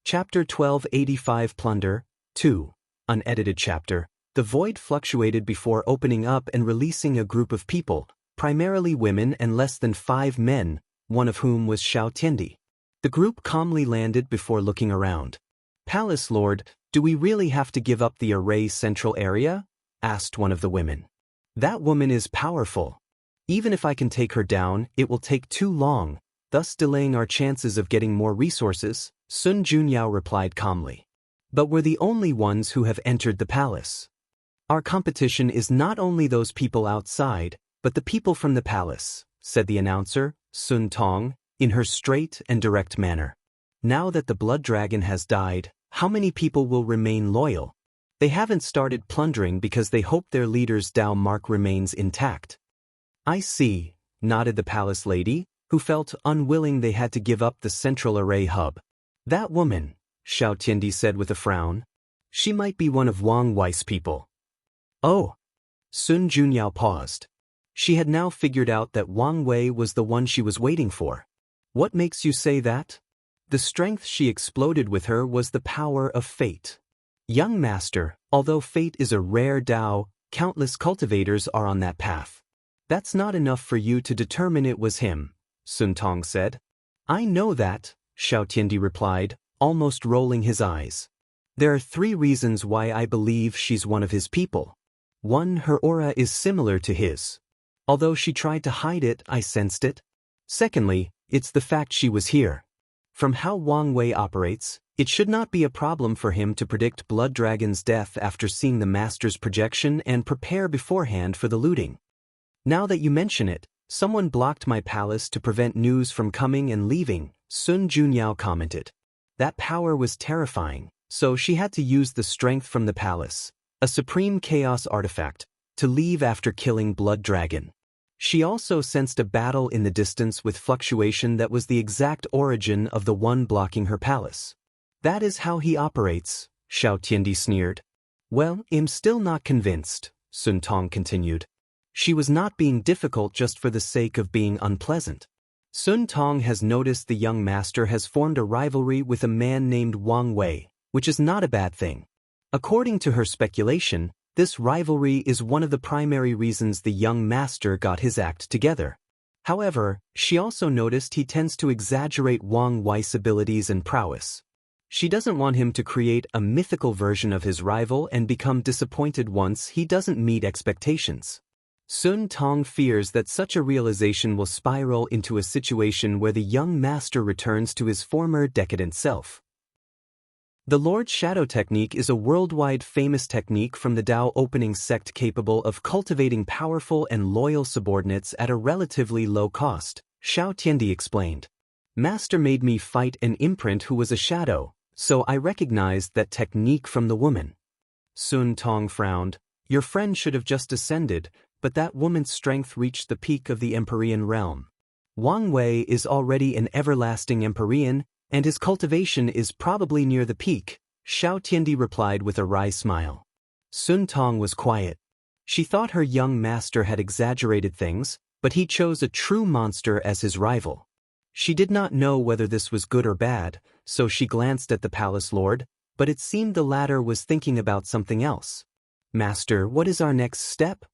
Speaker 1: Chapter 1285 Plunder, 2. Unedited chapter. The void fluctuated before opening up and releasing a group of people, primarily women and less than 5 men, one of whom was Xianxia. The group calmly landed before looking around. Palace Lord, do we really have to give up the array central area? Asked one of the women. That woman is powerful. Even if I can take her down, it will take too long, thus delaying our chances of getting more resources, Sun Junyao replied calmly. But we're the only ones who have entered the palace. Our competition is not only those people outside, but the people from the palace, said the announcer, Sun Tong, in her straight and direct manner. Now that the blood dragon has died, how many people will remain loyal? They haven't started plundering because they hope their leader's Dao mark remains intact. I see, nodded the palace lady, who felt unwilling they had to give up the central array hub. That woman, Xianxia said with a frown. She might be one of Wang Wei's people. Oh. Sun Junyao paused. She had now figured out that Wang Wei was the one she was waiting for. What makes you say that? The strength she exploded with her was the power of fate. Young master, although fate is a rare Dao, countless cultivators are on that path. That's not enough for you to determine it was him, Sun Tong said. I know that, Xianxia replied, almost rolling his eyes. There are 3 reasons why I believe she's one of his people. 1, her aura is similar to his. Although she tried to hide it, I sensed it. Secondly, it's the fact she was here. From how Wang Wei operates, it should not be a problem for him to predict Blood Dragon's death after seeing the master's projection and prepare beforehand for the looting. Now that you mention it, someone blocked my palace to prevent news from coming and leaving, Sun Junyao commented. That power was terrifying, so she had to use the strength from the palace, a supreme chaos artifact, to leave after killing Blood Dragon. She also sensed a battle in the distance with fluctuation that was the exact origin of the one blocking her palace. That is how he operates, Xianxia sneered. Well, I'm still not convinced, Sun Tong continued. She was not being difficult just for the sake of being unpleasant. Sun Tong has noticed the young master has formed a rivalry with a man named Wang Wei, which is not a bad thing. According to her speculation, this rivalry is one of the primary reasons the young master got his act together. However, she also noticed he tends to exaggerate Wang Wei's abilities and prowess. She doesn't want him to create a mythical version of his rival and become disappointed once he doesn't meet expectations. Sun Tong fears that such a realization will spiral into a situation where the young master returns to his former decadent self. The Lord Shadow technique is a worldwide famous technique from the Dao opening sect capable of cultivating powerful and loyal subordinates at a relatively low cost, Xiao Tiandi explained. Master made me fight an imprint who was a shadow, so I recognized that technique from the woman. Sun Tong frowned. Your friend should have just ascended, but that woman's strength reached the peak of the Empyrean realm. Wang Wei is already an everlasting Empyrean, and his cultivation is probably near the peak, Xiao Tiandi replied with a wry smile. Sun Tong was quiet. She thought her young master had exaggerated things, but he chose a true monster as his rival. She did not know whether this was good or bad, so she glanced at the palace lord, but it seemed the latter was thinking about something else. Master, what is our next step?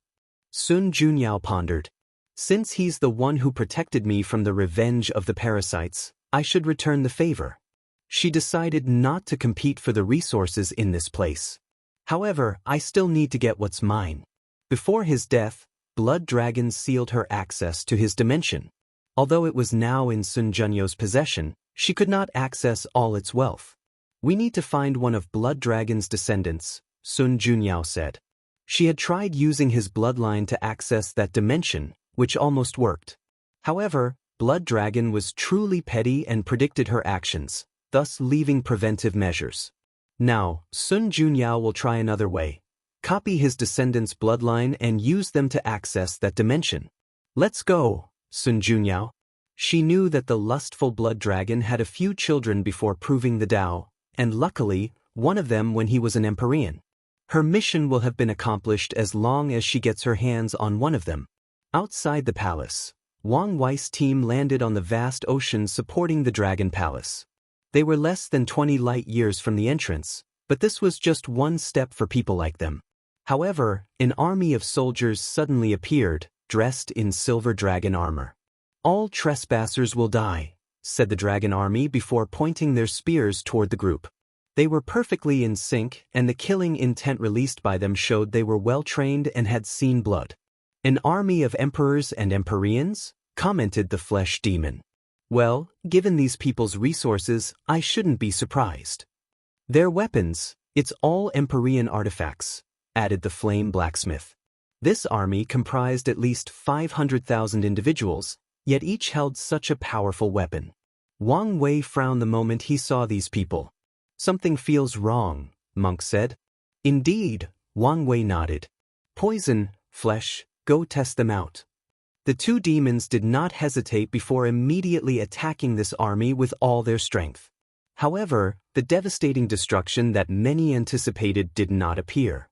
Speaker 1: Sun Junyao pondered. Since he's the one who protected me from the revenge of the Parasites, I should return the favor. She decided not to compete for the resources in this place. However, I still need to get what's mine. Before his death, blood dragons sealed her access to his dimension. Although it was now in Sun Junyo's possession, she could not access all its wealth. We need to find one of Blood Dragon's descendants, Sun Junyao said. She had tried using his bloodline to access that dimension, which almost worked. However, Blood Dragon was truly petty and predicted her actions, thus leaving preventive measures. Now, Sun Junyao will try another way. Copy his descendants' bloodline and use them to access that dimension. Let's go, Sun Junyao. She knew that the lustful Blood Dragon had a few children before proving the Dao, and luckily, one of them when he was an Empyrean. Her mission will have been accomplished as long as she gets her hands on one of them. Outside the palace, Wang Wei's team landed on the vast ocean supporting the Dragon Palace. They were less than 20 light years from the entrance, but this was just one step for people like them. However, an army of soldiers suddenly appeared, dressed in silver dragon armor. All trespassers will die, said the dragon army before pointing their spears toward the group. They were perfectly in sync, and the killing intent released by them showed they were well-trained and had seen blood. An army of emperors and empyreans? Commented the flesh demon. Well, given these people's resources, I shouldn't be surprised. Their weapons, it's all Empyrean artifacts, added the flame blacksmith. This army comprised at least 500,000 individuals, yet each held such a powerful weapon. Wang Wei frowned the moment he saw these people. Something feels wrong, Monk said. Indeed, Wang Wei nodded. Poison, flesh, go test them out. The two demons did not hesitate before immediately attacking this army with all their strength. However, the devastating destruction that many anticipated did not appear.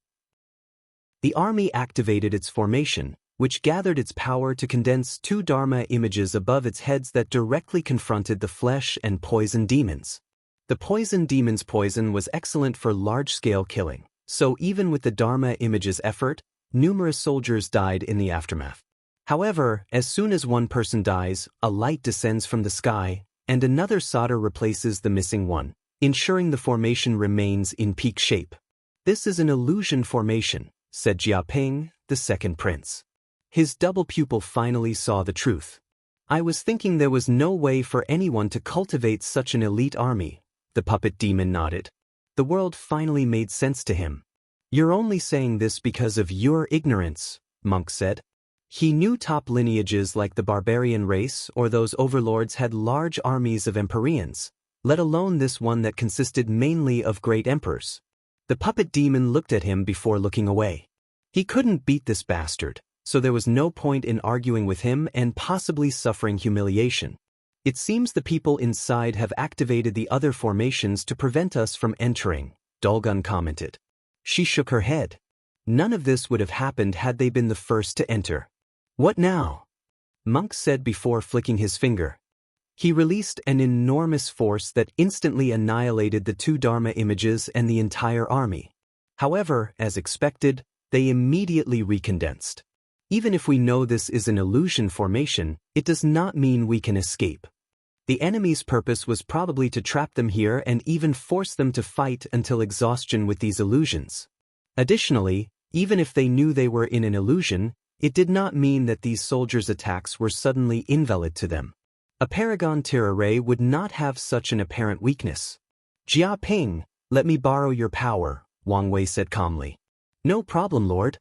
Speaker 1: The army activated its formation, which gathered its power to condense two Dharma images above its heads that directly confronted the flesh and poison demons. The poison demon's poison was excellent for large-scale killing, so even with the Dharma image's effort, numerous soldiers died in the aftermath. However, as soon as one person dies, a light descends from the sky, and another solder replaces the missing one, ensuring the formation remains in peak shape. This is an illusion formation, said Jiaping, the second prince. His double pupil finally saw the truth. I was thinking there was no way for anyone to cultivate such an elite army, the puppet demon nodded. The world finally made sense to him. You're only saying this because of your ignorance, Monk said. He knew top lineages like the barbarian race or those overlords had large armies of Empyreans, let alone this one that consisted mainly of great emperors. The puppet demon looked at him before looking away. He couldn't beat this bastard, so there was no point in arguing with him and possibly suffering humiliation. It seems the people inside have activated the other formations to prevent us from entering, Dolgun commented. She shook her head. None of this would have happened had they been the first to enter. What now? Monk said before flicking his finger. He released an enormous force that instantly annihilated the two Dharma images and the entire army. However, as expected, they immediately recondensed. Even if we know this is an illusion formation, it does not mean we can escape. The enemy's purpose was probably to trap them here and even force them to fight until exhaustion with these illusions. Additionally, even if they knew they were in an illusion, it did not mean that these soldiers' attacks were suddenly invalid to them. A Paragon tier array would not have such an apparent weakness. Jia Ping, let me borrow your power, Wang Wei said calmly. No problem, Lord.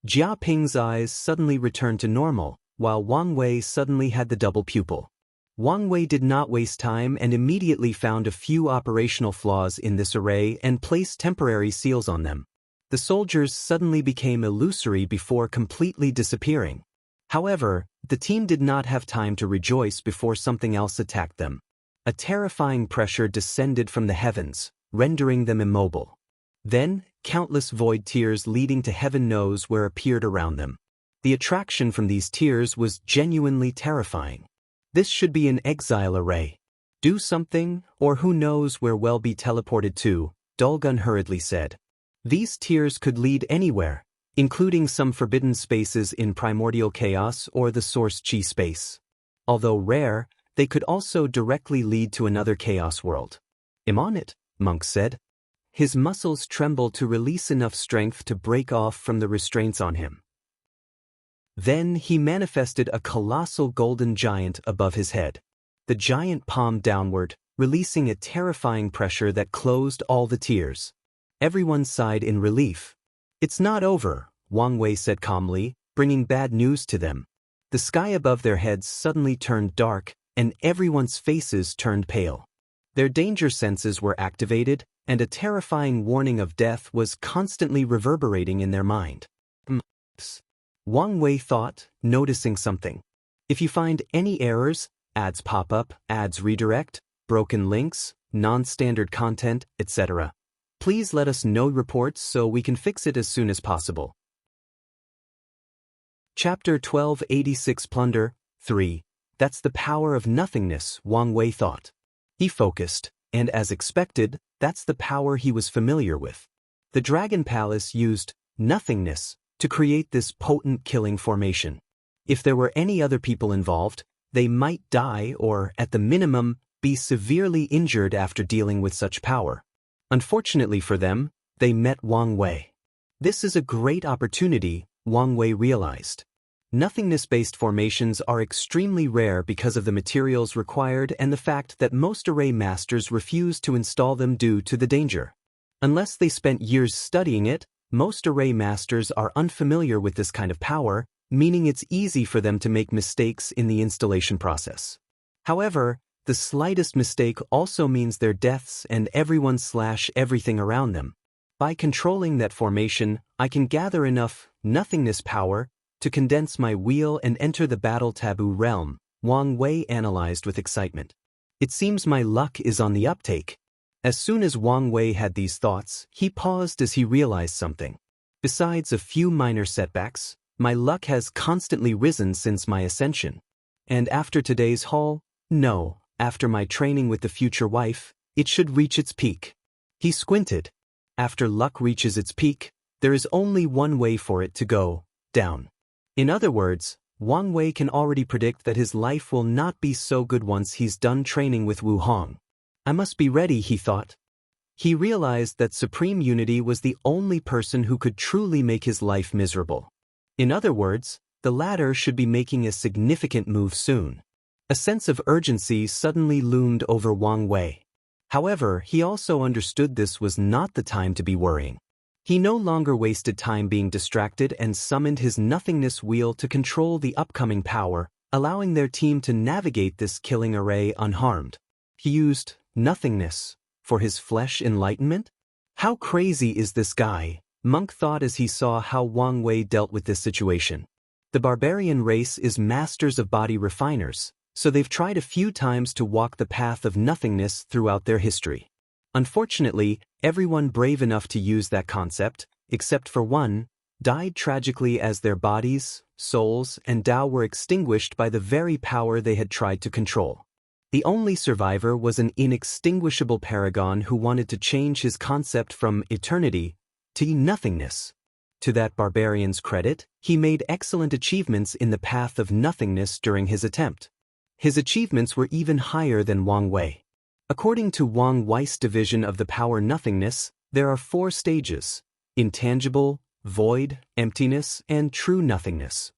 Speaker 1: Jia Ping's eyes suddenly returned to normal, while Wang Wei suddenly had the double pupil. Wang Wei did not waste time and immediately found a few operational flaws in this array and placed temporary seals on them. The soldiers suddenly became illusory before completely disappearing. However, the team did not have time to rejoice before something else attacked them. A terrifying pressure descended from the heavens, rendering them immobile. Then, countless void tears leading to heaven knows where appeared around them. The attraction from these tears was genuinely terrifying. This should be an exile array. Do something, or who knows where we'll be teleported to, Dulgun hurriedly said. These tears could lead anywhere, including some forbidden spaces in primordial chaos or the source chi space. Although rare, they could also directly lead to another chaos world. I'm on it, Monk said. His muscles trembled to release enough strength to break off from the restraints on him. Then he manifested a colossal golden giant above his head. The giant palmed downward, releasing a terrifying pressure that closed all the tears. Everyone sighed in relief. It's not over, Wang Wei said calmly, bringing bad news to them. The sky above their heads suddenly turned dark, and everyone's faces turned pale. Their danger senses were activated, and a terrifying warning of death was constantly reverberating in their mind. Wang Wei thought, noticing something. If you find any errors, ads pop up, ads redirect, broken links, non-standard content, etc., please let us know reports so we can fix it as soon as possible. Chapter 1286 Plunder 3. That's the power of nothingness, Wang Wei thought. He focused, and as expected, that's the power he was familiar with. The Dragon Palace used nothingness to create this potent killing formation. If there were any other people involved, they might die or, at the minimum, be severely injured after dealing with such power. Unfortunately for them, they met Wang Wei. This is a great opportunity, Wang Wei realized. Nothingness-based formations are extremely rare because of the materials required and the fact that most array masters refuse to install them due to the danger. Unless they spent years studying it, most array masters are unfamiliar with this kind of power, meaning it's easy for them to make mistakes in the installation process. However, the slightest mistake also means their deaths and everything around them. By controlling that formation, I can gather enough nothingness power to condense my wheel and enter the battle taboo realm, Wang Wei analyzed with excitement. It seems my luck is on the uptake. As soon as Wang Wei had these thoughts, he paused as he realized something. Besides a few minor setbacks, my luck has constantly risen since my ascension. And after today's haul, no. After my training with the future wife, it should reach its peak. He squinted. After luck reaches its peak, there is only one way for it to go, down. In other words, Wang Wei can already predict that his life will not be so good once he's done training with Wu Hong. I must be ready, he thought. He realized that Supreme Unity was the only person who could truly make his life miserable. In other words, the latter should be making a significant move soon. A sense of urgency suddenly loomed over Wang Wei. However, he also understood this was not the time to be worrying. He no longer wasted time being distracted and summoned his nothingness wheel to control the upcoming power, allowing their team to navigate this killing array unharmed. He used nothingness for his flesh enlightenment? How crazy is this guy? Monk thought as he saw how Wang Wei dealt with this situation. The barbarian race is masters of body refiners, so they've tried a few times to walk the path of nothingness throughout their history. Unfortunately, everyone brave enough to use that concept, except for one, died tragically as their bodies, souls, and Tao were extinguished by the very power they had tried to control. The only survivor was an inextinguishable paragon who wanted to change his concept from eternity to nothingness. To that barbarian's credit, he made excellent achievements in the path of nothingness during his attempt. His achievements were even higher than Wang Wei. According to Wang Wei's division of the power nothingness, there are 4 stages: intangible, void, emptiness, and true nothingness.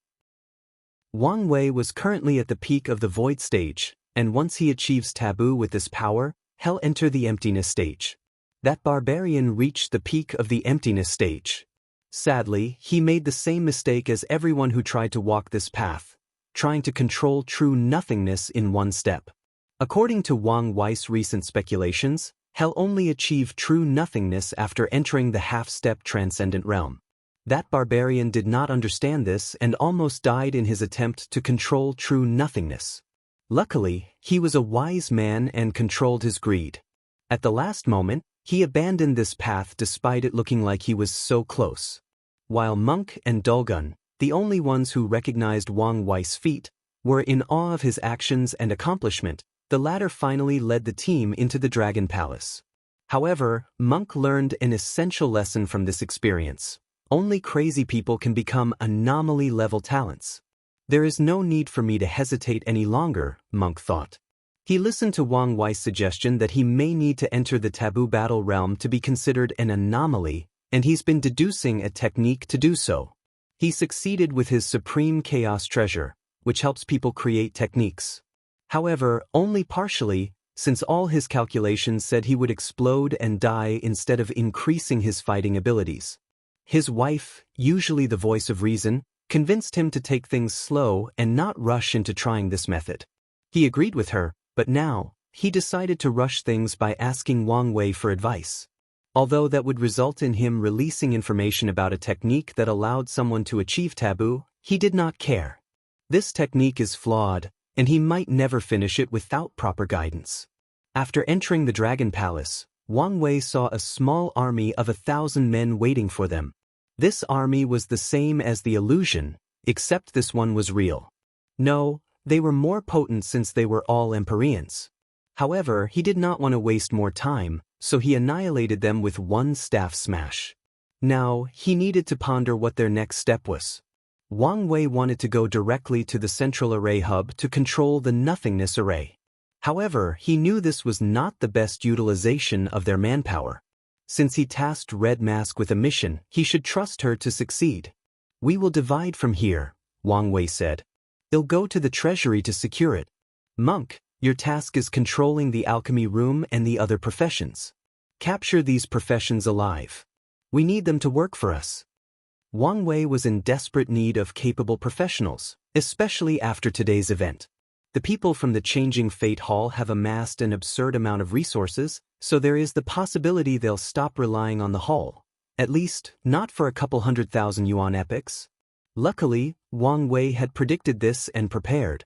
Speaker 1: Wang Wei was currently at the peak of the void stage, and once he achieves taboo with this power, he'll enter the emptiness stage. That barbarian reached the peak of the emptiness stage. Sadly, he made the same mistake as everyone who tried to walk this path, trying to control true nothingness in one step. According to Wang Wei's recent speculations, he'll only achieve true nothingness after entering the half-step Transcendent realm. That barbarian did not understand this and almost died in his attempt to control true nothingness. Luckily, he was a wise man and controlled his greed. At the last moment, he abandoned this path despite it looking like he was so close. While Monk and Dulgun, the only ones who recognized Wang Wei's feat, were in awe of his actions and accomplishment, the latter finally led the team into the Dragon Palace. However, Monk learned an essential lesson from this experience. Only crazy people can become anomaly-level talents. There is no need for me to hesitate any longer, Monk thought. He listened to Wang Wei's suggestion that he may need to enter the taboo battle realm to be considered an anomaly, and he's been deducing a technique to do so. He succeeded with his Supreme Chaos Treasure, which helps people create techniques. However, only partially, since all his calculations said he would explode and die instead of increasing his fighting abilities. His wife, usually the voice of reason, convinced him to take things slow and not rush into trying this method. He agreed with her, but now, he decided to rush things by asking Wang Wei for advice. Although that would result in him releasing information about a technique that allowed someone to achieve taboo, he did not care. This technique is flawed, and he might never finish it without proper guidance. After entering the Dragon Palace, Wang Wei saw a small army of 1,000 men waiting for them. This army was the same as the illusion, except this one was real. No, they were more potent since they were all Empyreans. However, he did not want to waste more time, so he annihilated them with one staff smash. Now, he needed to ponder what their next step was. Wang Wei wanted to go directly to the central array hub to control the nothingness array. However, he knew this was not the best utilization of their manpower. Since he tasked Red Mask with a mission, he should trust her to succeed. "We will divide from here," Wang Wei said. "I'll go to the treasury to secure it. Monk, your task is controlling the alchemy room and the other professions. Capture these professions alive. We need them to work for us." Wang Wei was in desperate need of capable professionals, especially after today's event. The people from the Changing Fate Hall have amassed an absurd amount of resources, so there is the possibility they'll stop relying on the hall. At least, not for a couple 100,000 yuan epics. Luckily, Wang Wei had predicted this and prepared.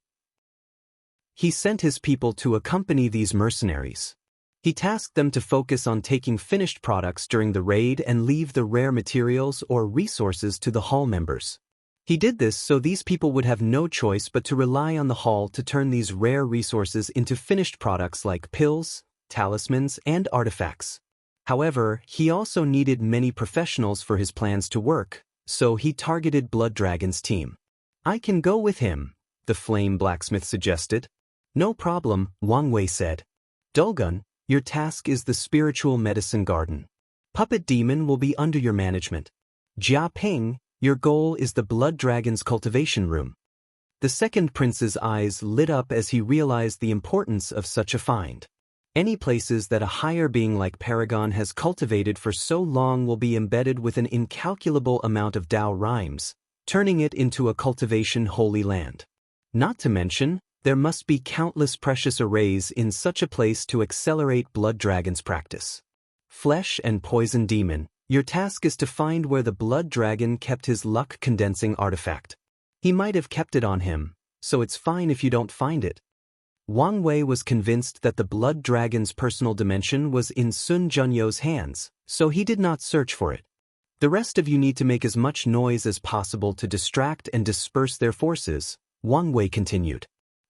Speaker 1: He sent his people to accompany these mercenaries. He tasked them to focus on taking finished products during the raid and leave the rare materials or resources to the hall members. He did this so these people would have no choice but to rely on the hall to turn these rare resources into finished products like pills, talismans, and artifacts. However, he also needed many professionals for his plans to work, so he targeted Blood Dragon's team. "I can go with him," the Flame Blacksmith suggested. "No problem," Wang Wei said. "Dulgun, your task is the Spiritual Medicine Garden. Puppet Demon will be under your management. Jia Ping, your goal is the Blood Dragon's cultivation room." The second prince's eyes lit up as he realized the importance of such a find. Any places that a higher being like Paragon has cultivated for so long will be embedded with an incalculable amount of Dao rhymes, turning it into a cultivation holy land. Not to mention, there must be countless precious arrays in such a place to accelerate Blood Dragon's practice. Flesh and Poison Demon, your task is to find where the Blood Dragon kept his luck-condensing artifact. He might have kept it on him, so it's fine if you don't find it. Wang Wei was convinced that the Blood Dragon's personal dimension was in Sun Junyo's hands, so he did not search for it. The rest of you need to make as much noise as possible to distract and disperse their forces, Wang Wei continued.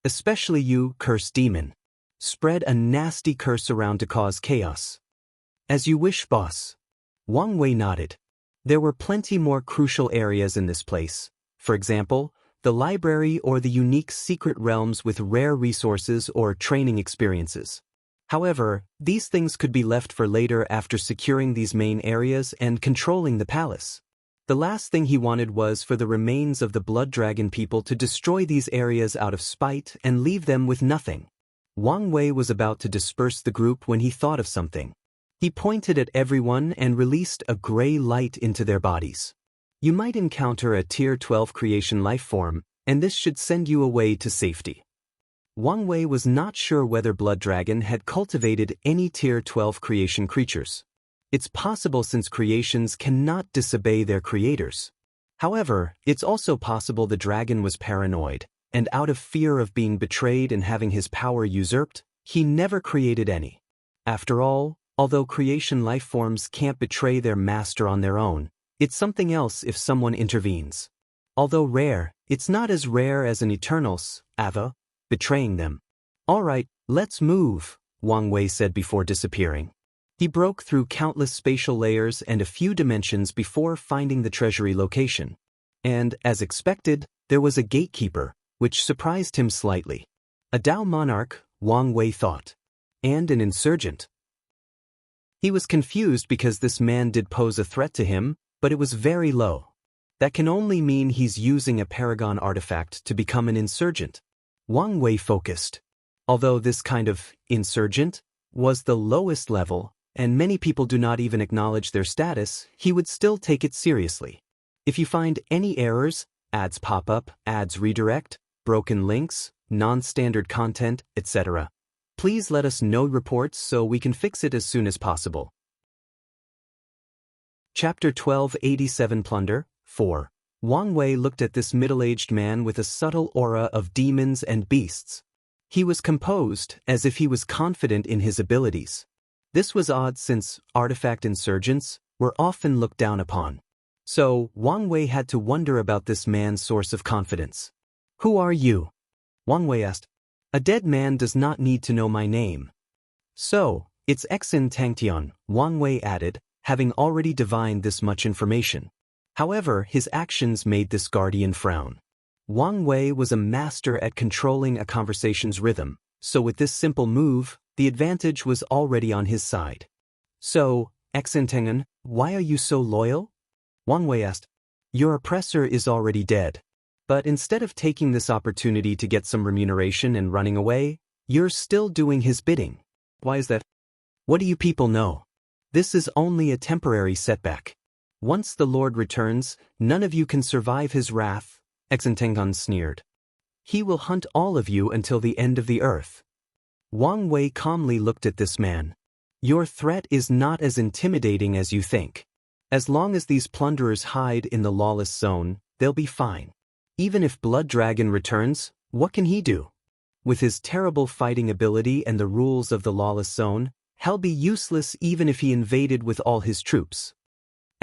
Speaker 1: Especially you, cursed demon. Spread a nasty curse around to cause chaos. As you wish, boss. Wang Wei nodded. There were plenty more crucial areas in this place. For example, the library or the unique secret realms with rare resources or training experiences. However, these things could be left for later after securing these main areas and controlling the palace. The last thing he wanted was for the remains of the Blood Dragon people to destroy these areas out of spite and leave them with nothing. Wang Wei was about to disperse the group when he thought of something. He pointed at everyone and released a gray light into their bodies. You might encounter a Tier 12 creation life form, and this should send you away to safety. Wang Wei was not sure whether Blood Dragon had cultivated any Tier 12 creation creatures. It's possible since creations cannot disobey their creators. However, it's also possible the dragon was paranoid, and out of fear of being betrayed and having his power usurped, he never created any. After all, although creation life forms can't betray their master on their own, it's something else if someone intervenes. Although rare, it's not as rare as an Eternal's, Ava, betraying them. All right, let's move, Wang Wei said before disappearing. He broke through countless spatial layers and a few dimensions before finding the treasury location. And, as expected, there was a gatekeeper, which surprised him slightly. A Dao monarch, Wang Wei thought. And an insurgent. He was confused because this man did pose a threat to him, but it was very low. That can only mean he's using a paragon artifact to become an insurgent. Wang Wei focused. Although this kind of insurgent was the lowest level, and many people do not even acknowledge their status, he would still take it seriously. If you find any errors, ads pop up, ads redirect, broken links, non-standard content, etc., please let us know reports so we can fix it as soon as possible. Chapter 1287 Plunder 4. Wang Wei looked at this middle-aged man with a subtle aura of demons and beasts. He was composed, as if he was confident in his abilities. This was odd since artifact insurgents were often looked down upon. So, Wang Wei had to wonder about this man's source of confidence. Who are you? Wang Wei asked. A dead man does not need to know my name. So, it's Exin Tangtian, Wang Wei added, having already divined this much information. However, his actions made this guardian frown. Wang Wei was a master at controlling a conversation's rhythm, so with this simple move, the advantage was already on his side. So, Exintengen, why are you so loyal? Wang Wei asked. Your oppressor is already dead. But instead of taking this opportunity to get some remuneration and running away, you're still doing his bidding. Why is that? What do you people know? This is only a temporary setback. Once the Lord returns, none of you can survive his wrath, Exintengan sneered. He will hunt all of you until the end of the earth. Wang Wei calmly looked at this man. Your threat is not as intimidating as you think. As long as these plunderers hide in the lawless zone, they'll be fine. Even if Blood Dragon returns, what can he do? With his terrible fighting ability and the rules of the lawless zone, he'll be useless even if he invaded with all his troops.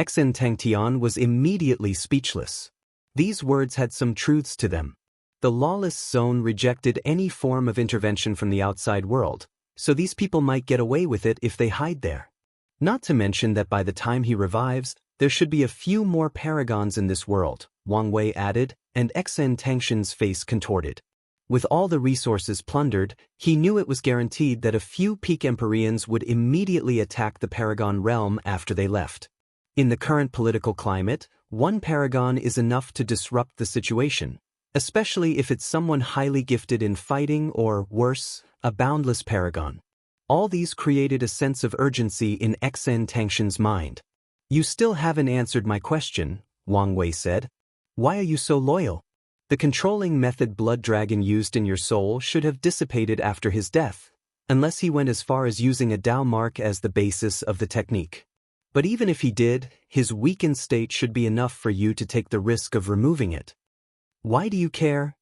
Speaker 1: Exin Tangtian was immediately speechless. These words had some truths to them. The lawless zone rejected any form of intervention from the outside world, so these people might get away with it if they hide there. Not to mention that by the time he revives, there should be a few more paragons in this world, Wang Wei added, and Exin Tangtian's face contorted. With all the resources plundered, he knew it was guaranteed that a few peak Empyreans would immediately attack the Paragon realm after they left. In the current political climate, one paragon is enough to disrupt the situation, especially if it's someone highly gifted in fighting or, worse, a boundless paragon. All these created a sense of urgency in Exin Tangtian's mind. You still haven't answered my question, Wang Wei said. Why are you so loyal? The controlling method Blood Dragon used in your soul should have dissipated after his death, unless he went as far as using a Dao mark as the basis of the technique. But even if he did, his weakened state should be enough for you to take the risk of removing it. Why do you care?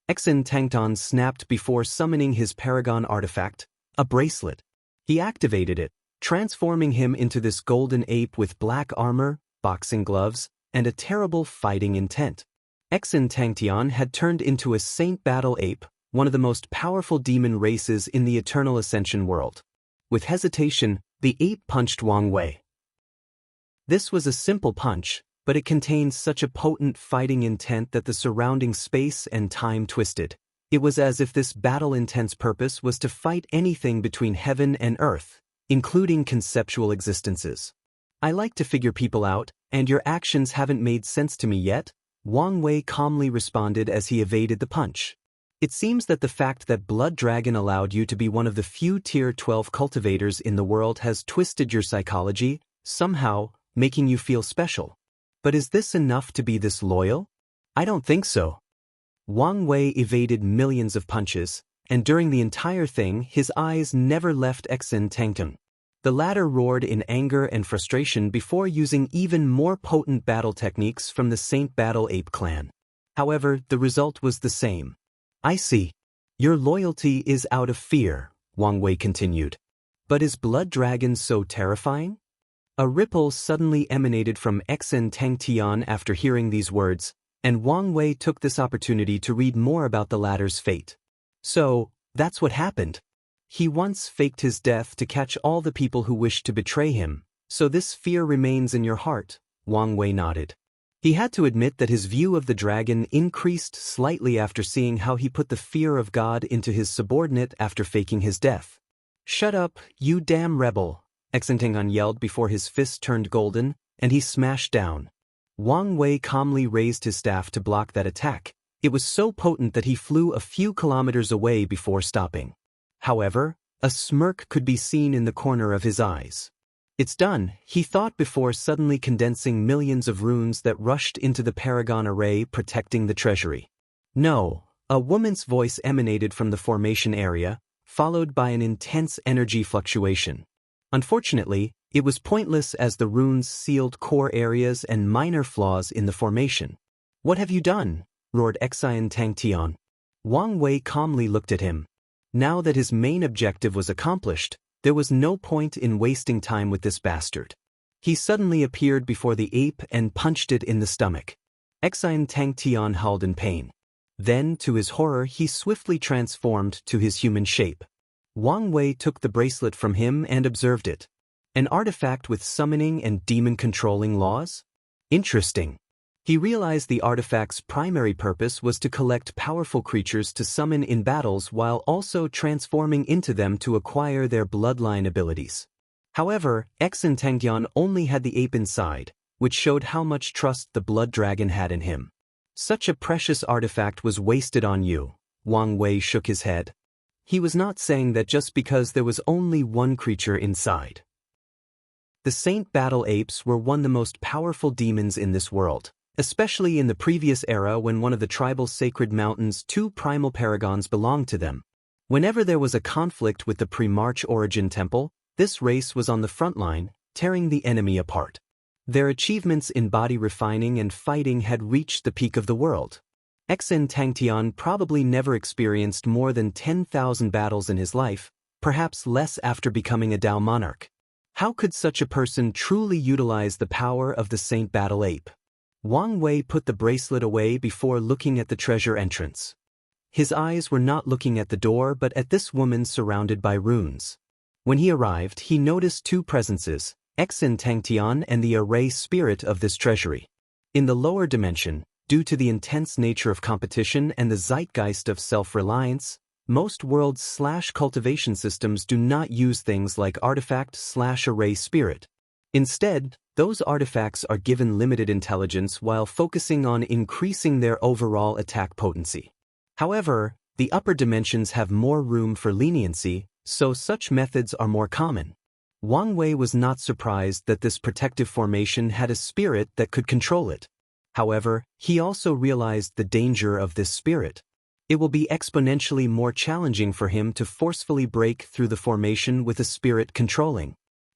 Speaker 1: Exin Tangtian snapped before summoning his paragon artifact, a bracelet. He activated it, transforming him into this golden ape with black armor, boxing gloves, and a terrible fighting intent. Xianxia had turned into a saint battle ape, one of the most powerful demon races in the Eternal Ascension world. With hesitation, the ape punched Wang Wei. This was a simple punch, but it contained such a potent fighting intent that the surrounding space and time twisted. It was as if this battle-intense purpose was to fight anything between heaven and earth, including conceptual existences. I like to figure people out, and your actions haven't made sense to me yet, Wang Wei calmly responded as he evaded the punch. It seems that the fact that Blood Dragon allowed you to be one of the few Tier 12 cultivators in the world has twisted your psychology, somehow, making you feel special. But is this enough to be this loyal? I don't think so. Wang Wei evaded millions of punches, and during the entire thing his eyes never left Xianxia. The latter roared in anger and frustration before using even more potent battle techniques from the Saint Battle Ape clan. However, the result was the same. I see. Your loyalty is out of fear, Wang Wei continued. But is Blood Dragon so terrifying? A ripple suddenly emanated from Xianxia after hearing these words, and Wang Wei took this opportunity to read more about the latter's fate. So, that's what happened. He once faked his death to catch all the people who wished to betray him, so this fear remains in your heart, Wang Wei nodded. He had to admit that his view of the dragon increased slightly after seeing how he put the fear of God into his subordinate after faking his death. Shut up, you damn rebel, Xianxia yelled before his fist turned golden, and he smashed down. Wang Wei calmly raised his staff to block that attack. It was so potent that he flew a few kilometers away before stopping. However, a smirk could be seen in the corner of his eyes. It's done, he thought before suddenly condensing millions of runes that rushed into the Paragon array protecting the treasury. No, a woman's voice emanated from the formation area, followed by an intense energy fluctuation. Unfortunately, it was pointless as the runes sealed core areas and minor flaws in the formation. What have you done? Roared Xianxia. Wang Wei calmly looked at him. Now that his main objective was accomplished, there was no point in wasting time with this bastard. He suddenly appeared before the ape and punched it in the stomach. Xianxia howled in pain. Then, to his horror, he swiftly transformed to his human shape. Wang Wei took the bracelet from him and observed it. An artifact with summoning and demon-controlling laws? Interesting. He realized the artifact's primary purpose was to collect powerful creatures to summon in battles while also transforming into them to acquire their bloodline abilities. However, Xianxia only had the ape inside, which showed how much trust the blood dragon had in him. Such a precious artifact was wasted on you, Wang Wei shook his head. He was not saying that just because there was only one creature inside. The Saint Battle Apes were one of the most powerful demons in this world, especially in the previous era when one of the tribal sacred mountains' two primal paragons belonged to them. Whenever there was a conflict with the pre-March origin temple, this race was on the front line, tearing the enemy apart. Their achievements in body refining and fighting had reached the peak of the world. Xianxia probably never experienced more than 10,000 battles in his life, perhaps less after becoming a Dao monarch. How could such a person truly utilize the power of the Saint Battle Ape? Wang Wei put the bracelet away before looking at the treasure entrance. His eyes were not looking at the door but at this woman surrounded by runes. When he arrived, he noticed two presences, Xianxia and the array spirit of this treasury. In the lower dimension, due to the intense nature of competition and the zeitgeist of self-reliance, most worlds/cultivation systems do not use things like artifact/array spirit. Instead, those artifacts are given limited intelligence while focusing on increasing their overall attack potency. However, the upper dimensions have more room for leniency, so such methods are more common. Wang Wei was not surprised that this protective formation had a spirit that could control it. However, he also realized the danger of this spirit. It will be exponentially more challenging for him to forcefully break through the formation with a spirit controlling.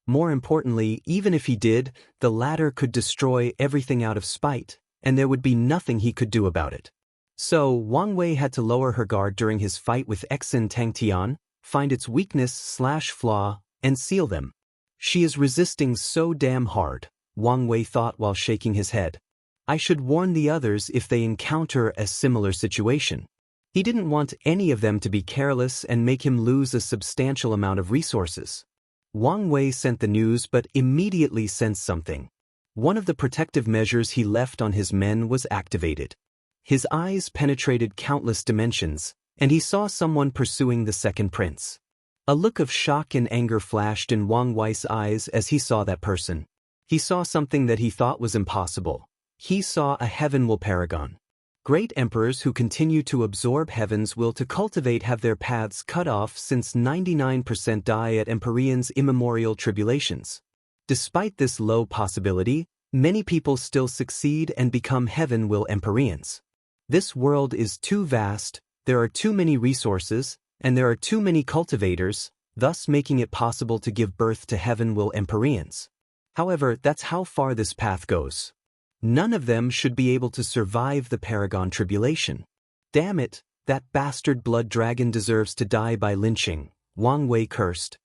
Speaker 1: More importantly, even if he did, the latter could destroy everything out of spite, and there would be nothing he could do about it. So, Wang Wei had to lower her guard during his fight with Xianxia, find its weakness/flaw, and seal them. She is resisting so damn hard, Wang Wei thought while shaking his head. I should warn the others if they encounter a similar situation. He didn't want any of them to be careless and make him lose a substantial amount of resources. Wang Wei sent the news but immediately sensed something. One of the protective measures he left on his men was activated. His eyes penetrated countless dimensions, and he saw someone pursuing the second prince. A look of shock and anger flashed in Wang Wei's eyes as he saw that person. He saw something that he thought was impossible. He saw a heaven-will paragon. Great emperors who continue to absorb heaven's will to cultivate have their paths cut off since 99% die at Empyrean's immemorial tribulations. Despite this low possibility, many people still succeed and become heaven-will Empyreans. This world is too vast, there are too many resources, and there are too many cultivators, thus making it possible to give birth to heaven-will Empyreans. However, that's how far this path goes. None of them should be able to survive the Paragon tribulation. Damn it, that bastard blood dragon deserves to die by lynching, Wang Wei cursed.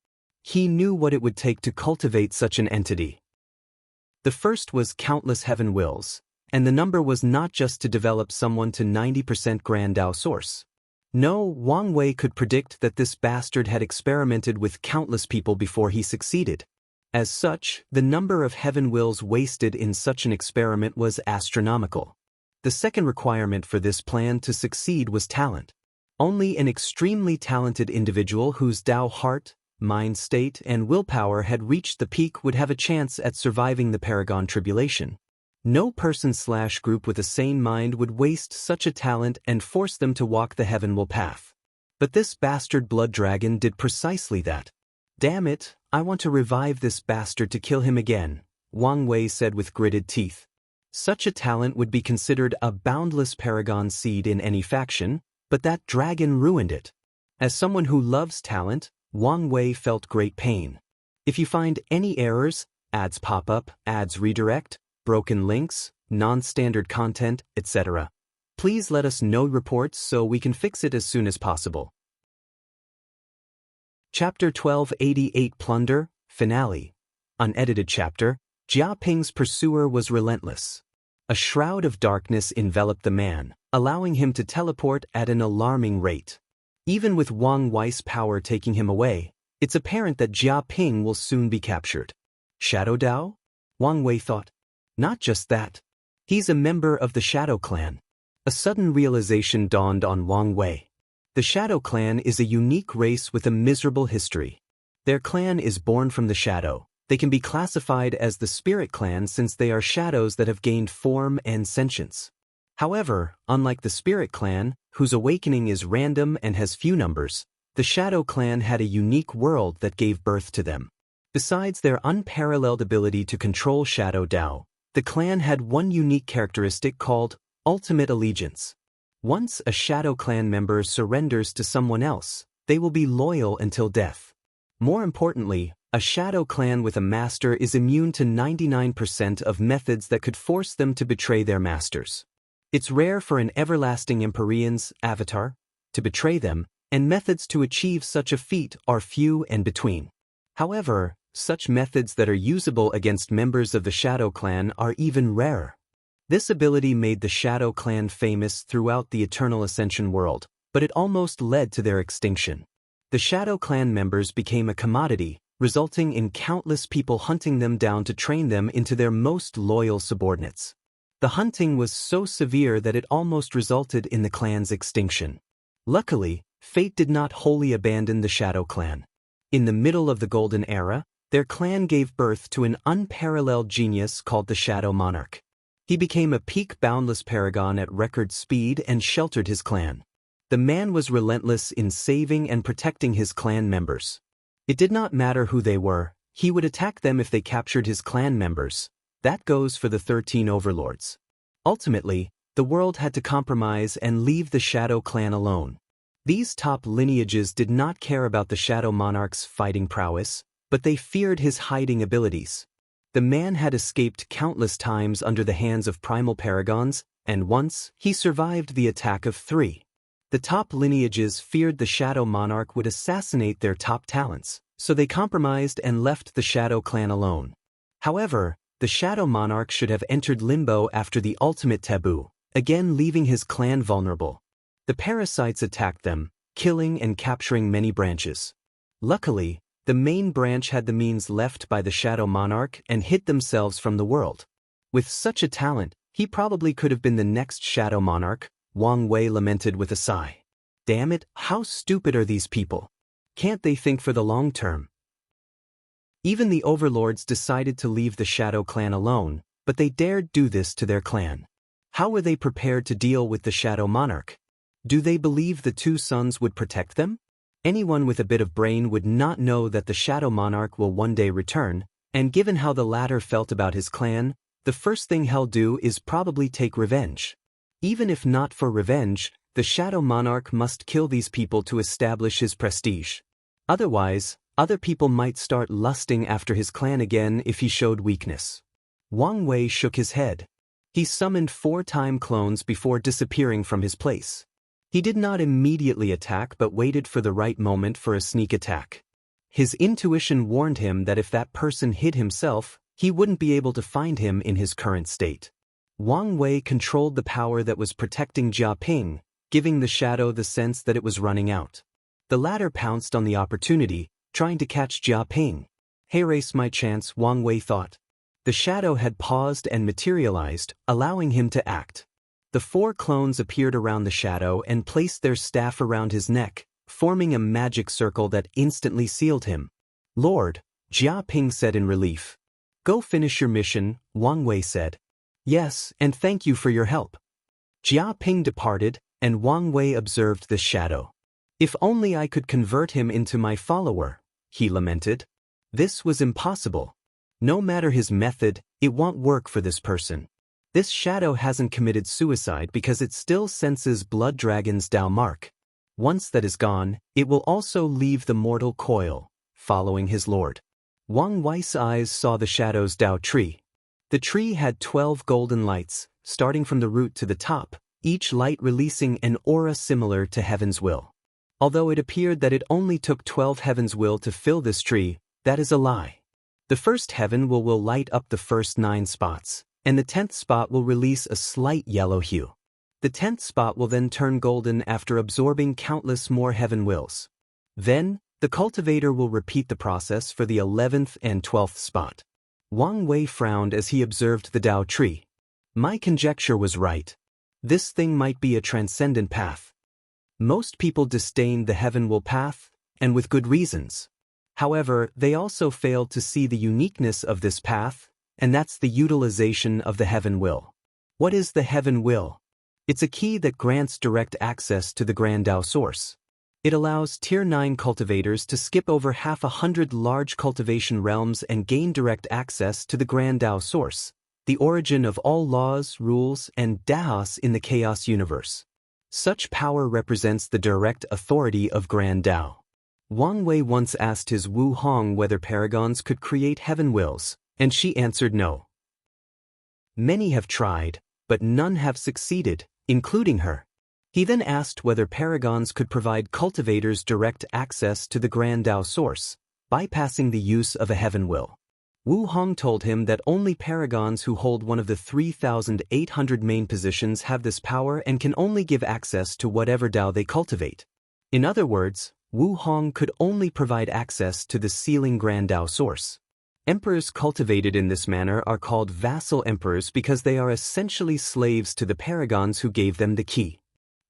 Speaker 1: He knew what it would take to cultivate such an entity. The first was countless heaven wills, and the number was not just to develop someone to 90% Grand Dao source. No, Wang Wei could predict that this bastard had experimented with countless people before he succeeded. As such, the number of heaven wills wasted in such an experiment was astronomical. The second requirement for this plan to succeed was talent. Only an extremely talented individual whose Dao heart, mind state, and willpower had reached the peak would have a chance at surviving the Paragon tribulation. No person/group with a sane mind would waste such a talent and force them to walk the heaven-will path. But this bastard blood dragon did precisely that. Damn it, I want to revive this bastard to kill him again, Wang Wei said with gritted teeth. Such a talent would be considered a boundless paragon seed in any faction, but that dragon ruined it. As someone who loves talent, Wang Wei felt great pain. If you find any errors, ads pop up, ads redirect, broken links, non-standard content, etc., please let us know reports so we can fix it as soon as possible. Chapter 1288 Plunder, Finale. Unedited chapter, Jia Ping's pursuer was relentless. A shroud of darkness enveloped the man, allowing him to teleport at an alarming rate. Even with Wang Wei's power taking him away, it's apparent that Jia Ping will soon be captured. Shadow Dao? Wang Wei thought. Not just that. He's a member of the Shadow Clan. A sudden realization dawned on Wang Wei. The Shadow Clan is a unique race with a miserable history. Their clan is born from the shadow. They can be classified as the Spirit Clan since they are shadows that have gained form and sentience. However, unlike the Spirit Clan, whose awakening is random and has few numbers, the Shadow Clan had a unique world that gave birth to them. Besides their unparalleled ability to control Shadow Dao, the clan had one unique characteristic called ultimate allegiance. Once a Shadow Clan member surrenders to someone else, they will be loyal until death. More importantly, a Shadow Clan with a master is immune to 99% of methods that could force them to betray their masters. It's rare for an everlasting Empyrean's avatar to betray them, and methods to achieve such a feat are few and between. However, such methods that are usable against members of the Shadow Clan are even rarer. This ability made the Shadow Clan famous throughout the Eternal Ascension world, but it almost led to their extinction. The Shadow Clan members became a commodity, resulting in countless people hunting them down to train them into their most loyal subordinates. The hunting was so severe that it almost resulted in the clan's extinction. Luckily, fate did not wholly abandon the Shadow Clan. In the middle of the Golden Era, their clan gave birth to an unparalleled genius called the Shadow Monarch. He became a peak boundless paragon at record speed and sheltered his clan. The man was relentless in saving and protecting his clan members. It did not matter who they were, he would attack them if they captured his clan members. That goes for the 13 overlords. Ultimately, the world had to compromise and leave the Shadow Clan alone. These top lineages did not care about the Shadow Monarch's fighting prowess, but they feared his hiding abilities. The man had escaped countless times under the hands of primal paragons, and once, he survived the attack of 3. The top lineages feared the Shadow Monarch would assassinate their top talents, so they compromised and left the Shadow Clan alone. However, the Shadow Monarch should have entered limbo after the ultimate taboo, again leaving his clan vulnerable. The Parasites attacked them, killing and capturing many branches. Luckily, the main branch had the means left by the Shadow Monarch and hid themselves from the world. With such a talent, he probably could have been the next Shadow Monarch, Wang Wei lamented with a sigh. Damn it, how stupid are these people? Can't they think for the long term? Even the overlords decided to leave the Shadow clan alone, but they dared do this to their clan. How were they prepared to deal with the Shadow Monarch? Do they believe the two sons would protect them? Anyone with a bit of brain would not know that the Shadow Monarch will one day return, and given how the latter felt about his clan, the first thing he'll do is probably take revenge. Even if not for revenge, the Shadow Monarch must kill these people to establish his prestige. Otherwise, other people might start lusting after his clan again if he showed weakness. Wang Wei shook his head. He summoned 4 time clones before disappearing from his place. He did not immediately attack but waited for the right moment for a sneak attack. His intuition warned him that if that person hid himself, he wouldn't be able to find him in his current state. Wang Wei controlled the power that was protecting Jia Ping, giving the shadow the sense that it was running out. The latter pounced on the opportunity, trying to catch Jia Ping. Erase my chance, Wang Wei thought. The shadow had paused and materialized, allowing him to act. The 4 clones appeared around the shadow and placed their staff around his neck, forming a magic circle that instantly sealed him. Lord, Jia Ping said in relief. Go finish your mission, Wang Wei said. Yes, and thank you for your help. Jia Ping departed, and Wang Wei observed the shadow. If only I could convert him into my follower, he lamented. This was impossible. No matter his method, it won't work for this person. This shadow hasn't committed suicide because it still senses Blood Dragon's Dao mark. Once that is gone, it will also leave the mortal coil, following his lord. Wang Wei's eyes saw the shadow's Dao tree. The tree had 12 golden lights, starting from the root to the top, each light releasing an aura similar to Heaven's Will. Although it appeared that it only took 12 Heaven's Will to fill this tree, that is a lie. The first Heaven will light up the first 9 spots, and the 10th spot will release a slight yellow hue. The 10th spot will then turn golden after absorbing countless more Heaven Wills. Then, the cultivator will repeat the process for the 11th and 12th spot. Wang Wei frowned as he observed the Dao tree. My conjecture was right. This thing might be a transcendent path. Most people disdain the Heaven Will path, and with good reasons. However, they also failed to see the uniqueness of this path, and that's the utilization of the Heaven Will. What is the Heaven Will? It's a key that grants direct access to the Grand Dao source. It allows Tier 9 cultivators to skip over 100 large cultivation realms and gain direct access to the Grand Dao source, the origin of all laws, rules, and Daos in the Chaos universe. Such power represents the direct authority of Grand Dao. Wang Wei once asked his Wu Hong whether paragons could create Heaven Wills, and she answered no. Many have tried, but none have succeeded, including her. He then asked whether paragons could provide cultivators direct access to the Grand Dao source, bypassing the use of a Heaven Will. Wu Hong told him that only paragons who hold one of the 3,800 main positions have this power and can only give access to whatever Dao they cultivate. In other words, Wu Hong could only provide access to the sealing Grand Dao source. Emperors cultivated in this manner are called vassal emperors because they are essentially slaves to the paragons who gave them the key.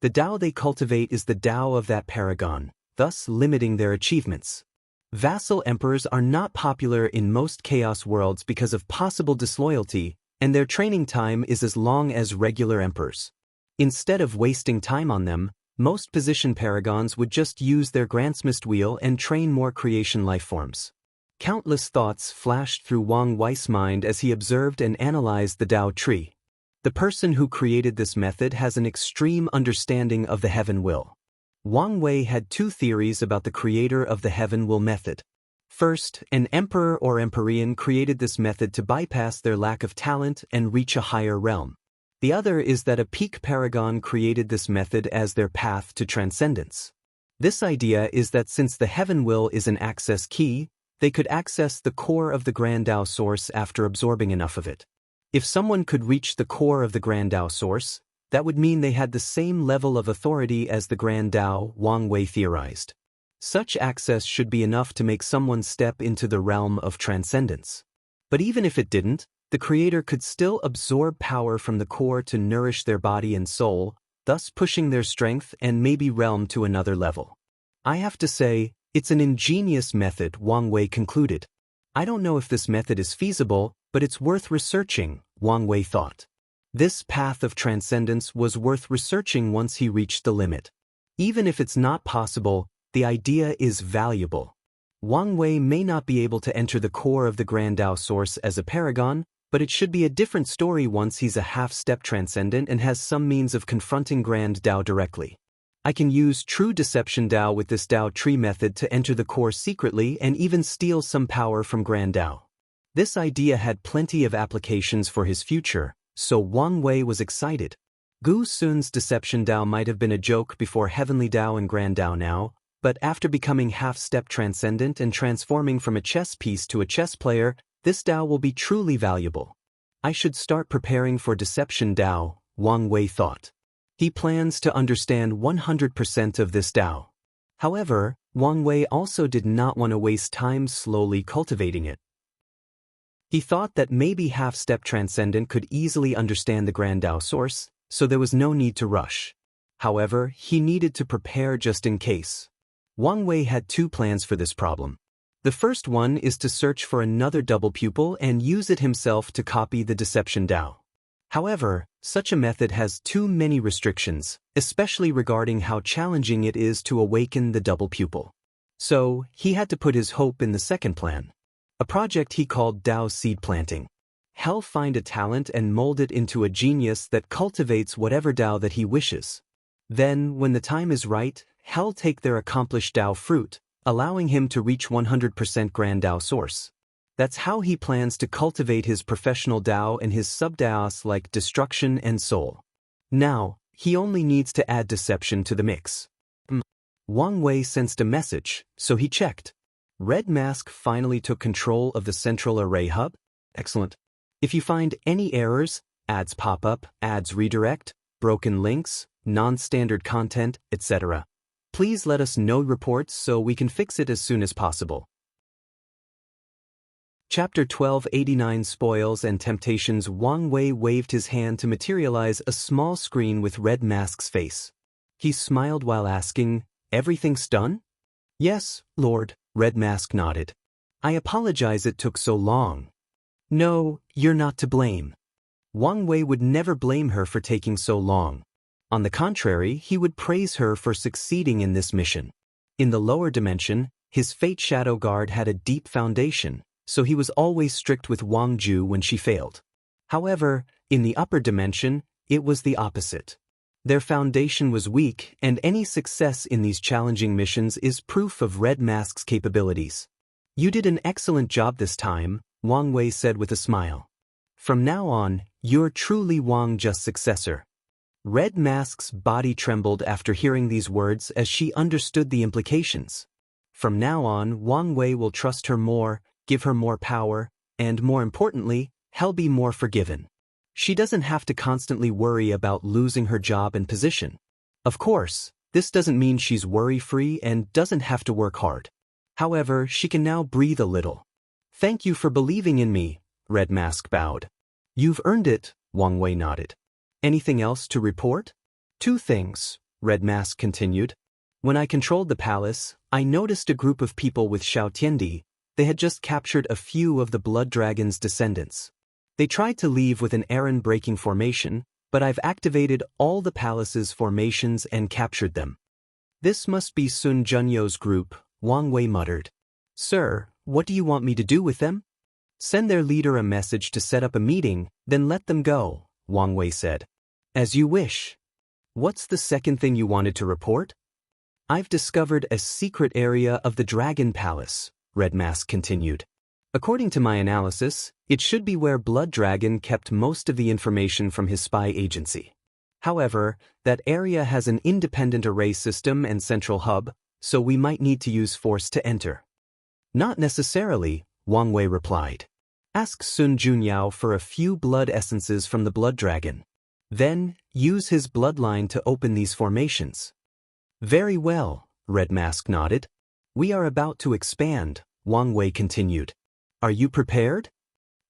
Speaker 1: The Dao they cultivate is the Dao of that paragon, thus limiting their achievements. Vassal emperors are not popular in most chaos worlds because of possible disloyalty, and their training time is as long as regular emperors. Instead of wasting time on them, most position paragons would just use their Grandsmith wheel and train more creation lifeforms. Countless thoughts flashed through Wang Wei's mind as he observed and analyzed the Dao tree. The person who created this method has an extreme understanding of the Heaven Will. Wang Wei had 2 theories about the creator of the Heaven Will method. First, an emperor or empyrean created this method to bypass their lack of talent and reach a higher realm. The other is that a peak paragon created this method as their path to transcendence. This idea is that since the Heaven Will is an access key, they could access the core of the Grand Dao source after absorbing enough of it. If someone could reach the core of the Grand Dao source, that would mean they had the same level of authority as the Grand Dao, Wang Wei theorized. Such access should be enough to make someone step into the realm of transcendence. But even if it didn't, the creator could still absorb power from the core to nourish their body and soul, thus pushing their strength and maybe realm to another level. I have to say, it's an ingenious method, Wang Wei concluded. I don't know if this method is feasible, but it's worth researching, Wang Wei thought. This path of transcendence was worth researching once he reached the limit. Even if it's not possible, the idea is valuable. Wang Wei may not be able to enter the core of the Grand Dao source as a paragon, but it should be a different story once he's a half-step transcendent and has some means of confronting Grand Dao directly. I can use true deception Dao with this Dao tree method to enter the core secretly and even steal some power from Grand Dao. This idea had plenty of applications for his future, so Wang Wei was excited. Gu Sun's deception Dao might have been a joke before Heavenly Dao and Grand Dao now, but after becoming half-step transcendent and transforming from a chess piece to a chess player, this Dao will be truly valuable. I should start preparing for deception Dao, Wang Wei thought. He plans to understand 100% of this Dao. However, Wang Wei also did not want to waste time slowly cultivating it. He thought that maybe half-step transcendent could easily understand the Grand Dao source, so there was no need to rush. However, he needed to prepare just in case. Wang Wei had two plans for this problem. The first one is to search for another double pupil and use it himself to copy the deception Dao. However, such a method has too many restrictions, especially regarding how challenging it is to awaken the double pupil. So, he had to put his hope in the second plan. A project he called Dao Seed Planting. He'll find a talent and mold it into a genius that cultivates whatever Dao that he wishes. Then, when the time is right, he'll take their accomplished Dao fruit, allowing him to reach 100% Grand Dao source. That's how he plans to cultivate his professional Dao and his sub-Daos like destruction and soul. Now, he only needs to add deception to the mix. Wang Wei sensed a message, so he checked. Red Mask finally took control of the central array hub? Excellent. If you find any errors, ads pop up, ads redirect, broken links, non-standard content, etc., please let us know reports so we can fix it as soon as possible. Chapter 1289 Spoils and Temptations. Wang Wei waved his hand to materialize a small screen with Red Mask's face. He smiled while asking, "Everything's done?" "Yes, Lord," Red Mask nodded. "I apologize it took so long." "No, you're not to blame." Wang Wei would never blame her for taking so long. On the contrary, he would praise her for succeeding in this mission. In the lower dimension, his Fate Shadow Guard had a deep foundation, so he was always strict with Wang Ju when she failed. However, in the upper dimension, it was the opposite. Their foundation was weak, and any success in these challenging missions is proof of Red Mask's capabilities. "You did an excellent job this time," Wang Wei said with a smile. "From now on, you're truly Wang Ju's successor." Red Mask's body trembled after hearing these words as she understood the implications. From now on, Wang Wei will trust her more, give her more power, and more importantly, he'll be more forgiven. She doesn't have to constantly worry about losing her job and position. Of course, this doesn't mean she's worry-free and doesn't have to work hard. However, she can now breathe a little. "Thank you for believing in me," Red Mask bowed. "You've earned it," Wang Wei nodded. "Anything else to report?" "Two things," Red Mask continued. "When I controlled the palace, I noticed a group of people with Xiao Tiandi. They had just captured a few of the Blood Dragon's descendants. They tried to leave with an errand-breaking formation, but I've activated all the palace's formations and captured them." "This must be Sun Junyo's group," Wang Wei muttered. "Sir, what do you want me to do with them?" "Send their leader a message to set up a meeting, then let them go," Wang Wei said. "As you wish." "What's the second thing you wanted to report?" "I've discovered a secret area of the Dragon Palace," Red Mask continued. "According to my analysis, it should be where Blood Dragon kept most of the information from his spy agency. However, that area has an independent array system and central hub, so we might need to use force to enter." Not necessarily, Wang Wei replied. Ask Sun Junyao for a few blood essences from the blood dragon. Then, use his bloodline to open these formations. Very well, Red Mask nodded. We are about to expand, Wang Wei continued. Are you prepared?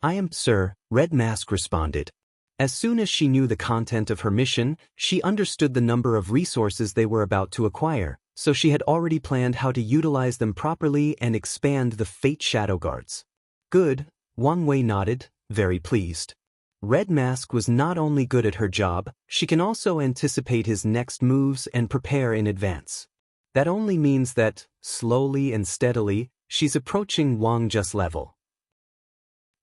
Speaker 1: I am, sir, Red Mask responded. As soon as she knew the content of her mission, she understood the number of resources they were about to acquire, so she had already planned how to utilize them properly and expand the Fate Shadow Guards. Good, Wang Wei nodded, very pleased. Red Mask was not only good at her job, she can also anticipate his next moves and prepare in advance. That only means that, slowly and steadily, she's approaching Wang Just level.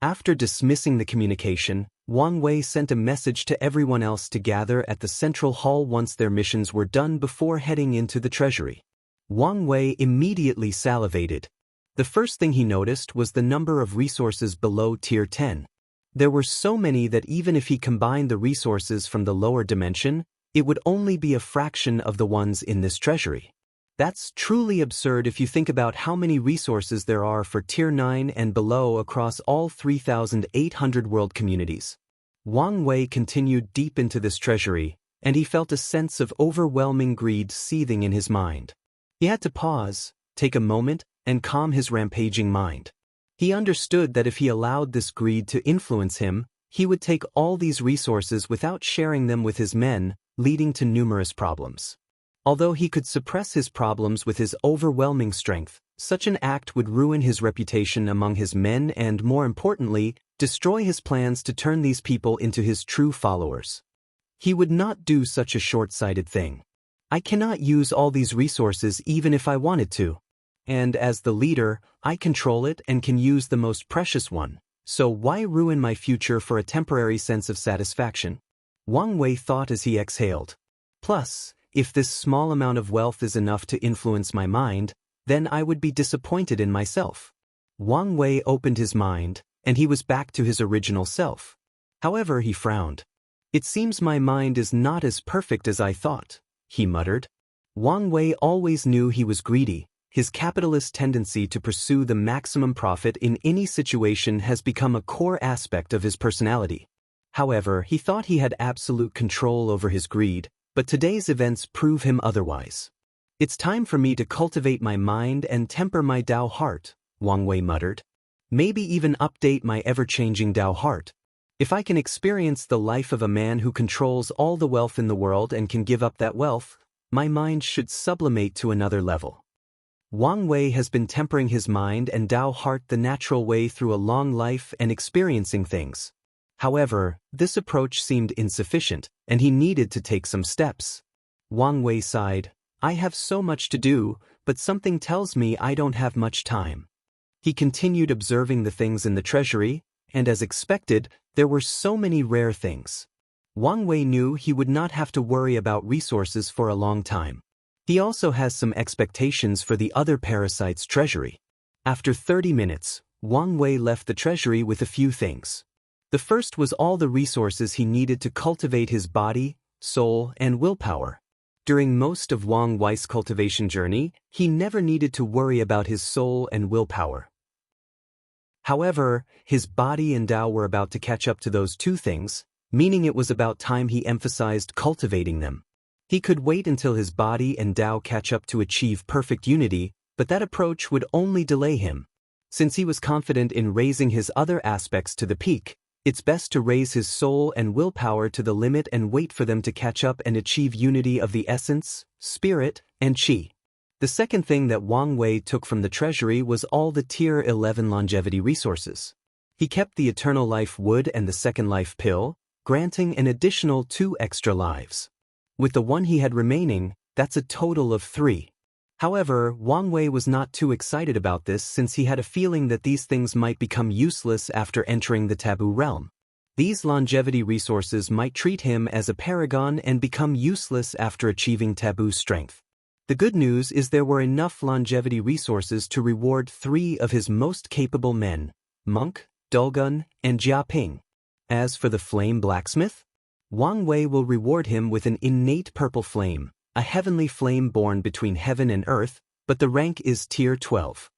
Speaker 1: After dismissing the communication, Wang Wei sent a message to everyone else to gather at the central hall once their missions were done before heading into the treasury. Wang Wei immediately salivated. The first thing he noticed was the number of resources below Tier 10. There were so many that even if he combined the resources from the lower dimension, it would only be a fraction of the ones in this treasury. That's truly absurd if you think about how many resources there are for Tier 9 and below across all 3,800 world communities. Wang Wei continued deep into this treasury, and he felt a sense of overwhelming greed seething in his mind. He had to pause, take a moment, and calm his rampaging mind. He understood that if he allowed this greed to influence him, he would take all these resources without sharing them with his men, leading to numerous problems. Although he could suppress his problems with his overwhelming strength, such an act would ruin his reputation among his men and, more importantly, destroy his plans to turn these people into his true followers. He would not do such a short-sighted thing. I cannot use all these resources even if I wanted to. And as the leader, I control it and can use the most precious one, so why ruin my future for a temporary sense of satisfaction? Wang Wei thought as he exhaled. Plus, if this small amount of wealth is enough to influence my mind, then I would be disappointed in myself. Wang Wei opened his mind, and he was back to his original self. However, he frowned. It seems my mind is not as perfect as I thought, he muttered. Wang Wei always knew he was greedy. His capitalist tendency to pursue the maximum profit in any situation has become a core aspect of his personality. However, he thought he had absolute control over his greed, but today's events prove him otherwise. It's time for me to cultivate my mind and temper my Dao heart, Wang Wei muttered. Maybe even update my ever-changing Dao heart. If I can experience the life of a man who controls all the wealth in the world and can give up that wealth, my mind should sublimate to another level. Wang Wei has been tempering his mind and Dao heart the natural way through a long life and experiencing things. However, this approach seemed insufficient, and he needed to take some steps. Wang Wei sighed. I have so much to do, but something tells me I don't have much time. He continued observing the things in the treasury, and as expected, there were so many rare things. Wang Wei knew he would not have to worry about resources for a long time. He also has some expectations for the other Parasites' treasury. After 30 minutes, Wang Wei left the treasury with a few things. The first was all the resources he needed to cultivate his body, soul, and willpower. During most of Wang Wei's cultivation journey, he never needed to worry about his soul and willpower. However, his body and Dao were about to catch up to those two things, meaning it was about time he emphasized cultivating them. He could wait until his body and Dao catch up to achieve perfect unity, but that approach would only delay him. Since he was confident in raising his other aspects to the peak, it's best to raise his soul and willpower to the limit and wait for them to catch up and achieve unity of the essence, spirit, and qi. The second thing that Wang Wei took from the treasury was all the Tier 11 longevity resources. He kept the Eternal Life Wood and the Second Life Pill, granting an additional 2 extra lives. With the one he had remaining, that's a total of 3. However, Wang Wei was not too excited about this since he had a feeling that these things might become useless after entering the taboo realm. These longevity resources might treat him as a paragon and become useless after achieving taboo strength. The good news is there were enough longevity resources to reward 3 of his most capable men, Monk, Dulgun, and Jiaping. As for the Flame Blacksmith, Wang Wei will reward him with an innate purple flame, a heavenly flame born between heaven and earth, but the rank is Tier 12.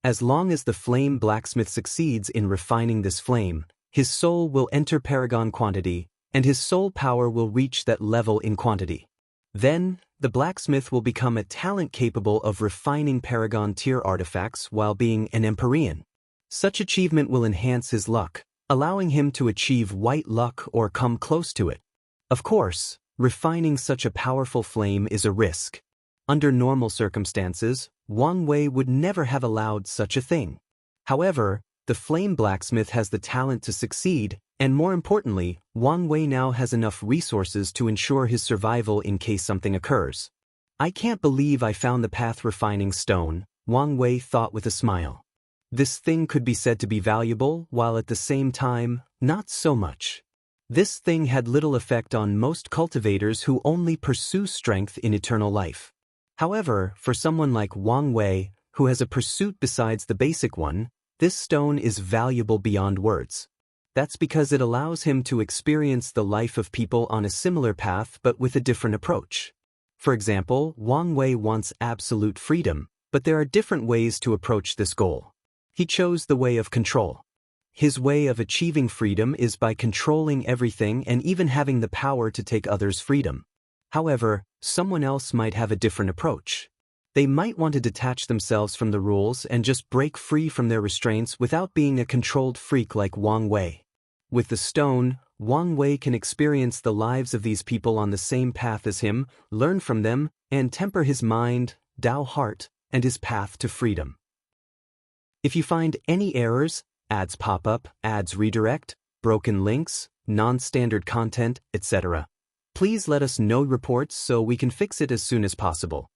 Speaker 1: As long as the flame blacksmith succeeds in refining this flame, his soul will enter paragon quantity, and his soul power will reach that level in quantity. Then, the blacksmith will become a talent capable of refining paragon tier artifacts while being an Empyrean. Such achievement will enhance his luck, allowing him to achieve white luck or come close to it. Of course, refining such a powerful flame is a risk. Under normal circumstances, Wang Wei would never have allowed such a thing. However, the flame blacksmith has the talent to succeed, and more importantly, Wang Wei now has enough resources to ensure his survival in case something occurs. I can't believe I found the path refining stone, Wang Wei thought with a smile. This thing could be said to be valuable, while at the same time, not so much. This thing had little effect on most cultivators who only pursue strength in eternal life. However, for someone like Wang Wei, who has a pursuit besides the basic one, this stone is valuable beyond words. That's because it allows him to experience the life of people on a similar path but with a different approach. For example, Wang Wei wants absolute freedom, but there are different ways to approach this goal. He chose the way of control. His way of achieving freedom is by controlling everything and even having the power to take others' freedom. However, someone else might have a different approach. They might want to detach themselves from the rules and just break free from their restraints without being a controlled freak like Wang Wei. With the stone, Wang Wei can experience the lives of these people on the same path as him, learn from them, and temper his mind, Dao heart, and his path to freedom. If you find any errors, ads pop up, ads redirect, broken links, non-standard content, etc., please let us know reports so we can fix it as soon as possible.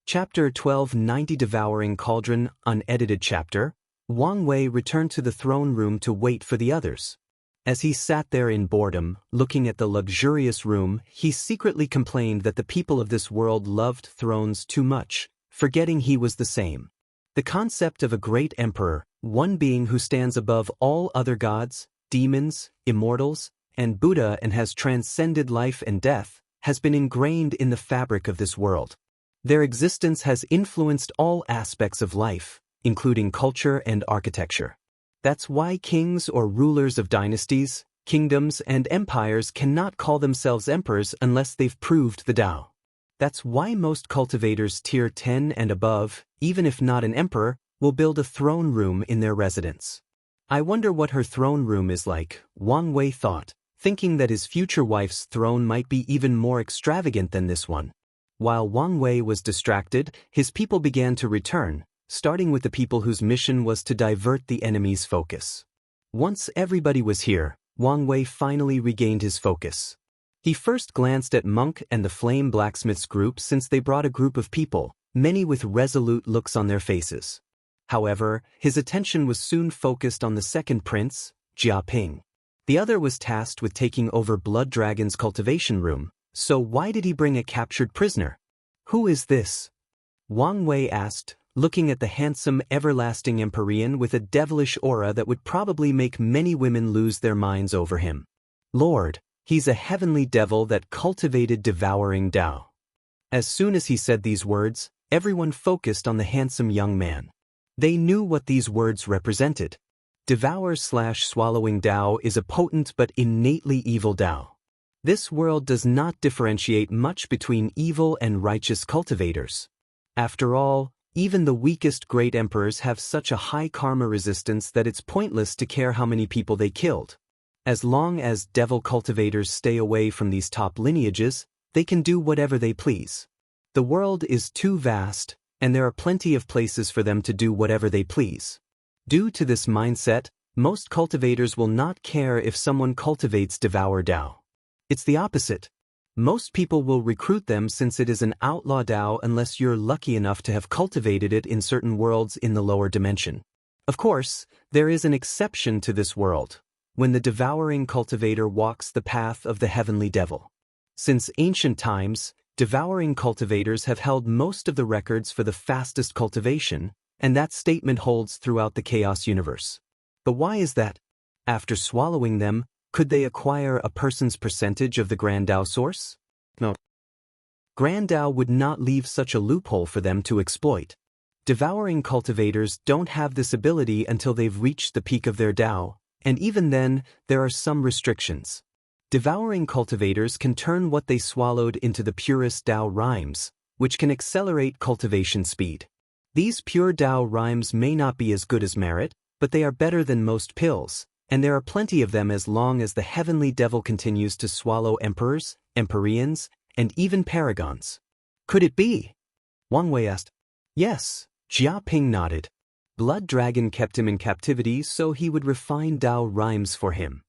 Speaker 1: Chapter 1290 Devouring Cauldron, unedited chapter. Wang Wei returned to the throne room to wait for the others. As he sat there in boredom, looking at the luxurious room, he secretly complained that the people of this world loved thrones too much, forgetting he was the same. The concept of a great emperor, one being who stands above all other gods, demons, immortals, and Buddha and has transcended life and death, has been ingrained in the fabric of this world. Their existence has influenced all aspects of life, including culture and architecture. That's why kings or rulers of dynasties, kingdoms, and empires cannot call themselves emperors unless they've proved the Tao. That's why most cultivators tier 10 and above, even if not an emperor, will build a throne room in their residence. I wonder what her throne room is like, Wang Wei thought, thinking that his future wife's throne might be even more extravagant than this one. While Wang Wei was distracted, his people began to return, starting with the people whose mission was to divert the enemy's focus. Once everybody was here, Wang Wei finally regained his focus. He first glanced at Monk and the Flame Blacksmith's group since they brought a group of people, many with resolute looks on their faces. However, his attention was soon focused on the second prince, Jia Ping. The other was tasked with taking over Blood Dragon's cultivation room, so why did he bring a captured prisoner? Who is this? Wang Wei asked, looking at the handsome, everlasting Empyrean with a devilish aura that would probably make many women lose their minds over him. Lord, he's a heavenly devil that cultivated devouring Tao. As soon as he said these words, everyone focused on the handsome young man. They knew what these words represented. Devour/swallowing Tao is a potent but innately evil Tao. This world does not differentiate much between evil and righteous cultivators. After all, even the weakest great emperors have such a high karma resistance that it's pointless to care how many people they killed. As long as devil cultivators stay away from these top lineages, they can do whatever they please. The world is too vast, and there are plenty of places for them to do whatever they please. Due to this mindset, most cultivators will not care if someone cultivates Devour Tao. It's the opposite. Most people will recruit them since it is an outlaw Tao unless you're lucky enough to have cultivated it in certain worlds in the lower dimension. Of course, there is an exception to this world, when the devouring cultivator walks the path of the heavenly devil. Since ancient times, devouring cultivators have held most of the records for the fastest cultivation, and that statement holds throughout the Chaos universe. But why is that? After swallowing them, could they acquire a person's percentage of the Grand Tao source? No. Grand Tao would not leave such a loophole for them to exploit. Devouring cultivators don't have this ability until they've reached the peak of their Tao, and even then, there are some restrictions. Devouring cultivators can turn what they swallowed into the purest Tao rhymes, which can accelerate cultivation speed. These pure Tao rhymes may not be as good as merit, but they are better than most pills, and there are plenty of them as long as the heavenly devil continues to swallow emperors, empyreans, and even paragons. Could it be? Wang Wei asked. Yes, Jia Ping nodded. Blood Dragon kept him in captivity so he would refine Tao rhymes for him.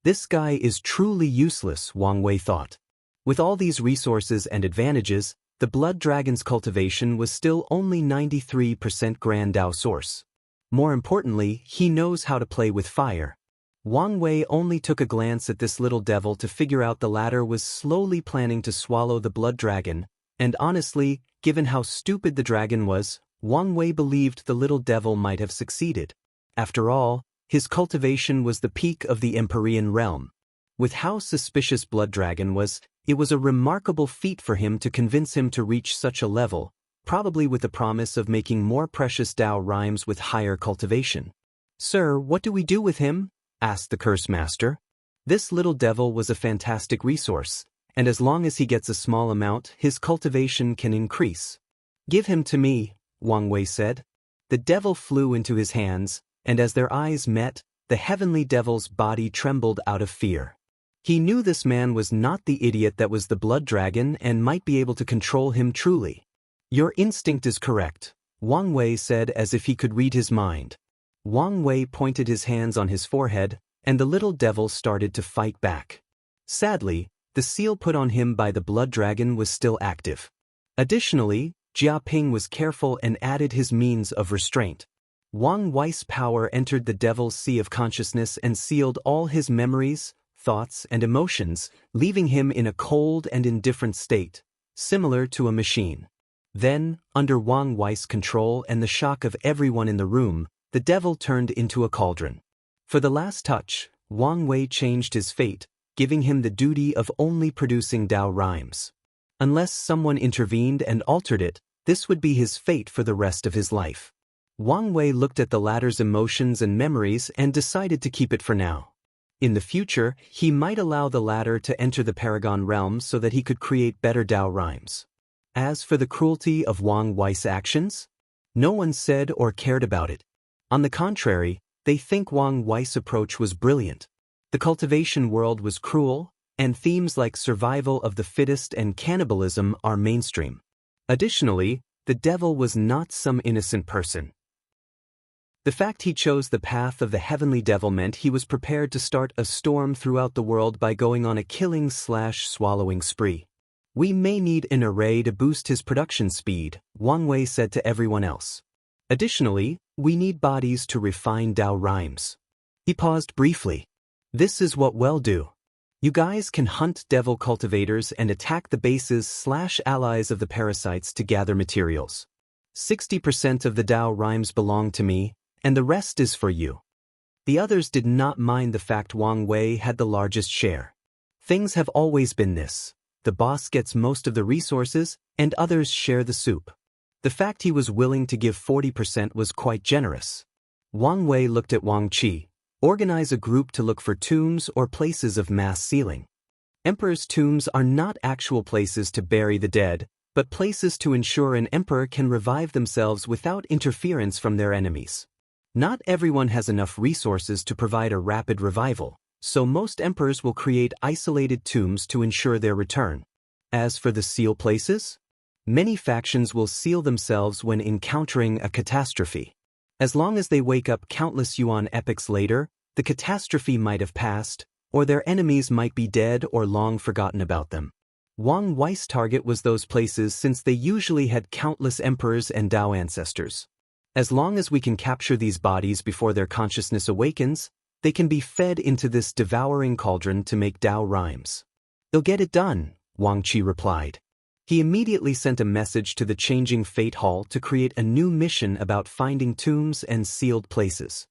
Speaker 1: This guy is truly useless, Wang Wei thought. With all these resources and advantages, the Blood Dragon's cultivation was still only 93% Grand Tao source. More importantly, he knows how to play with fire. Wang Wei only took a glance at this little devil to figure out the latter was slowly planning to swallow the Blood Dragon, and honestly, given how stupid the dragon was, Wang Wei believed the little devil might have succeeded. After all, his cultivation was the peak of the Empyrean realm. With how suspicious Blood Dragon was, it was a remarkable feat for him to convince him to reach such a level, probably with the promise of making more precious Tao rhymes with higher cultivation. Sir, what do we do with him? Asked the Curse Master. This little devil was a fantastic resource, and as long as he gets a small amount, his cultivation can increase. Give him to me, Wang Wei said. The devil flew into his hands, and as their eyes met, the heavenly devil's body trembled out of fear. He knew this man was not the idiot that was the Blood Dragon and might be able to control him truly. Your instinct is correct, Wang Wei said as if he could read his mind. Wang Wei pointed his hands on his forehead, and the little devil started to fight back. Sadly, the seal put on him by the Blood Dragon was still active. Additionally, Jia Ping was careful and added his means of restraint. Wang Wei's power entered the devil's sea of consciousness and sealed all his memories, thoughts, and emotions, leaving him in a cold and indifferent state, similar to a machine. Then, under Wang Wei's control and the shock of everyone in the room, the devil turned into a cauldron. For the last touch, Wang Wei changed his fate, giving him the duty of only producing Tao rhymes. Unless someone intervened and altered it, this would be his fate for the rest of his life. Wang Wei looked at the latter's emotions and memories and decided to keep it for now. In the future, he might allow the latter to enter the Paragon realm so that he could create better Tao rhymes. As for the cruelty of Wang Wei's actions, no one said or cared about it. On the contrary, they think Wang Wei's approach was brilliant. The cultivation world was cruel, and themes like survival of the fittest and cannibalism are mainstream. Additionally, the devil was not some innocent person. The fact he chose the path of the heavenly devil meant he was prepared to start a storm throughout the world by going on a killing/swallowing spree. We may need an array to boost his production speed, Wang Wei said to everyone else. Additionally, we need bodies to refine Tao rhymes. He paused briefly. This is what we'll do. You guys can hunt devil cultivators and attack the bases/allies of the parasites to gather materials. 60% of the Tao rhymes belong to me, and the rest is for you. The others did not mind the fact Wang Wei had the largest share. Things have always been this. The boss gets most of the resources, and others share the soup. The fact he was willing to give 40% was quite generous. Wang Wei looked at Wang Qi. Organize a group to look for tombs or places of mass sealing. Emperor's tombs are not actual places to bury the dead, but places to ensure an emperor can revive themselves without interference from their enemies. Not everyone has enough resources to provide a rapid revival, so most emperors will create isolated tombs to ensure their return. As for the seal places, many factions will seal themselves when encountering a catastrophe. As long as they wake up countless Yuan epochs later, the catastrophe might have passed, or their enemies might be dead or long forgotten about them. Wang Wei's target was those places since they usually had countless emperors and Tao ancestors. As long as we can capture these bodies before their consciousness awakens, they can be fed into this devouring cauldron to make Tao rhymes. They'll get it done, Wang Qi replied. He immediately sent a message to the Changing Fate Hall to create a new mission about finding tombs and sealed places.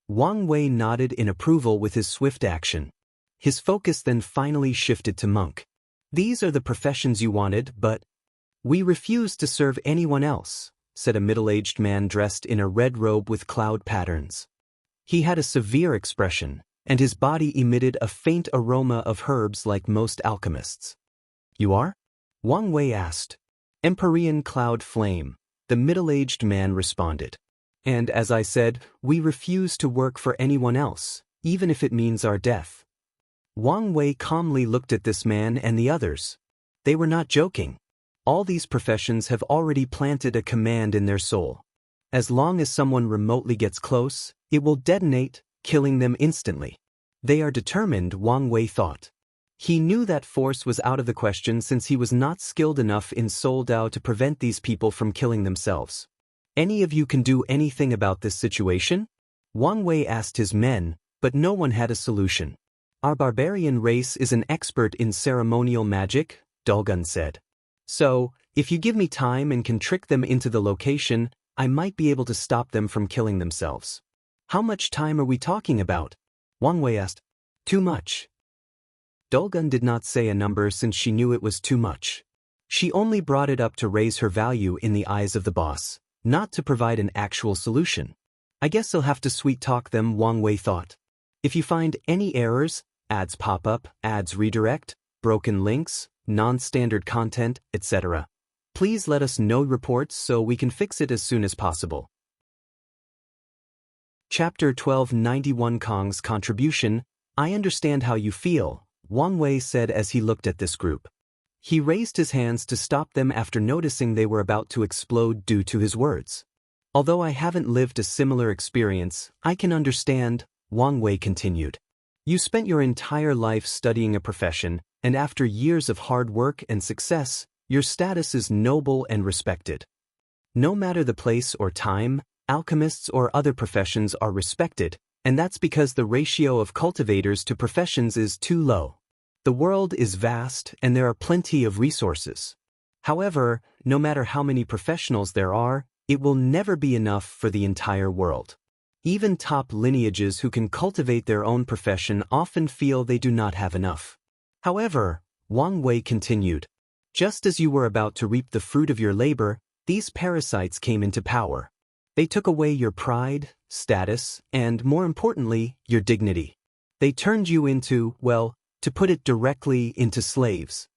Speaker 1: Wang Wei nodded in approval with his swift action. His focus then finally shifted to monk. These are the professions you wanted, but we refuse to serve anyone else, said a middle-aged man dressed in a red robe with cloud patterns. He had a severe expression, and his body emitted a faint aroma of herbs like most alchemists. You are? Wang Wei asked. Empyrean Cloud Flame, the middle-aged man responded. And as I said, we refuse to work for anyone else, even if it means our death. Wang Wei calmly looked at this man and the others. They were not joking. All these professions have already planted a command in their soul. As long as someone remotely gets close, it will detonate, killing them instantly. They are determined, Wang Wei thought. He knew that force was out of the question since he was not skilled enough in Soul Dao to prevent these people from killing themselves. Any of you can do anything about this situation? Wang Wei asked his men, but no one had a solution. Our barbarian race is an expert in ceremonial magic, Dulgun said. So, if you give me time and can trick them into the location, I might be able to stop them from killing themselves. How much time are we talking about? Wang Wei asked. Too much. Dulgun did not say a number since she knew it was too much. She only brought it up to raise her value in the eyes of the boss, not to provide an actual solution. I guess I'll have to sweet-talk them, Wang Wei thought. If you find any errors, ads pop up, ads redirect, broken links, non-standard content, etc., please let us know reports so we can fix it as soon as possible. Chapter 1291 Kong's Contribution. I understand how you feel, Wang Wei said as he looked at this group. He raised his hands to stop them after noticing they were about to explode due to his words. Although I haven't lived a similar experience, I can understand, Wang Wei continued. You spent your entire life studying a profession, and after years of hard work and success, your status is noble and respected. No matter the place or time, alchemists or other professions are respected, and that's because the ratio of cultivators to professions is too low. The world is vast and there are plenty of resources. However, no matter how many professionals there are, it will never be enough for the entire world. Even top lineages who can cultivate their own profession often feel they do not have enough. However, Wang Wei continued, just as you were about to reap the fruit of your labor, these parasites came into power. They took away your pride, status, and, more importantly, your dignity. They turned you into, well, to put it directly, into slaves.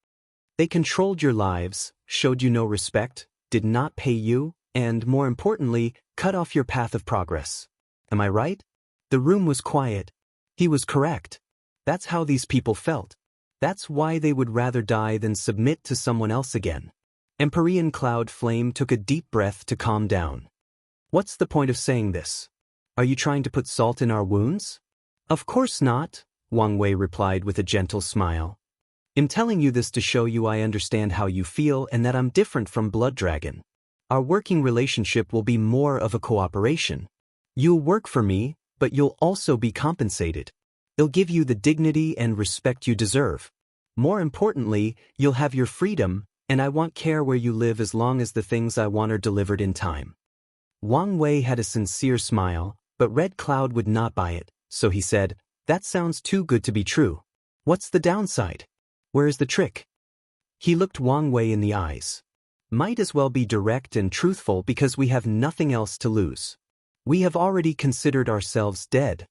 Speaker 1: They controlled your lives, showed you no respect, did not pay you, and, more importantly, cut off your path of progress. Am I right? The room was quiet. He was correct. That's how these people felt. That's why they would rather die than submit to someone else again. Empyrean Cloud Flame took a deep breath to calm down. What's the point of saying this? Are you trying to put salt in our wounds? Of course not, Wang Wei replied with a gentle smile. I'm telling you this to show you I understand how you feel and that I'm different from Blood Dragon. Our working relationship will be more of a cooperation. You'll work for me, but you'll also be compensated. It'll give you the dignity and respect you deserve. More importantly, you'll have your freedom, and I won't care where you live as long as the things I want are delivered in time. Wang Wei had a sincere smile, but Red Cloud would not buy it, so he said, that sounds too good to be true. What's the downside? Where is the trick? He looked Wang Wei in the eyes. Might as well be direct and truthful because we have nothing else to lose. We have already considered ourselves dead.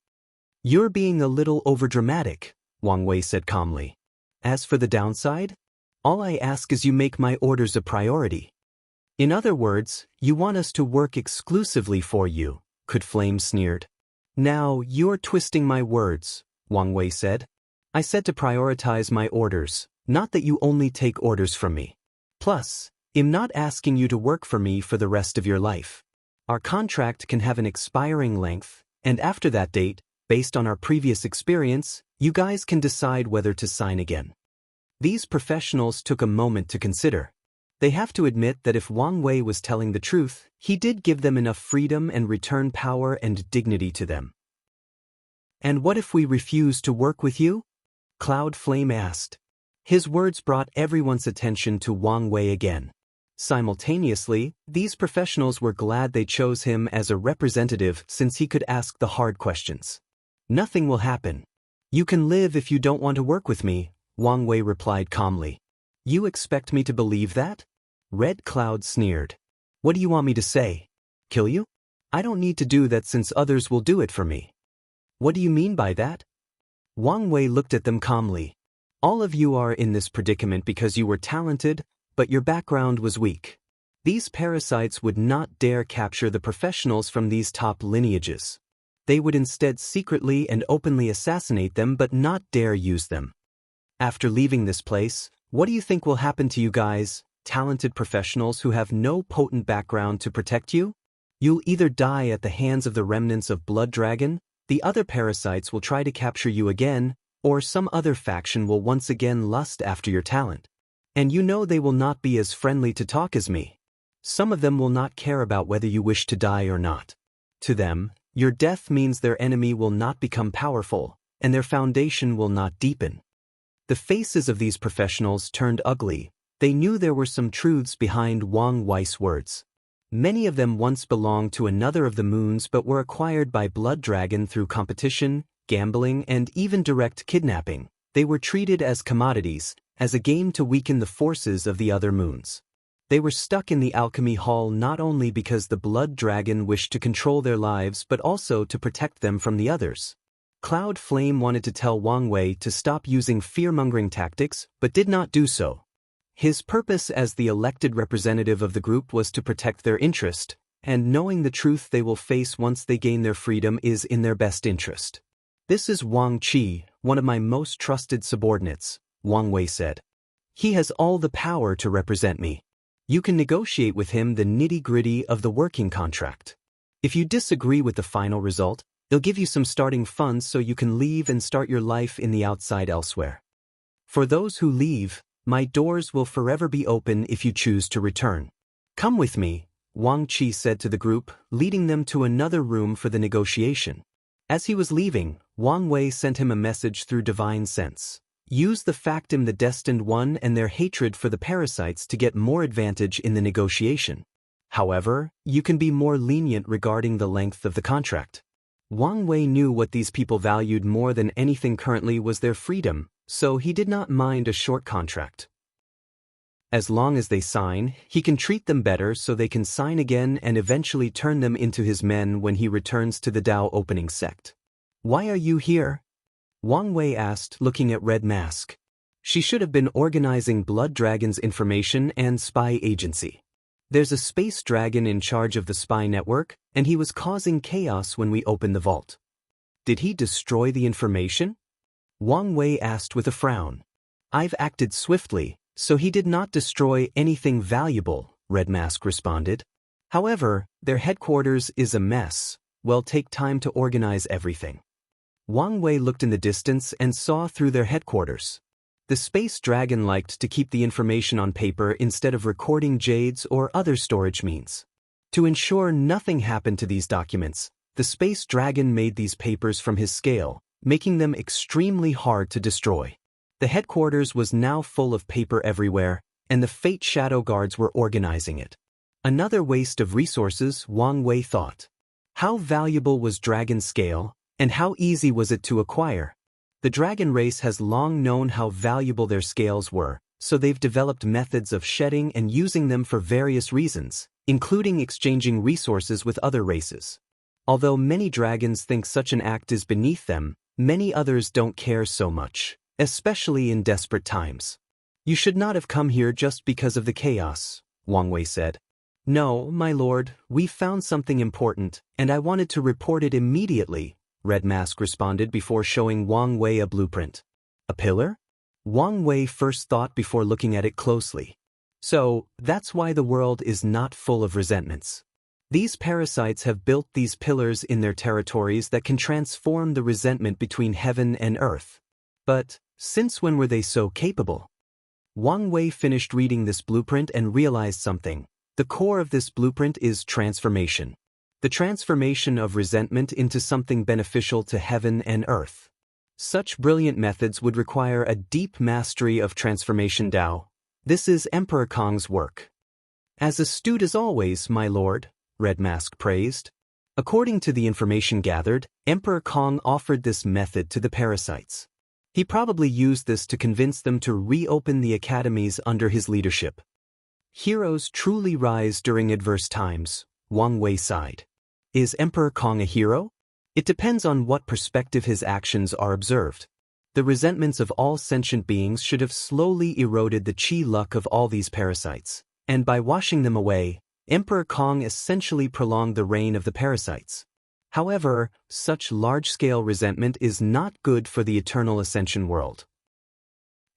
Speaker 1: You're being a little overdramatic, Wang Wei said calmly. As for the downside, all I ask is you make my orders a priority. In other words, you want us to work exclusively for you, Could Flame sneered. Now, you're twisting my words, Wang Wei said. I said to prioritize my orders, not that you only take orders from me. Plus, I'm not asking you to work for me for the rest of your life. Our contract can have an expiring length, and after that date, based on our previous experience, you guys can decide whether to sign again. These professionals took a moment to consider. They have to admit that if Wang Wei was telling the truth, he did give them enough freedom and return power and dignity to them. And what if we refuse to work with you? Cloud Flame asked. His words brought everyone's attention to Wang Wei again. Simultaneously, these professionals were glad they chose him as a representative since he could ask the hard questions. Nothing will happen. You can live if you don't want to work with me, Wang Wei replied calmly. You expect me to believe that? Red Cloud sneered. What do you want me to say? Kill you? I don't need to do that since others will do it for me. What do you mean by that? Wang Wei looked at them calmly. All of you are in this predicament because you were talented, but your background was weak. These parasites would not dare capture the professionals from these top lineages. They would instead secretly and openly assassinate them but not dare use them. After leaving this place, what do you think will happen to you guys, talented professionals who have no potent background to protect you? You'll either die at the hands of the remnants of Blood Dragon, the other parasites will try to capture you again, or some other faction will once again lust after your talent. And you know they will not be as friendly to talk as me. Some of them will not care about whether you wish to die or not. To them, your death means their enemy will not become powerful, and their foundation will not deepen. The faces of these professionals turned ugly. They knew there were some truths behind Wang Wei's words. Many of them once belonged to another of the moons but were acquired by Blood Dragon through competition, gambling, and even direct kidnapping. They were treated as commodities, as a game to weaken the forces of the other moons. They were stuck in the alchemy hall not only because the Blood Dragon wished to control their lives but also to protect them from the others. Cloud Flame wanted to tell Wang Wei to stop using fear-mongering tactics but did not do so. His purpose as the elected representative of the group was to protect their interest, and knowing the truth they will face once they gain their freedom is in their best interest. This is Wang Qi, one of my most trusted subordinates, Wang Wei said. He has all the power to represent me. You can negotiate with him the nitty-gritty of the working contract. If you disagree with the final result, they'll give you some starting funds so you can leave and start your life in the outside elsewhere. For those who leave, my doors will forever be open if you choose to return. Come with me, Wang Qi said to the group, leading them to another room for the negotiation. As he was leaving, Wang Wei sent him a message through divine sense. Use the factum the Destined One and their hatred for the parasites to get more advantage in the negotiation. However, you can be more lenient regarding the length of the contract. Wang Wei knew what these people valued more than anything currently was their freedom, so he did not mind a short contract. As long as they sign, he can treat them better so they can sign again and eventually turn them into his men when he returns to the Dao opening sect. Why are you here? Wang Wei asked, looking at Red Mask. She should have been organizing Blood Dragon's information and spy agency. There's a space dragon in charge of the spy network, and he was causing chaos when we opened the vault. Did he destroy the information? Wang Wei asked with a frown. I've acted swiftly, so he did not destroy anything valuable, Red Mask responded. However, their headquarters is a mess. Well, take time to organize everything. Wang Wei looked in the distance and saw through their headquarters. The space dragon liked to keep the information on paper instead of recording jades or other storage means. To ensure nothing happened to these documents, the space dragon made these papers from his scale, making them extremely hard to destroy. The headquarters was now full of paper everywhere, and the Fate Shadow Guards were organizing it. Another waste of resources, Wang Wei thought. How valuable was dragon scale, and how easy was it to acquire? The dragon race has long known how valuable their scales were, so they've developed methods of shedding and using them for various reasons, including exchanging resources with other races. Although many dragons think such an act is beneath them, many others don't care so much, especially in desperate times. You should not have come here just because of the chaos, Wang Wei said. No, my lord, we found something important, and I wanted to report it immediately, Red Mask responded before showing Wang Wei a blueprint. A pillar? Wang Wei first thought before looking at it closely. So, that's why the world is not full of resentments. These parasites have built these pillars in their territories that can transform the resentment between heaven and earth. But, since when were they so capable? Wang Wei finished reading this blueprint and realized something. The core of this blueprint is transformation. The transformation of resentment into something beneficial to heaven and earth. Such brilliant methods would require a deep mastery of transformation Dao. This is Emperor Kong's work. As astute as always, my lord, Red Mask praised. According to the information gathered, Emperor Kong offered this method to the parasites. He probably used this to convince them to reopen the academies under his leadership. Heroes truly rise during adverse times, Wang Wei sighed. Is Emperor Kong a hero? It depends on what perspective his actions are observed. The resentments of all sentient beings should have slowly eroded the chi luck of all these parasites, and by washing them away, Emperor Kong essentially prolonged the reign of the parasites. However, such large-scale resentment is not good for the eternal ascension world.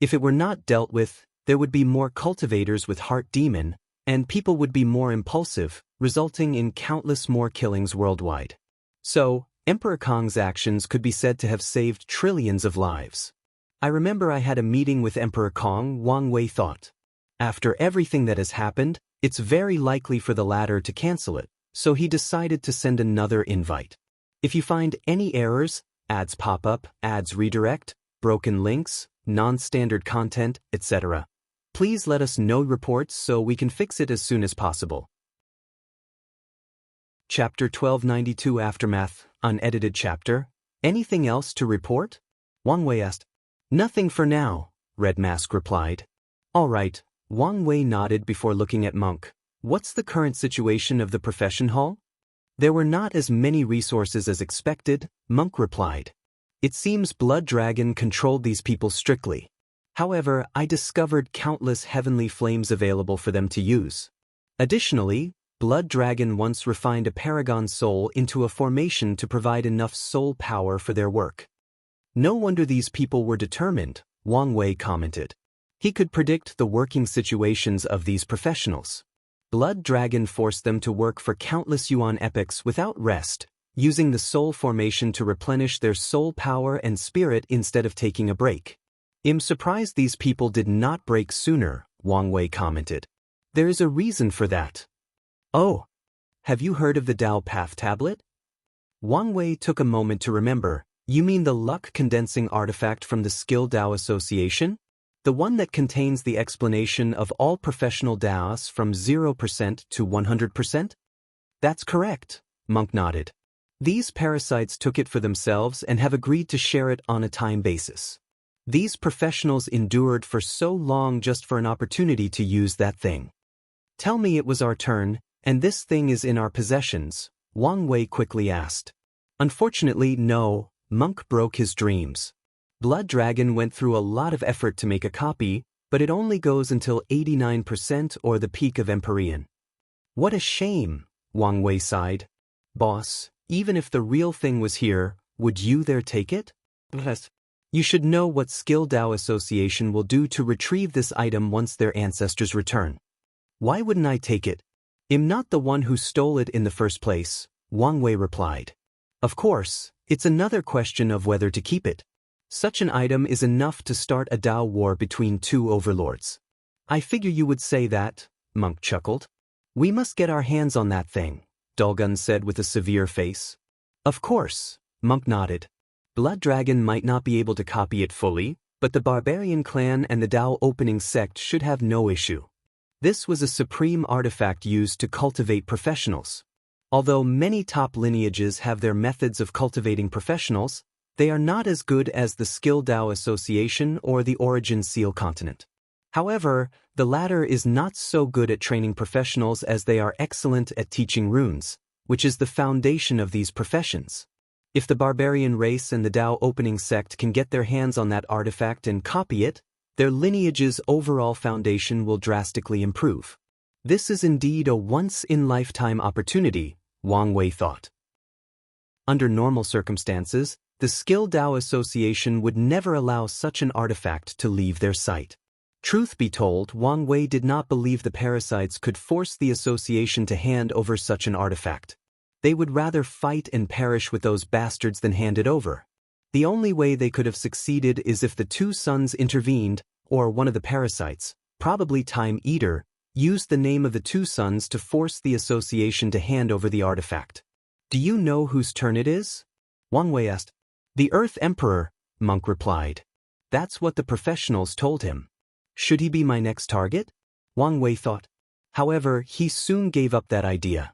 Speaker 1: If it were not dealt with, there would be more cultivators with heart demon, and people would be more impulsive, resulting in countless more killings worldwide. So, Emperor Kong's actions could be said to have saved trillions of lives. I remember I had a meeting with Emperor Kong, Wang Wei thought. After everything that has happened, it's very likely for the latter to cancel it, so he decided to send another invite. If you find any errors, ads pop up, ads redirect, broken links, non-standard content, etc., please let us know reports so we can fix it as soon as possible. Chapter 1292 Aftermath, unedited chapter. Anything else to report? Wang Wei asked. Nothing for now, Red Mask replied. All right, Wang Wei nodded before looking at Monk. What's the current situation of the profession hall? There were not as many resources as expected, Monk replied. It seems Blood Dragon controlled these people strictly. However, I discovered countless heavenly flames available for them to use. Additionally, Blood Dragon once refined a paragon soul into a formation to provide enough soul power for their work. No wonder these people were determined, Wang Wei commented. He could predict the working situations of these professionals. Blood Dragon forced them to work for countless yuan epochs without rest, using the soul formation to replenish their soul power and spirit instead of taking a break. I'm surprised these people did not break sooner, Wang Wei commented. There is a reason for that. Oh, have you heard of the Dao Path tablet? Wang Wei took a moment to remember. You mean the luck condensing artifact from the Skill Dao Association? The one that contains the explanation of all professional Daos from 0% to 100%? That's correct, Monk nodded. These parasites took it for themselves and have agreed to share it on a time basis. These professionals endured for so long just for an opportunity to use that thing. Tell me it was our turn, and this thing is in our possessions, Wang Wei quickly asked. Unfortunately, no, Monk broke his dreams. Blood Dragon went through a lot of effort to make a copy, but it only goes until 89% or the peak of Empyrean. What a shame, Wang Wei sighed. Boss, even if the real thing was here, would you dare take it? Yes. You should know what Skill Dao Association will do to retrieve this item once their ancestors return. Why wouldn't I take it? I'm not the one who stole it in the first place, Wang Wei replied. Of course, it's another question of whether to keep it. Such an item is enough to start a Dao war between two overlords. I figure you would say that, Monk chuckled. We must get our hands on that thing, Dulgun said with a severe face. Of course, Monk nodded. Blood Dragon might not be able to copy it fully, but the Barbarian clan and the Dao opening sect should have no issue. This was a supreme artifact used to cultivate professionals. Although many top lineages have their methods of cultivating professionals, they are not as good as the Skill Dao Association or the Origin Seal Continent. However, the latter is not so good at training professionals as they are excellent at teaching runes, which is the foundation of these professions. If the Barbarian race and the Dao opening sect can get their hands on that artifact and copy it, their lineage's overall foundation will drastically improve. This is indeed a once-in-lifetime opportunity, Wang Wei thought. Under normal circumstances, the Skill Dao Association would never allow such an artifact to leave their sight. Truth be told, Wang Wei did not believe the parasites could force the association to hand over such an artifact. They would rather fight and perish with those bastards than hand it over. The only way they could have succeeded is if the two sons intervened, or one of the parasites, probably Time Eater, used the name of the two sons to force the association to hand over the artifact. Do you know whose turn it is? Wang Wei asked. The Earth Emperor, Monk replied. That's what the professionals told him. Should he be my next target? Wang Wei thought. However, he soon gave up that idea.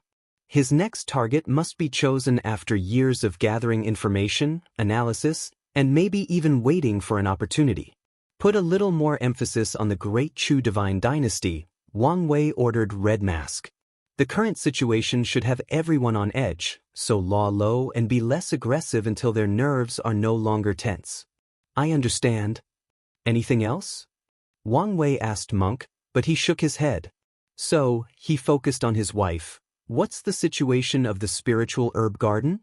Speaker 1: His next target must be chosen after years of gathering information, analysis, and maybe even waiting for an opportunity. Put a little more emphasis on the Great Chu Divine Dynasty, Wang Wei ordered Red Mask. The current situation should have everyone on edge, so lie low and be less aggressive until their nerves are no longer tense. I understand. Anything else? Wang Wei asked Monk, but he shook his head. So, he focused on his wife. What's the situation of the spiritual herb garden?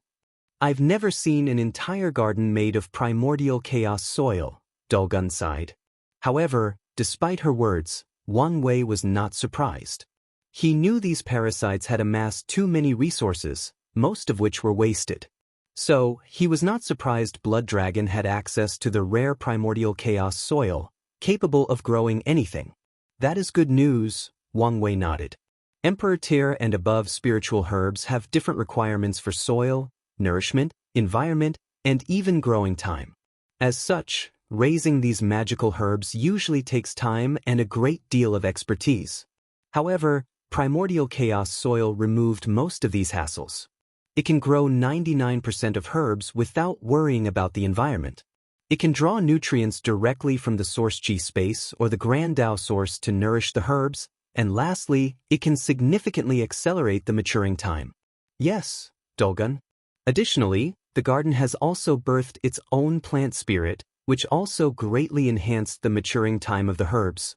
Speaker 1: I've never seen an entire garden made of primordial chaos soil, Dulgun sighed. However, despite her words, Wang Wei was not surprised. He knew these parasites had amassed too many resources, most of which were wasted. So, he was not surprised Blood Dragon had access to the rare primordial chaos soil, capable of growing anything. That is good news, Wang Wei nodded. Emperor tier and above spiritual herbs have different requirements for soil, nourishment, environment, and even growing time. As such, raising these magical herbs usually takes time and a great deal of expertise. However, primordial chaos soil removed most of these hassles. It can grow 99% of herbs without worrying about the environment. It can draw nutrients directly from the source chi space or the Grand Dao source to nourish the herbs, and lastly, it can significantly accelerate the maturing time. Yes, Dulgun. Additionally, the garden has also birthed its own plant spirit, which also greatly enhanced the maturing time of the herbs.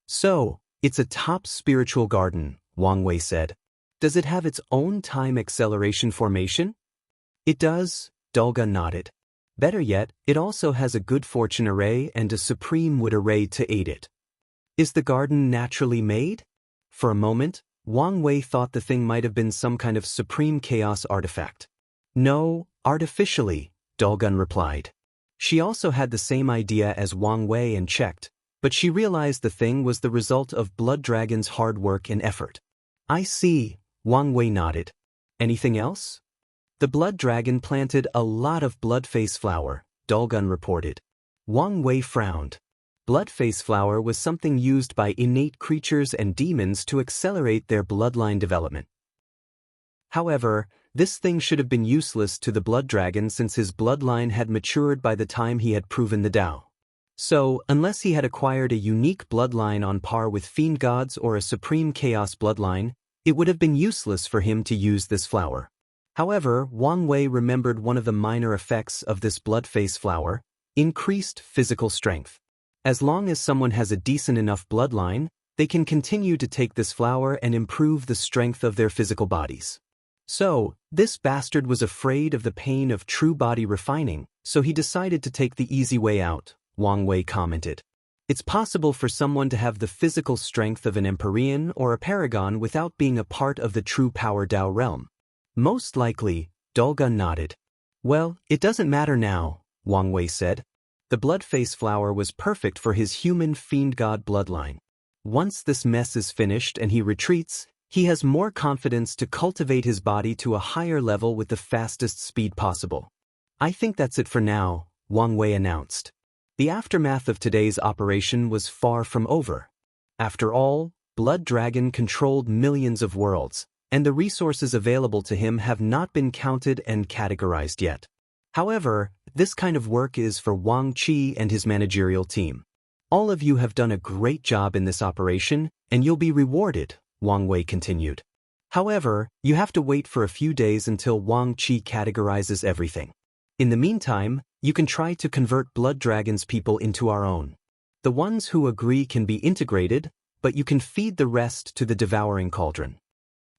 Speaker 1: So, it's a top spiritual garden, Wang Wei said. Does it have its own time acceleration formation? It does, Dulgun nodded. Better yet, it also has a good fortune array and a supreme wood array to aid it. Is the garden naturally made? For a moment, Wang Wei thought the thing might have been some kind of supreme chaos artifact. No, artificially, Dulgun replied. She also had the same idea as Wang Wei and checked, but she realized the thing was the result of Blood Dragon's hard work and effort. I see, Wang Wei nodded. Anything else? The Blood Dragon planted a lot of bloodface flower, Dulgun reported. Wang Wei frowned. Bloodface flower was something used by innate creatures and demons to accelerate their bloodline development. However, this thing should have been useless to the Blood Dragon since his bloodline had matured by the time he had proven the Tao. So, unless he had acquired a unique bloodline on par with fiend gods or a supreme chaos bloodline, it would have been useless for him to use this flower. However, Wang Wei remembered one of the minor effects of this bloodface flower: increased physical strength. As long as someone has a decent enough bloodline, they can continue to take this flower and improve the strength of their physical bodies. So, this bastard was afraid of the pain of true body refining, so he decided to take the easy way out, Wang Wei commented. It's possible for someone to have the physical strength of an Empyrean or a Paragon without being a part of the true power Dao realm. Most likely, Dulgun nodded. Well, it doesn't matter now, Wang Wei said. The bloodface flower was perfect for his human fiend god bloodline. Once this mess is finished and he retreats, he has more confidence to cultivate his body to a higher level with the fastest speed possible. I think that's it for now, Wang Wei announced. The aftermath of today's operation was far from over. After all, Blood Dragon controlled millions of worlds, and the resources available to him have not been counted and categorized yet. However, this kind of work is for Wang Qi and his managerial team. All of you have done a great job in this operation, and you'll be rewarded, Wang Wei continued. However, you have to wait for a few days until Wang Qi categorizes everything. In the meantime, you can try to convert Blood Dragon's people into our own. The ones who agree can be integrated, but you can feed the rest to the Devouring Cauldron.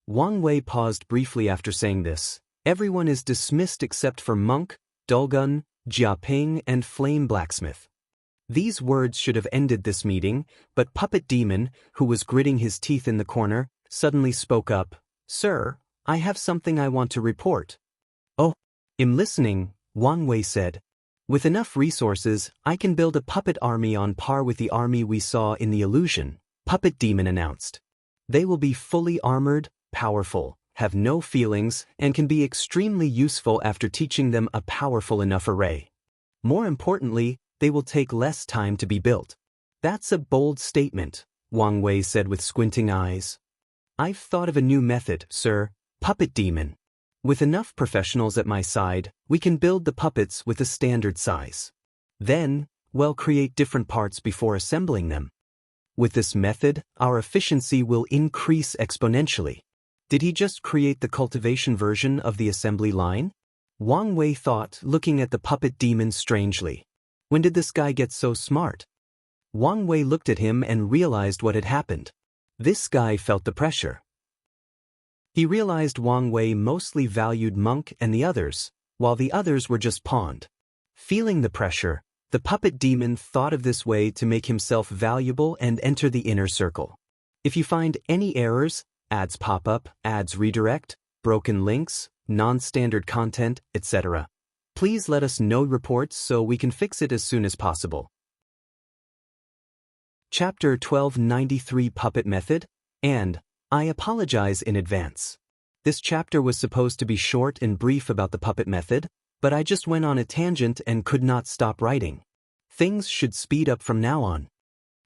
Speaker 1: Wang Wei paused briefly after saying this. Everyone is dismissed except for Monk, Dulgun, Jiaping, and Flame Blacksmith. These words should have ended this meeting, but Puppet Demon, who was gritting his teeth in the corner, suddenly spoke up. Sir, I have something I want to report. Oh, I'm listening, Wang Wei said. With enough resources, I can build a puppet army on par with the army we saw in the illusion, Puppet Demon announced. They will be fully armored, powerful, have no feelings, and can be extremely useful after teaching them a powerful enough array. More importantly, they will take less time to be built. That's a bold statement, Wang Wei said with squinting eyes. I've thought of a new method, sir, Puppet Demon. With enough professionals at my side, we can build the puppets with a standard size. Then, we'll create different parts before assembling them. With this method, our efficiency will increase exponentially. Did he just create the cultivation version of the assembly line? Wang Wei thought, looking at the puppet demon strangely. When did this guy get so smart? Wang Wei looked at him and realized what had happened. This guy felt the pressure. He realized Wang Wei mostly valued Monk and the others, while the others were just pawned. Feeling the pressure, the puppet demon thought of this way to make himself valuable and enter the inner circle. If you find any errors, ads pop up, ads redirect, broken links, non-standard content, etc., please let us know reports so we can fix it as soon as possible. Chapter 1293 Puppet Method, and I apologize in advance. This chapter was supposed to be short and brief about the puppet method, but I just went on a tangent and could not stop writing. Things should speed up from now on.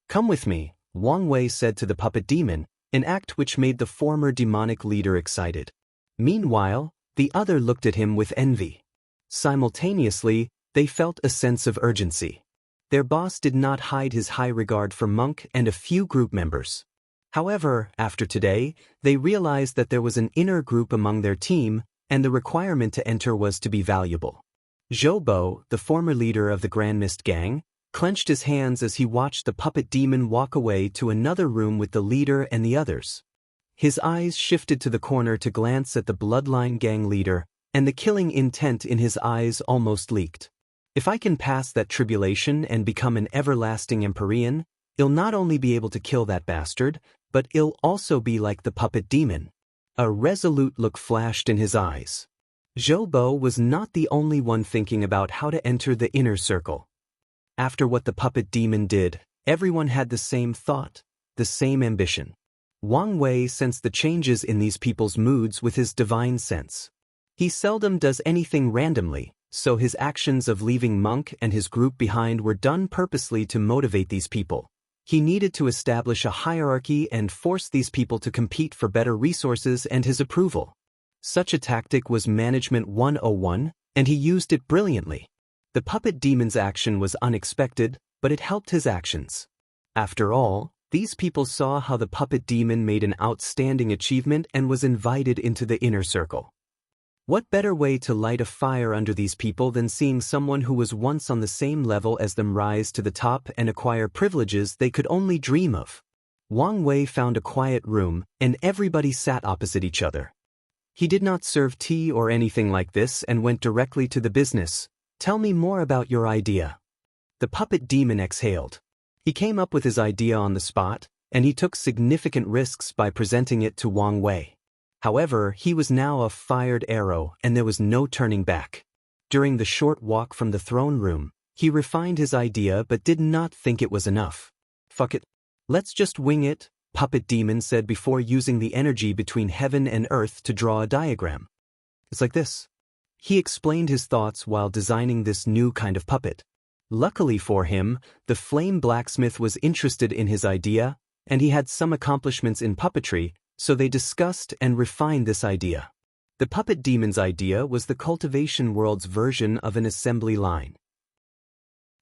Speaker 1: Come with me, Wang Wei said to the puppet demon, an act which made the former demonic leader excited. Meanwhile, the other looked at him with envy. Simultaneously, they felt a sense of urgency. Their boss did not hide his high regard for Monk and a few group members. However, after today, they realized that there was an inner group among their team, and the requirement to enter was to be valuable. Zhou Bo, the former leader of the Grand Mist Gang, clenched his hands as he watched the puppet demon walk away to another room with the leader and the others. His eyes shifted to the corner to glance at the Bloodline Gang leader, and the killing intent in his eyes almost leaked. If I can pass that tribulation and become an everlasting Empyrean, I'll not only be able to kill that bastard, but I'll also be like the puppet demon. A resolute look flashed in his eyes. Zhou Bo was not the only one thinking about how to enter the inner circle. After what the puppet demon did, everyone had the same thought, the same ambition. Wang Wei sensed the changes in these people's moods with his divine sense. He seldom does anything randomly, so his actions of leaving Monk and his group behind were done purposely to motivate these people. He needed to establish a hierarchy and force these people to compete for better resources and his approval. Such a tactic was Management 101, and he used it brilliantly. The puppet demon's action was unexpected, but it helped his actions. After all, these people saw how the puppet demon made an outstanding achievement and was invited into the inner circle. What better way to light a fire under these people than seeing someone who was once on the same level as them rise to the top and acquire privileges they could only dream of? Wang Wei found a quiet room, and everybody sat opposite each other. He did not serve tea or anything like this and went directly to the business. Tell me more about your idea. The puppet demon exhaled. He came up with his idea on the spot, and he took significant risks by presenting it to Wang Wei. However, he was now a fired arrow, and there was no turning back. During the short walk from the throne room, he refined his idea but did not think it was enough. Fuck it. Let's just wing it, Puppet Demon said before using the energy between heaven and earth to draw a diagram. It's like this. He explained his thoughts while designing this new kind of puppet. Luckily for him, the flame blacksmith was interested in his idea, and he had some accomplishments in puppetry, so they discussed and refined this idea. The puppet demon's idea was the cultivation world's version of an assembly line.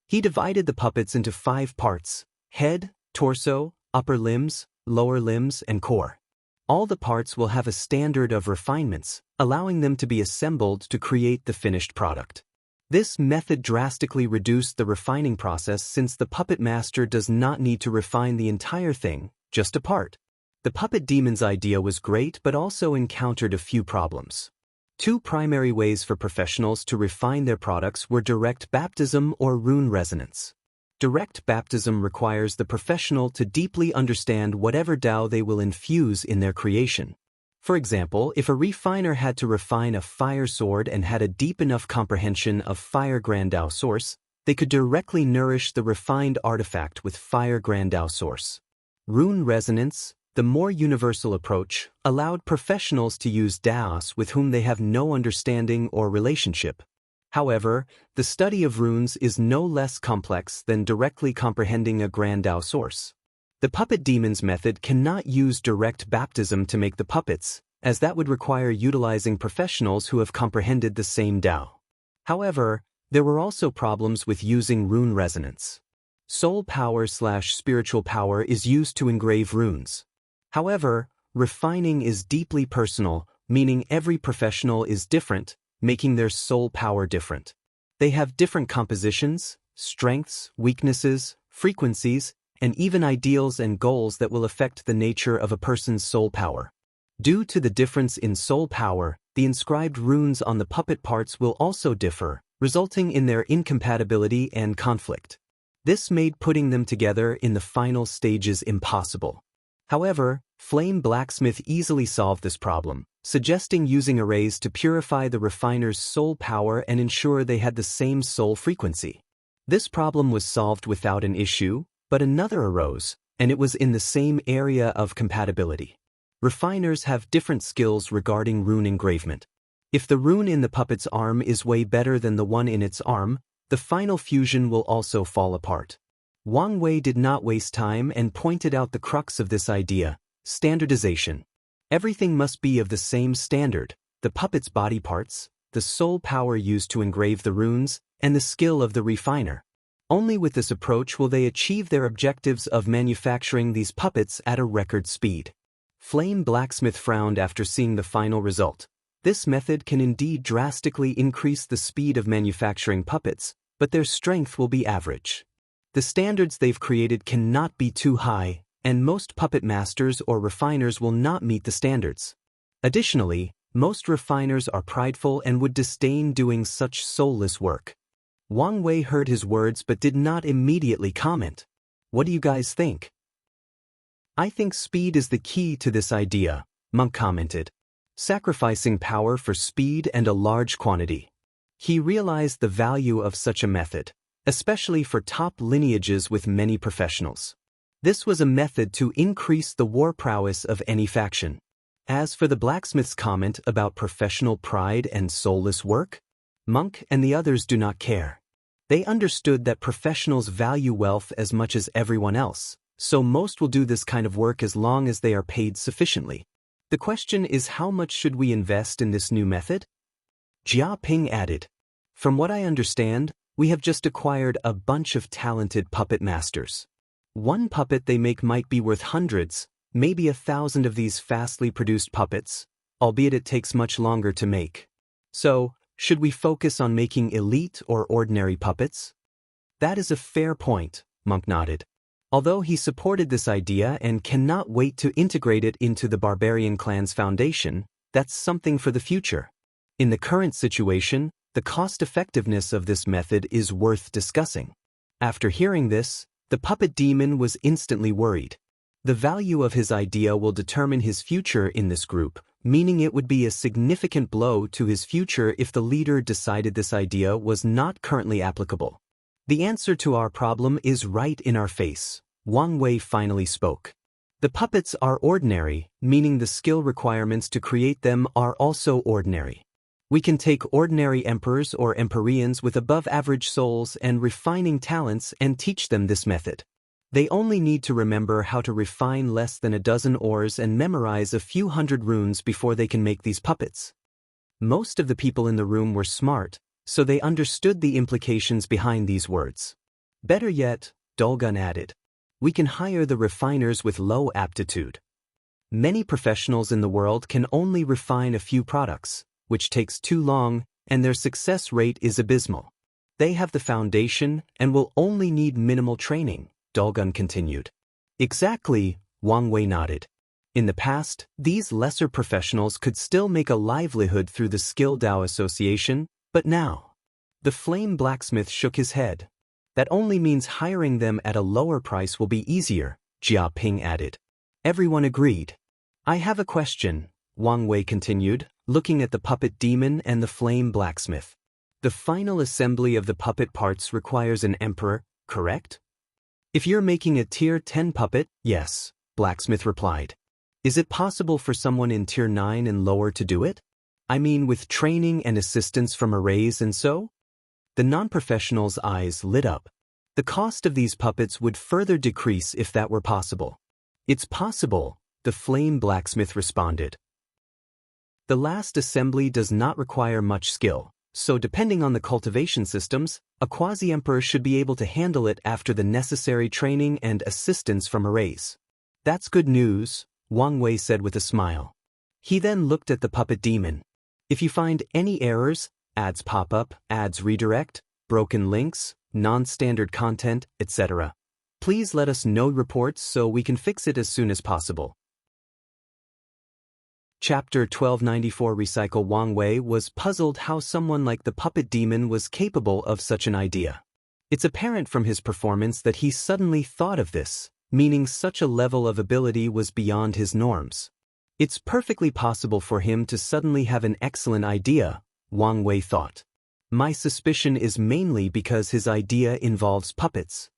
Speaker 1: He divided the puppets into 5 parts: head, torso, upper limbs, lower limbs, and core. All the parts will have a standard of refinements, allowing them to be assembled to create the finished product. This method drastically reduced the refining process since the puppet master does not need to refine the entire thing, just a part. The puppet demon's idea was great but also encountered a few problems. 2 primary ways for professionals to refine their products were direct baptism or rune resonance. Direct baptism requires the professional to deeply understand whatever Tao they will infuse in their creation. For example, if a refiner had to refine a fire sword and had a deep enough comprehension of Fire Grand Tao Source, they could directly nourish the refined artifact with Fire Grand Tao Source. Rune resonance, the more universal approach, allowed professionals to use Daos with whom they have no understanding or relationship. However, the study of runes is no less complex than directly comprehending a Grand Tao source. The puppet demon's method cannot use direct baptism to make the puppets, as that would require utilizing professionals who have comprehended the same Tao. However, there were also problems with using rune resonance. Soul power/spiritual power is used to engrave runes. However, refining is deeply personal, meaning every professional is different, making their soul power different. They have different compositions, strengths, weaknesses, frequencies, and even ideals and goals that will affect the nature of a person's soul power. Due to the difference in soul power, the inscribed runes on the puppet parts will also differ, resulting in their incompatibility and conflict. This made putting them together in the final stages impossible. However, Flame Blacksmith easily solved this problem, suggesting using arrays to purify the refiner's soul power and ensure they had the same soul frequency. This problem was solved without an issue, but another arose, and it was in the same area of compatibility. Refiners have different skills regarding rune engravement. If the rune in the puppet's arm is way better than the one in its arm, the final fusion will also fall apart. Wang Wei did not waste time and pointed out the crux of this idea: standardization. Everything must be of the same standard: the puppet's body parts, the soul power used to engrave the runes, and the skill of the refiner. Only with this approach will they achieve their objectives of manufacturing these puppets at a record speed. Flame Blacksmith frowned after seeing the final result. This method can indeed drastically increase the speed of manufacturing puppets, but their strength will be average. The standards they've created cannot be too high, and most puppet masters or refiners will not meet the standards. Additionally, most refiners are prideful and would disdain doing such soulless work. Wang Wei heard his words but did not immediately comment. What do you guys think? I think speed is the key to this idea, Monk commented. Sacrificing power for speed and a large quantity. He realized the value of such a method, especially for top lineages with many professionals. This was a method to increase the war prowess of any faction. As for the blacksmith's comment about professional pride and soulless work, Monk and the others do not care. They understood that professionals value wealth as much as everyone else, so most will do this kind of work as long as they are paid sufficiently. The question is, how much should we invest in this new method? Jia Ping added. From what I understand, we have just acquired a bunch of talented puppet masters. One puppet they make might be worth hundreds, maybe 1,000 of these fastly produced puppets, albeit it takes much longer to make. So, should we focus on making elite or ordinary puppets? That is a fair point, Monk nodded. Although he supported this idea and cannot wait to integrate it into the barbarian clan's foundation, that's something for the future. In the current situation, the cost-effectiveness of this method is worth discussing. After hearing this, the puppet demon was instantly worried. The value of his idea will determine his future in this group, meaning it would be a significant blow to his future if the leader decided this idea was not currently applicable. The answer to our problem is right in our face, Wang Wei finally spoke. The puppets are ordinary, meaning the skill requirements to create them are also ordinary. We can take ordinary emperors or empyreans with above-average souls and refining talents and teach them this method. They only need to remember how to refine less than a dozen ores and memorize a few hundred runes before they can make these puppets. Most of the people in the room were smart, so they understood the implications behind these words. Better yet, Dolgun added, we can hire the refiners with low aptitude. Many professionals in the world can only refine a few products, which takes too long, and their success rate is abysmal. They have the foundation and will only need minimal training, Dolgun continued. Exactly, Wang Wei nodded. In the past, these lesser professionals could still make a livelihood through the Skill Dao Association, but now. The Flame Blacksmith shook his head. That only means hiring them at a lower price will be easier, Jia Ping added. Everyone agreed. I have a question, Wang Wei continued, looking at the puppet demon and the Flame Blacksmith. The final assembly of the puppet parts requires an emperor, correct? If you're making a Tier 10 puppet, yes, Blacksmith replied. Is it possible for someone in Tier 9 and lower to do it? I mean with training and assistance from arrays and so? The non-professional's eyes lit up. The cost of these puppets would further decrease if that were possible. It's possible, the Flame Blacksmith responded. The last assembly does not require much skill. So depending on the cultivation systems, a quasi-emperor should be able to handle it after the necessary training and assistance from arrays. That's good news, Wang Wei said with a smile. He then looked at the puppet demon. If you find any errors, ads pop up, ads redirect, broken links, non-standard content, etc., please let us know reports so we can fix it as soon as possible. Chapter 1294 Recycle. Wang Wei was puzzled how someone like the puppet demon was capable of such an idea. It's apparent from his performance that he suddenly thought of this, meaning such a level of ability was beyond his norms. It's perfectly possible for him to suddenly have an excellent idea, Wang Wei thought. My suspicion is mainly because his idea involves puppets.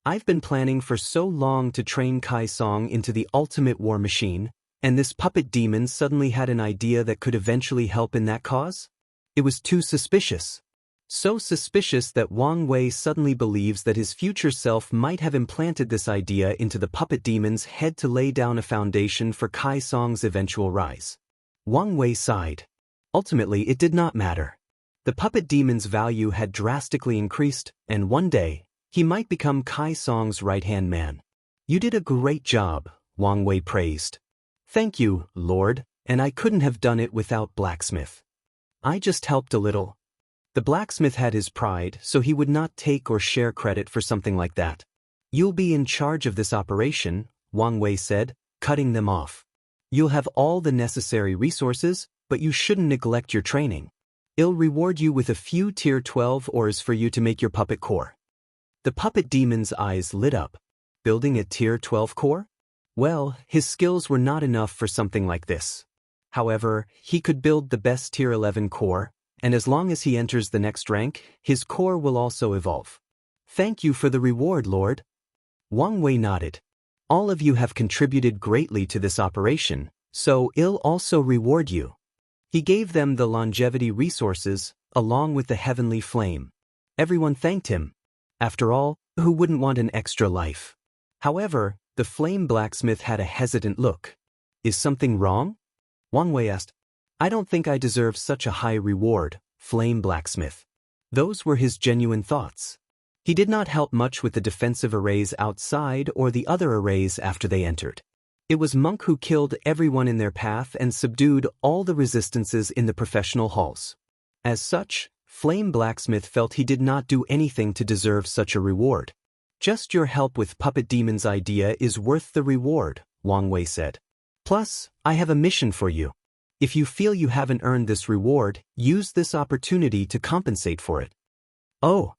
Speaker 1: I've been planning for so long to train Kai Song into the ultimate war machine, and this puppet demon suddenly had an idea that could eventually help in that cause? It was too suspicious. So suspicious that Wang Wei suddenly believes that his future self might have implanted this idea into the puppet demon's head to lay down a foundation for Kai Song's eventual rise. Wang Wei sighed. Ultimately, it did not matter. The puppet demon's value had drastically increased, and one day, he might become Kai Song's right-hand man. You did a great job, Wang Wei praised. Thank you, Lord, and I couldn't have done it without Blacksmith. I just helped a little. The blacksmith had his pride, so he would not take or share credit for something like that. You'll be in charge of this operation, Wang Wei said, cutting them off. You'll have all the necessary resources, but you shouldn't neglect your training. I'll reward you with a few Tier 12 ores for you to make your puppet core. The puppet demon's eyes lit up. Building a Tier 12 core? Well, his skills were not enough for something like this. However, he could build the best Tier 11 core, and as long as he enters the next rank, his core will also evolve. Thank you for the reward, Lord. Wang Wei nodded. All of you have contributed greatly to this operation, so I'll also reward you. He gave them the longevity resources, along with the heavenly flame. Everyone thanked him. After all, who wouldn't want an extra life? However, the flame blacksmith had a hesitant look. Is something wrong? Wang Wei asked. I don't think I deserve such a high reward, flame blacksmith. Those were his genuine thoughts. He did not help much with the defensive arrays outside or the other arrays after they entered. It was Monk who killed everyone in their path and subdued all the resistances in the professional halls. As such, Flame Blacksmith felt he did not do anything to deserve such a reward. Just your help with Puppet Demon's idea is worth the reward, Wang Wei said. Plus, I have a mission for you. If you feel you haven't earned this reward, use this opportunity to compensate for it. Oh,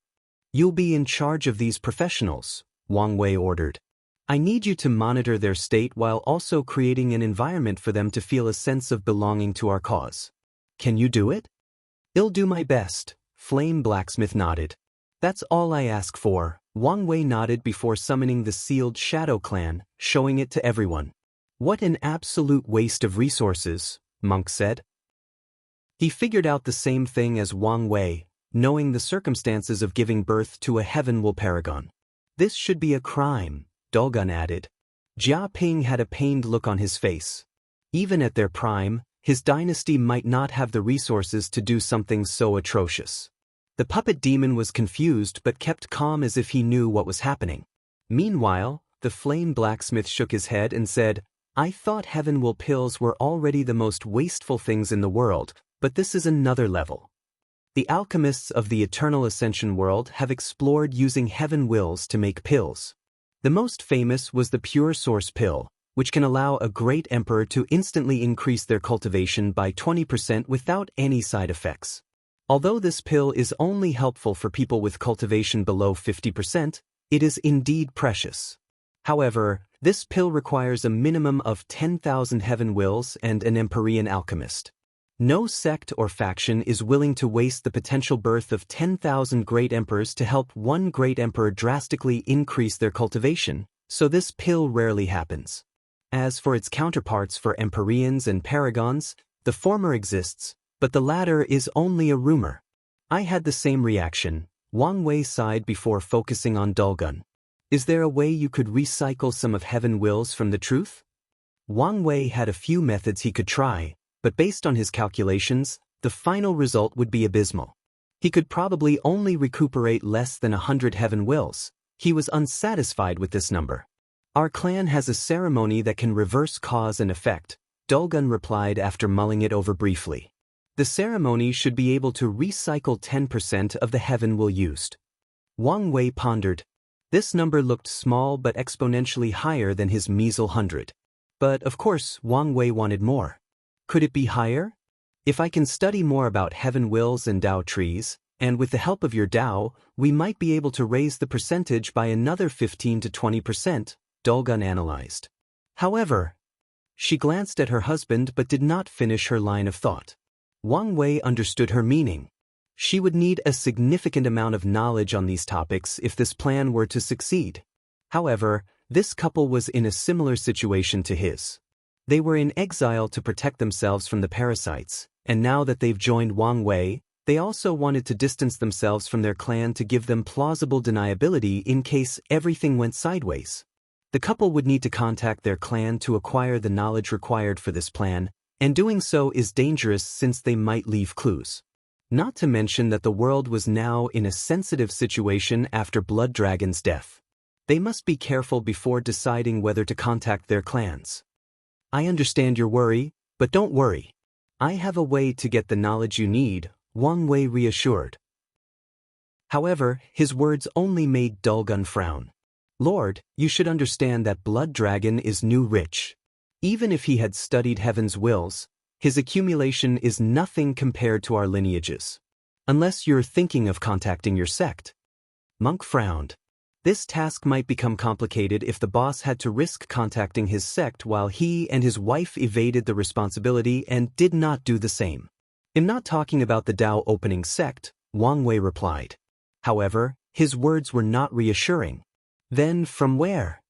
Speaker 1: you'll be in charge of these professionals, Wang Wei ordered. I need you to monitor their state while also creating an environment for them to feel a sense of belonging to our cause. Can you do it? I'll do my best, Flame Blacksmith nodded. That's all I ask for, Wang Wei nodded before summoning the sealed Shadow Clan, showing it to everyone. What an absolute waste of resources, Monk said. He figured out the same thing as Wang Wei, knowing the circumstances of giving birth to a Heavenwell Paragon. This should be a crime, Dulgun added. Jia Ping had a pained look on his face. Even at their prime, his dynasty might not have the resources to do something so atrocious. The puppet demon was confused but kept calm as if he knew what was happening. Meanwhile, the flame blacksmith shook his head and said, I thought Heavenwell pills were already the most wasteful things in the world, but this is another level. The alchemists of the Eternal Ascension world have explored using heaven wills to make pills. The most famous was the Pure Source pill, which can allow a great emperor to instantly increase their cultivation by 20% without any side effects. Although this pill is only helpful for people with cultivation below 50%, it is indeed precious. However, this pill requires a minimum of 10,000 heaven wills and an Empyrean alchemist. No sect or faction is willing to waste the potential birth of 10,000 great emperors to help one great emperor drastically increase their cultivation, so this pill rarely happens. As for its counterparts for Empyreans and Paragons, the former exists, but the latter is only a rumor. I had the same reaction, Wang Wei sighed before focusing on Dulgun. Is there a way you could recycle some of heaven wills from the truth? Wang Wei had a few methods he could try, but based on his calculations, the final result would be abysmal. He could probably only recuperate less than 100 heaven wills. He was unsatisfied with this number. Our clan has a ceremony that can reverse cause and effect, Dolgun replied after mulling it over briefly. The ceremony should be able to recycle 10% of the heaven will used. Wang Wei pondered. This number looked small but exponentially higher than his measly 100. But of course, Wang Wei wanted more. Could it be higher? If I can study more about heaven wills and Dao trees, and with the help of your Dao, we might be able to raise the percentage by another 15 to 20%, Dolgun analyzed. However, she glanced at her husband but did not finish her line of thought. Wang Wei understood her meaning. She would need a significant amount of knowledge on these topics if this plan were to succeed. However, this couple was in a similar situation to his. They were in exile to protect themselves from the Parasites, and now that they've joined Wang Wei, they also wanted to distance themselves from their clan to give them plausible deniability in case everything went sideways. The couple would need to contact their clan to acquire the knowledge required for this plan, and doing so is dangerous since they might leave clues. Not to mention that the world was now in a sensitive situation after Blood Dragon's death. They must be careful before deciding whether to contact their clans. I understand your worry, but don't worry. I have a way to get the knowledge you need, Wang Wei reassured. However, his words only made Dolgun frown. Lord, you should understand that Blood Dragon is new rich. Even if he had studied heaven's wills, his accumulation is nothing compared to our lineages. Unless you're thinking of contacting your sect. Monk frowned. This task might become complicated if the boss had to risk contacting his sect while he and his wife evaded the responsibility and did not do the same. I'm not talking about the Dao opening sect, Wang Wei replied. However, his words were not reassuring. Then from where?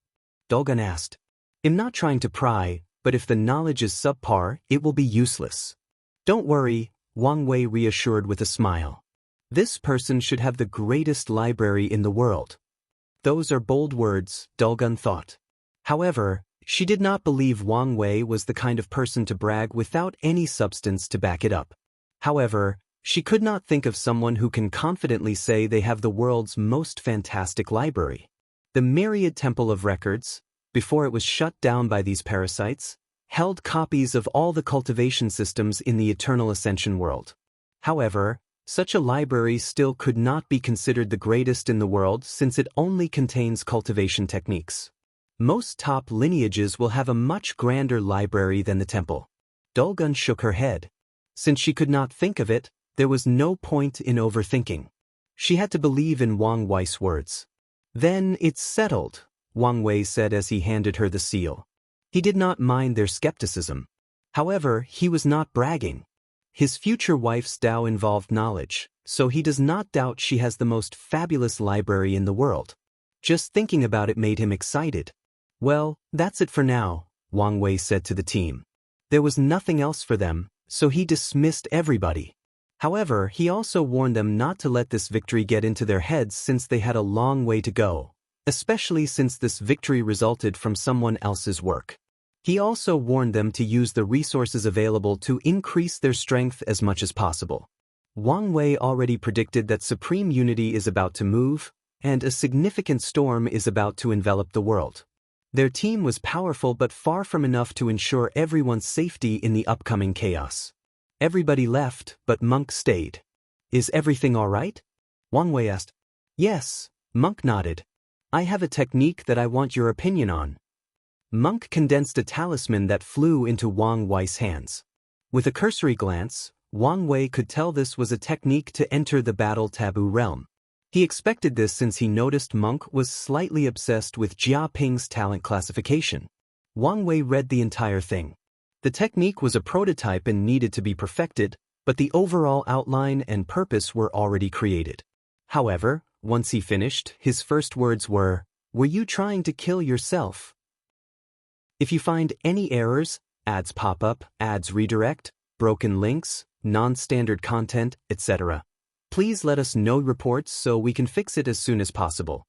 Speaker 1: Dolgun asked. I'm not trying to pry, but if the knowledge is subpar, it will be useless. Don't worry, Wang Wei reassured with a smile. This person should have the greatest library in the world. Those are bold words, Dolgun thought. However, she did not believe Wang Wei was the kind of person to brag without any substance to back it up. However, she could not think of someone who can confidently say they have the world's most fantastic library. The Myriad Temple of Records, before it was shut down by these parasites, held copies of all the cultivation systems in the Eternal Ascension world. However, such a library still could not be considered the greatest in the world since it only contains cultivation techniques. Most top lineages will have a much grander library than the temple. Dolgun shook her head. Since she could not think of it, there was no point in overthinking. She had to believe in Wang Wei's words. Then it's settled, Wang Wei said as he handed her the seal. He did not mind their skepticism. However, he was not bragging. His future wife's Dao involved knowledge, so he does not doubt she has the most fabulous library in the world. Just thinking about it made him excited. Well, that's it for now, Wang Wei said to the team. There was nothing else for them, so he dismissed everybody. However, he also warned them not to let this victory get into their heads since they had a long way to go, especially since this victory resulted from someone else's work. He also warned them to use the resources available to increase their strength as much as possible. Wang Wei already predicted that supreme unity is about to move, and a significant storm is about to envelop the world. Their team was powerful but far from enough to ensure everyone's safety in the upcoming chaos. Everybody left, but Monk stayed. Is everything all right? Wang Wei asked. Yes, Monk nodded. I have a technique that I want your opinion on. Monk condensed a talisman that flew into Wang Wei's hands. With a cursory glance, Wang Wei could tell this was a technique to enter the battle taboo realm. He expected this since he noticed Monk was slightly obsessed with Jia Ping's talent classification. Wang Wei read the entire thing. The technique was a prototype and needed to be perfected, but the overall outline and purpose were already created. However, once he finished, his first words were you trying to kill yourself? If you find any errors, ads pop up, ads redirect, broken links, non-standard content, etc., please let us know reports so we can fix it as soon as possible.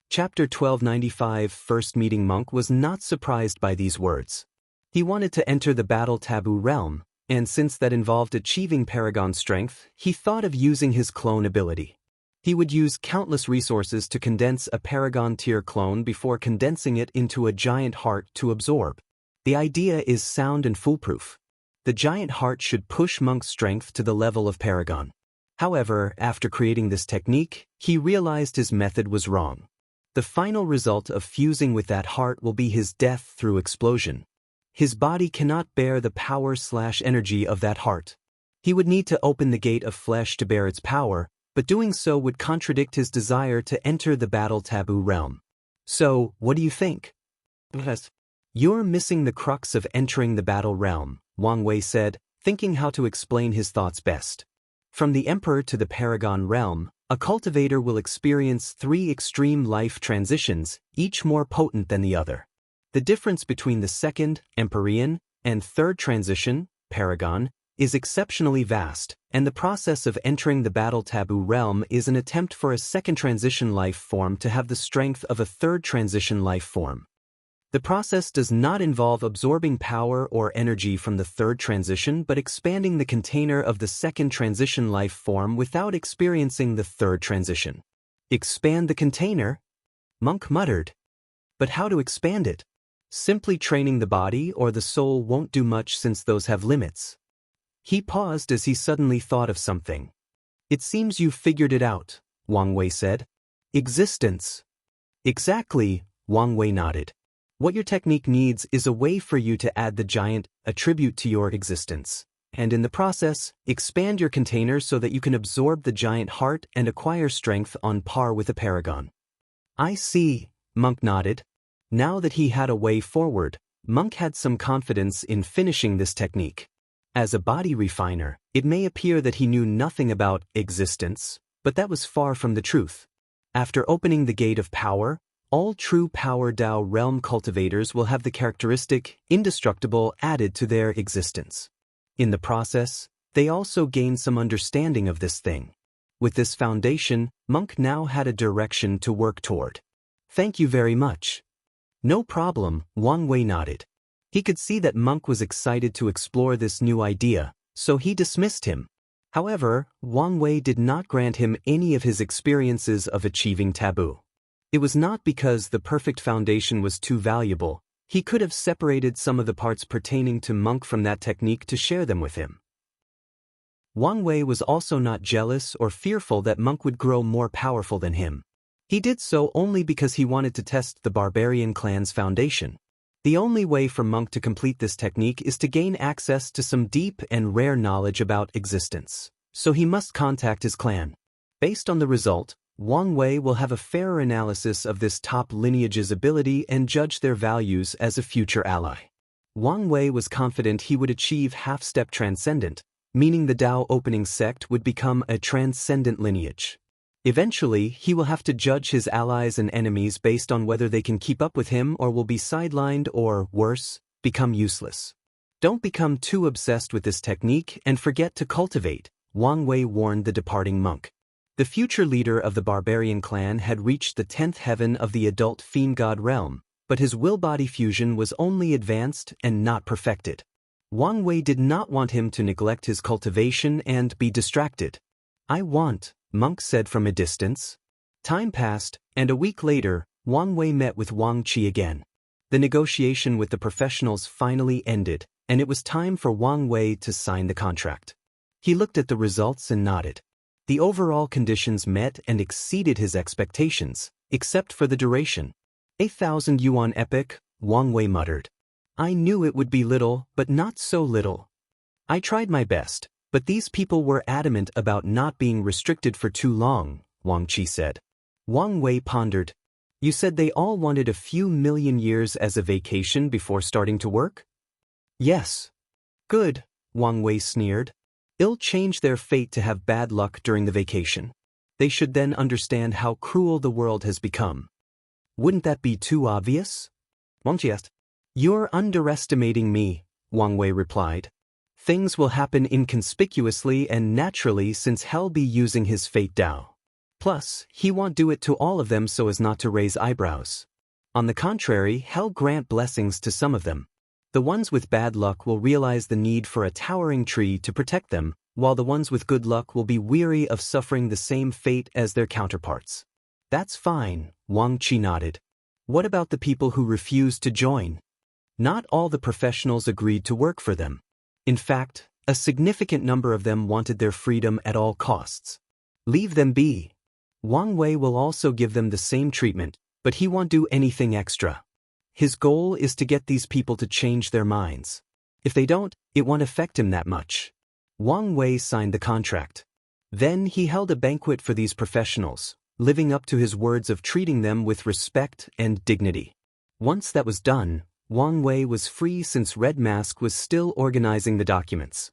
Speaker 1: Chapter 1295 First Meeting Monk was not surprised by these words. He wanted to enter the battle taboo realm, and since that involved achieving Paragon strength, he thought of using his clone ability. He would use countless resources to condense a Paragon tier clone before condensing it into a giant heart to absorb. The idea is sound and foolproof. The giant heart should push Monk's strength to the level of Paragon. However, after creating this technique, he realized his method was wrong. The final result of fusing with that heart will be his death through explosion. His body cannot bear the power/energy of that heart. He would need to open the gate of flesh to bear its power, but doing so would contradict his desire to enter the battle taboo realm. So, what do you think? You're missing the crux of entering the battle realm, Wang Wei said, thinking how to explain his thoughts best. From the Emperor to the Paragon realm, a cultivator will experience 3 extreme life transitions, each more potent than the other. The difference between the second, Empyrean, and third transition, Paragon, is exceptionally vast, and the process of entering the battle taboo realm is an attempt for a second transition life form to have the strength of a third transition life form. The process does not involve absorbing power or energy from the third transition but expanding the container of the second transition life form without experiencing the third transition. Expand the container? Monk muttered. But how to expand it? Simply training the body or the soul won't do much since those have limits. He paused as he suddenly thought of something. It seems you've figured it out, Wang Wei said. Existence. Exactly, Wang Wei nodded. What your technique needs is a way for you to add the giant attribute to your existence, and in the process, expand your container so that you can absorb the giant heart and acquire strength on par with a paragon. I see, Monk nodded. Now that he had a way forward, Monk had some confidence in finishing this technique. As a body refiner, it may appear that he knew nothing about existence, but that was far from the truth. After opening the gate of power, all true Power Dao realm cultivators will have the characteristic indestructible added to their existence. In the process, they also gain some understanding of this thing. With this foundation, Monk now had a direction to work toward. Thank you very much. No problem, Wang Wei nodded. He could see that Monk was excited to explore this new idea, so he dismissed him. However, Wang Wei did not grant him any of his experiences of achieving taboo. It was not because the perfect foundation was too valuable. He could have separated some of the parts pertaining to Monk from that technique to share them with him. Wang Wei was also not jealous or fearful that Monk would grow more powerful than him. He did so only because he wanted to test the barbarian clan's foundation. The only way for Monk to complete this technique is to gain access to some deep and rare knowledge about existence, so he must contact his clan. Based on the result, Wang Wei will have a fairer analysis of this top lineage's ability and judge their values as a future ally. Wang Wei was confident he would achieve half-step Transcendent, meaning the Dao opening sect would become a Transcendent lineage. Eventually, he will have to judge his allies and enemies based on whether they can keep up with him or will be sidelined or, worse, become useless. Don't become too obsessed with this technique and forget to cultivate, Wang Wei warned the departing monk. The future leader of the barbarian clan had reached the 10th heaven of the adult fiend god realm, but his will-body fusion was only advanced and not perfected. Wang Wei did not want him to neglect his cultivation and be distracted. Monk said from a distance. Time passed, and a week later, Wang Wei met with Wang Qi again. The negotiation with the professionals finally ended, and it was time for Wang Wei to sign the contract. He looked at the results and nodded. The overall conditions met and exceeded his expectations, except for the duration. 8,000 yuan epic, Wang Wei muttered. I knew it would be little, but not so little. I tried my best. But these people were adamant about not being restricted for too long, Wang Qi said. Wang Wei pondered. You said they all wanted a few million years as a vacation before starting to work? Yes. Good, Wang Wei sneered. It'll change their fate to have bad luck during the vacation. They should then understand how cruel the world has become. Wouldn't that be too obvious? Wang Qi asked. You're underestimating me, Wang Wei replied. Things will happen inconspicuously and naturally since he'll be using his fate Dao. Plus, he won't do it to all of them so as not to raise eyebrows. On the contrary, he'll grant blessings to some of them. The ones with bad luck will realize the need for a towering tree to protect them, while the ones with good luck will be weary of suffering the same fate as their counterparts. That's fine, Wang Qi nodded. What about the people who refused to join? Not all the professionals agreed to work for them. In fact, a significant number of them wanted their freedom at all costs. Leave them be. Wang Wei will also give them the same treatment, but he won't do anything extra. His goal is to get these people to change their minds. If they don't, it won't affect him that much. Wang Wei signed the contract. Then he held a banquet for these professionals, living up to his words of treating them with respect and dignity. Once that was done, Wang Wei was free since Red Mask was still organizing the documents.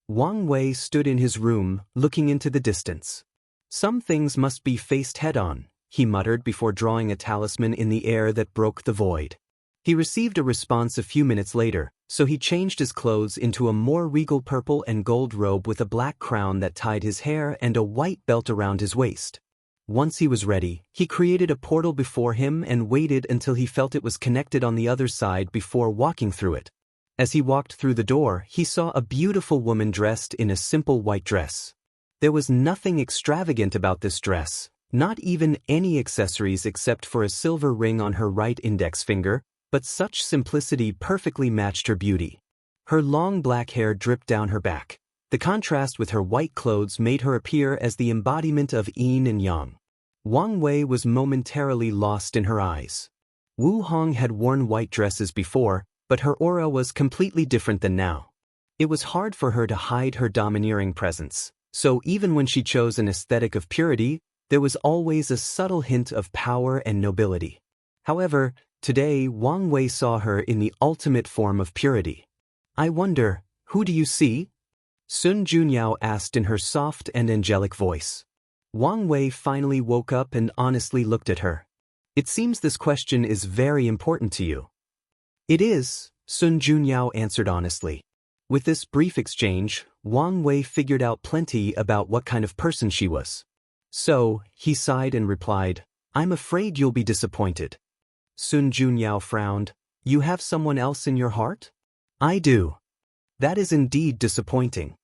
Speaker 1: Wang Wei stood in his room, looking into the distance. Some things must be faced head-on, he muttered before drawing a talisman in the air that broke the void. He received a response a few minutes later, so he changed his clothes into a more regal purple and gold robe with a black crown that tied his hair and a white belt around his waist. Once he was ready, he created a portal before him and waited until he felt it was connected on the other side before walking through it. As he walked through the door, he saw a beautiful woman dressed in a simple white dress. There was nothing extravagant about this dress, not even any accessories except for a silver ring on her right index finger, but such simplicity perfectly matched her beauty. Her long black hair dripped down her back. The contrast with her white clothes made her appear as the embodiment of yin and yang. Wang Wei was momentarily lost in her eyes. Wu Hong had worn white dresses before, but her aura was completely different than now. It was hard for her to hide her domineering presence, so even when she chose an aesthetic of purity, there was always a subtle hint of power and nobility. However, today Wang Wei saw her in the ultimate form of purity. I wonder, who do you see? Sun Junyao asked in her soft and angelic voice. Wang Wei finally woke up and honestly looked at her. It seems this question is very important to you. It is, Sun Junyao answered honestly. With this brief exchange, Wang Wei figured out plenty about what kind of person she was. So, he sighed and replied, I'm afraid you'll be disappointed. Sun Junyao frowned. You have someone else in your heart? I do. That is indeed disappointing.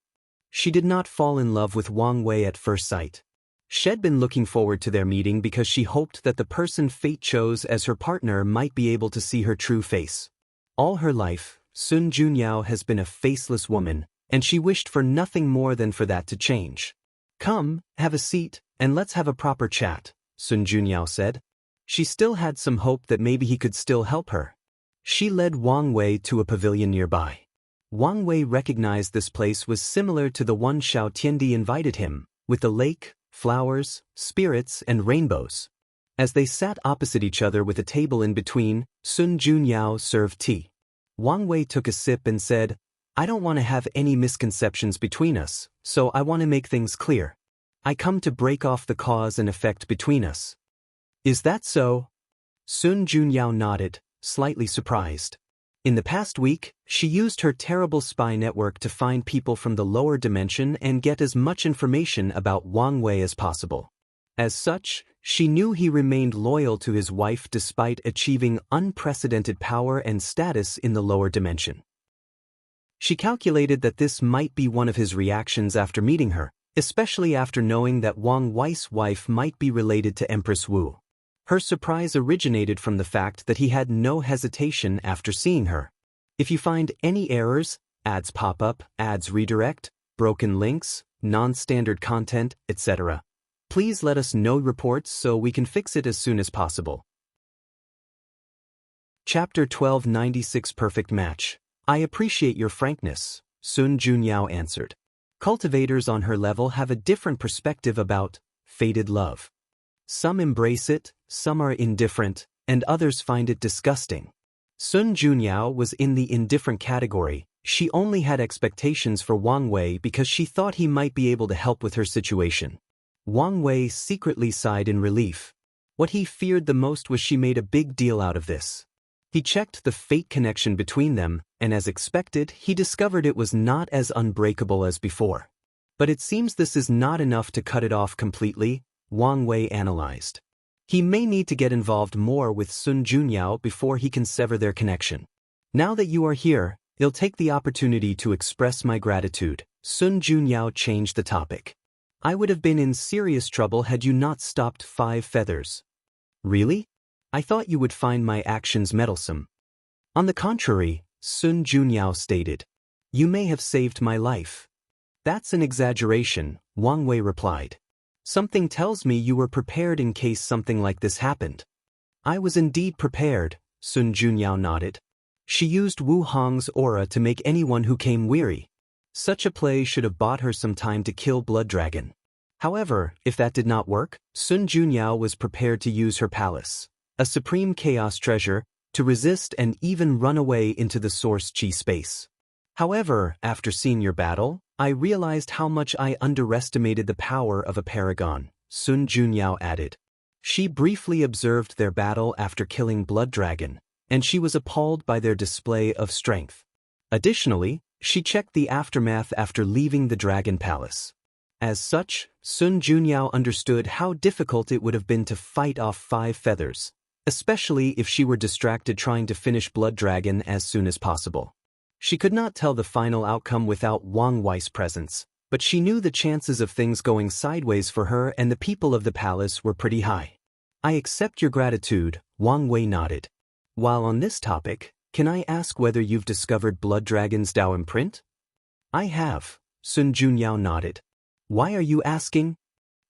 Speaker 1: She did not fall in love with Wang Wei at first sight. She'd been looking forward to their meeting because she hoped that the person fate chose as her partner might be able to see her true face. All her life, Sun Junyao has been a faceless woman, and she wished for nothing more than for that to change. Come, have a seat, and let's have a proper chat, Sun Junyao said. She still had some hope that maybe he could still help her. She led Wang Wei to a pavilion nearby. Wang Wei recognized this place was similar to the one Xiao Tiandi invited him, with the lake, flowers, spirits, and rainbows. As they sat opposite each other with a table in between, Sun Junyao served tea. Wang Wei took a sip and said, I don't want to have any misconceptions between us, so I want to make things clear. I come to break off the cause and effect between us. Is that so? Sun Junyao nodded, slightly surprised. In the past week, she used her terrible spy network to find people from the lower dimension and get as much information about Wang Wei as possible. As such, she knew he remained loyal to his wife despite achieving unprecedented power and status in the lower dimension. She calculated that this might be one of his reactions after meeting her, especially after knowing that Wang Wei's wife might be related to Empress Wu. Her surprise originated from the fact that he had no hesitation after seeing her. If you find any errors, ads pop up, ads redirect, broken links, non-standard content, etc., please let us know reports so we can fix it as soon as possible. Chapter 1296 Perfect Match. I appreciate your frankness, Sun Junyao answered. Cultivators on her level have a different perspective about fated love. Some embrace it, some are indifferent, and others find it disgusting. Sun Junyao was in the indifferent category. She only had expectations for Wang Wei because she thought he might be able to help with her situation. Wang Wei secretly sighed in relief. What he feared the most was she made a big deal out of this. He checked the fate connection between them, and as expected, he discovered it was not as unbreakable as before. But it seems this is not enough to cut it off completely, Wang Wei analyzed. He may need to get involved more with Sun Junyao before he can sever their connection. Now that you are here, I'll take the opportunity to express my gratitude. Sun Junyao changed the topic. I would have been in serious trouble had you not stopped 5 feathers. Really? I thought you would find my actions meddlesome. On the contrary, Sun Junyao stated. You may have saved my life. That's an exaggeration, Wang Wei replied. Something tells me you were prepared in case something like this happened. I was indeed prepared, Sun Junyao nodded. She used Wu Hong's aura to make anyone who came weary. Such a play should have bought her some time to kill Blood Dragon. However, if that did not work, Sun Junyao was prepared to use her palace, a supreme chaos treasure, to resist and even run away into the source chi space. However, after seeing your battle, I realized how much I underestimated the power of a paragon, Sun Junyao added. She briefly observed their battle after killing Blood Dragon, and she was appalled by their display of strength. Additionally, she checked the aftermath after leaving the Dragon Palace. As such, Sun Junyao understood how difficult it would have been to fight off 5 feathers, especially if she were distracted trying to finish Blood Dragon as soon as possible. She could not tell the final outcome without Wang Wei's presence, but she knew the chances of things going sideways for her and the people of the palace were pretty high. I accept your gratitude, Wang Wei nodded. While on this topic, can I ask whether you've discovered Blood Dragon's Dao imprint? I have, Sun Junyao nodded. Why are you asking?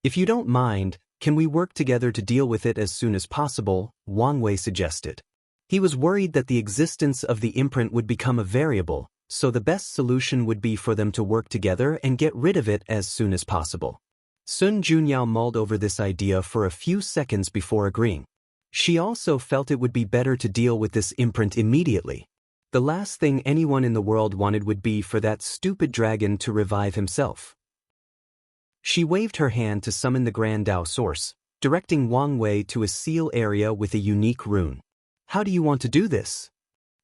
Speaker 1: If you don't mind, can we work together to deal with it as soon as possible, Wang Wei suggested. He was worried that the existence of the imprint would become a variable, so the best solution would be for them to work together and get rid of it as soon as possible. Sun Junyao mulled over this idea for a few seconds before agreeing. She also felt it would be better to deal with this imprint immediately. The last thing anyone in the world wanted would be for that stupid dragon to revive himself. She waved her hand to summon the Grand Dao Source, directing Wang Wei to a seal area with a unique rune. How do you want to do this?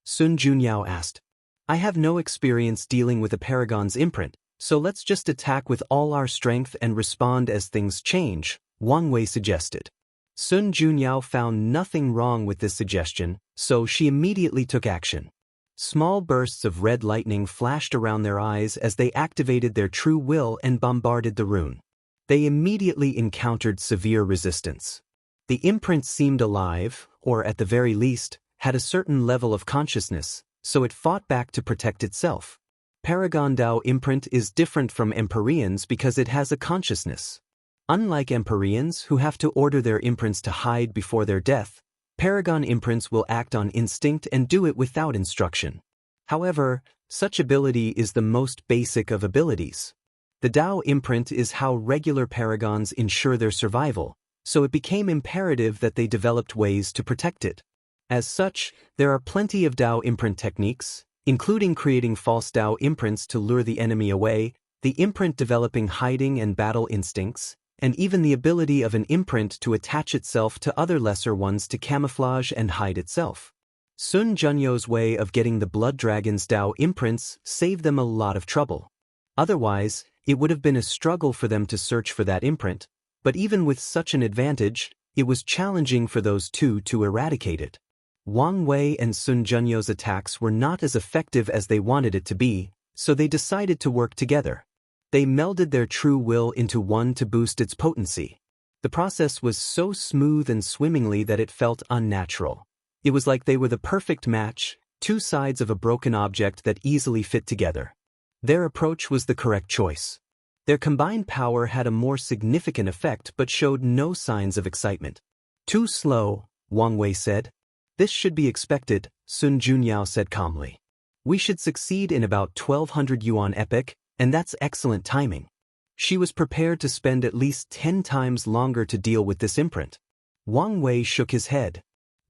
Speaker 1: Sun Junyao asked. I have no experience dealing with a paragon's imprint, so let's just attack with all our strength and respond as things change, Wang Wei suggested. Sun Junyao found nothing wrong with this suggestion, so she immediately took action. Small bursts of red lightning flashed around their eyes as they activated their true will and bombarded the rune. They immediately encountered severe resistance. The imprint seemed alive, or at the very least, had a certain level of consciousness, so it fought back to protect itself. Paragon Dao imprint is different from Empyreans because it has a consciousness. Unlike Empyreans who have to order their imprints to hide before their death, Paragon imprints will act on instinct and do it without instruction. However, such ability is the most basic of abilities. The Dao imprint is how regular paragons ensure their survival, so it became imperative that they developed ways to protect it. As such, there are plenty of Dao imprint techniques, including creating false Dao imprints to lure the enemy away, the imprint developing hiding and battle instincts, and even the ability of an imprint to attach itself to other lesser ones to camouflage and hide itself. Sun Junyo's way of getting the Blood Dragon's Dao imprints saved them a lot of trouble. Otherwise, it would have been a struggle for them to search for that imprint, but even with such an advantage, it was challenging for those two to eradicate it. Wang Wei and Sun Junyo's attacks were not as effective as they wanted it to be, so they decided to work together. They melded their true will into one to boost its potency. The process was so smooth and swimmingly that it felt unnatural. It was like they were the perfect match, two sides of a broken object that easily fit together. Their approach was the correct choice. Their combined power had a more significant effect but showed no signs of excitement. Too slow, Wang Wei said. This should be expected, Sun Junyao said calmly. We should succeed in about 1200 yuan epic, and that's excellent timing. She was prepared to spend at least 10 times longer to deal with this imprint. Wang Wei shook his head.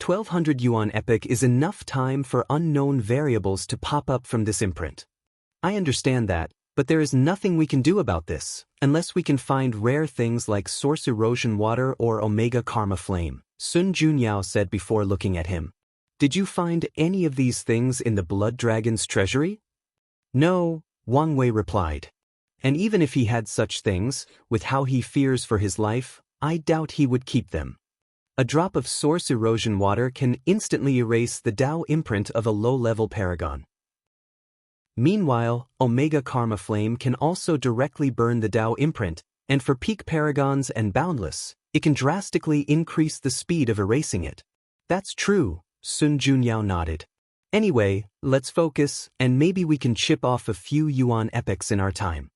Speaker 1: 1200 yuan epic is enough time for unknown variables to pop up from this imprint. I understand that, but there is nothing we can do about this, unless we can find rare things like Source Erosion Water or Omega Karma Flame, Sun Junyao said before looking at him. Did you find any of these things in the Blood Dragon's treasury? No, Wang Wei replied. And even if he had such things, with how he fears for his life, I doubt he would keep them. A drop of source erosion water can instantly erase the Tao imprint of a low-level paragon. Meanwhile, Omega Karma Flame can also directly burn the Tao imprint, and for peak paragons and boundless, it can drastically increase the speed of erasing it. That's true, Sun Junyao nodded. Anyway, let's focus, and maybe we can chip off a few Yuan epics in our time.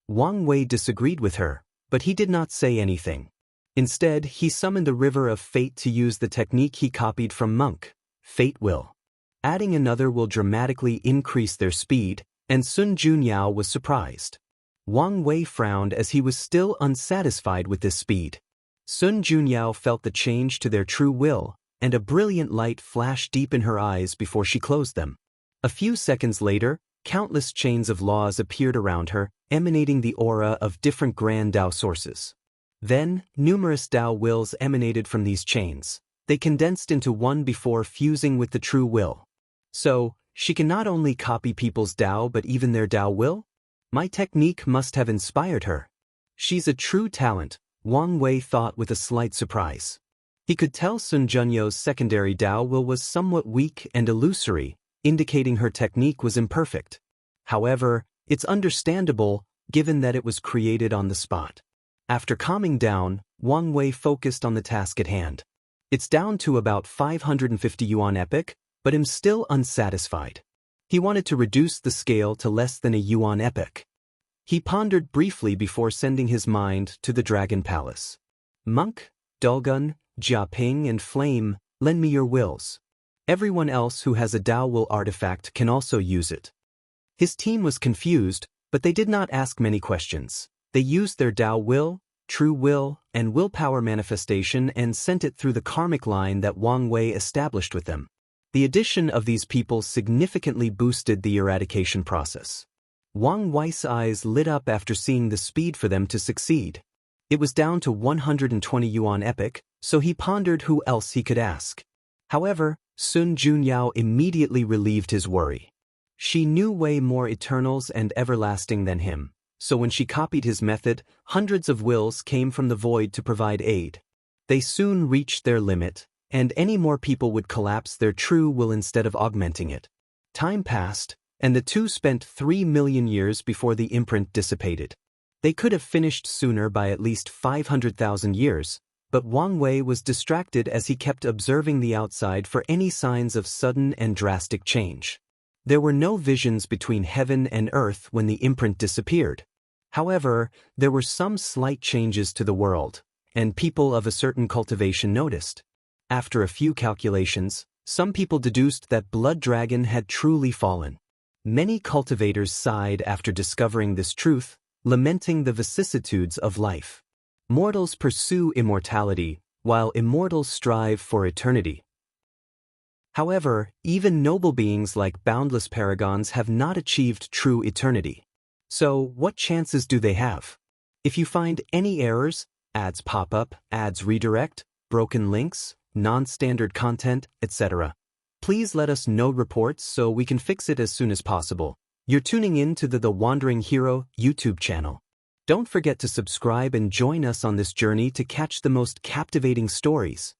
Speaker 1: Wang Wei disagreed with her, but he did not say anything. Instead, he summoned the River of Fate to use the technique he copied from Monk, Fate Will. Adding another will dramatically increase their speed, and Sun Junyao was surprised. Wang Wei frowned as he was still unsatisfied with this speed. Sun Junyao felt the change to their true will, and a brilliant light flashed deep in her eyes before she closed them. A few seconds later, countless chains of laws appeared around her, emanating the aura of different grand Tao sources. Then, numerous Tao wills emanated from these chains. They condensed into one before fusing with the true will. So, she can not only copy people's Tao but even their Tao will? My technique must have inspired her. She's a true talent, Wang Wei thought with a slight surprise. He could tell Sun Junyao's secondary Tao will was somewhat weak and illusory, indicating her technique was imperfect. However, it's understandable, given that it was created on the spot. After calming down, Wang Wei focused on the task at hand. It's down to about 550 yuan epic, but I'm still unsatisfied. He wanted to reduce the scale to less than a yuan epic. He pondered briefly before sending his mind to the Dragon Palace. Monk, Dulgun, Jiaping and Flame, lend me your wills. Everyone else who has a Tao will artifact can also use it. His team was confused, but they did not ask many questions. They used their Tao will, true will, and willpower manifestation and sent it through the karmic line that Wang Wei established with them. The addition of these people significantly boosted the eradication process. Wang Wei's eyes lit up after seeing the speed for them to succeed. It was down to 120 yuan epic, so he pondered who else he could ask. However, Sun Junyao immediately relieved his worry. She knew way more eternals and everlasting than him, so when she copied his method, hundreds of wills came from the void to provide aid. They soon reached their limit, and any more people would collapse their true will instead of augmenting it. Time passed, and the two spent 3 million years before the imprint dissipated. They could have finished sooner by at least 500,000 years, but Wang Wei was distracted as he kept observing the outside for any signs of sudden and drastic change. There were no visions between heaven and earth when the imprint disappeared. However, there were some slight changes to the world, and people of a certain cultivation noticed. After a few calculations, some people deduced that Blood Dragon had truly fallen. Many cultivators sighed after discovering this truth, lamenting the vicissitudes of life. Mortals pursue immortality, while immortals strive for eternity. However, even noble beings like boundless paragons have not achieved true eternity. So, what chances do they have? If you find any errors, ads pop up, ads redirect, broken links, non-standard content, etc., please let us know reports so we can fix it as soon as possible. You're tuning in to the Wandering Hero YouTube channel. Don't forget to subscribe and join us on this journey to catch the most captivating stories.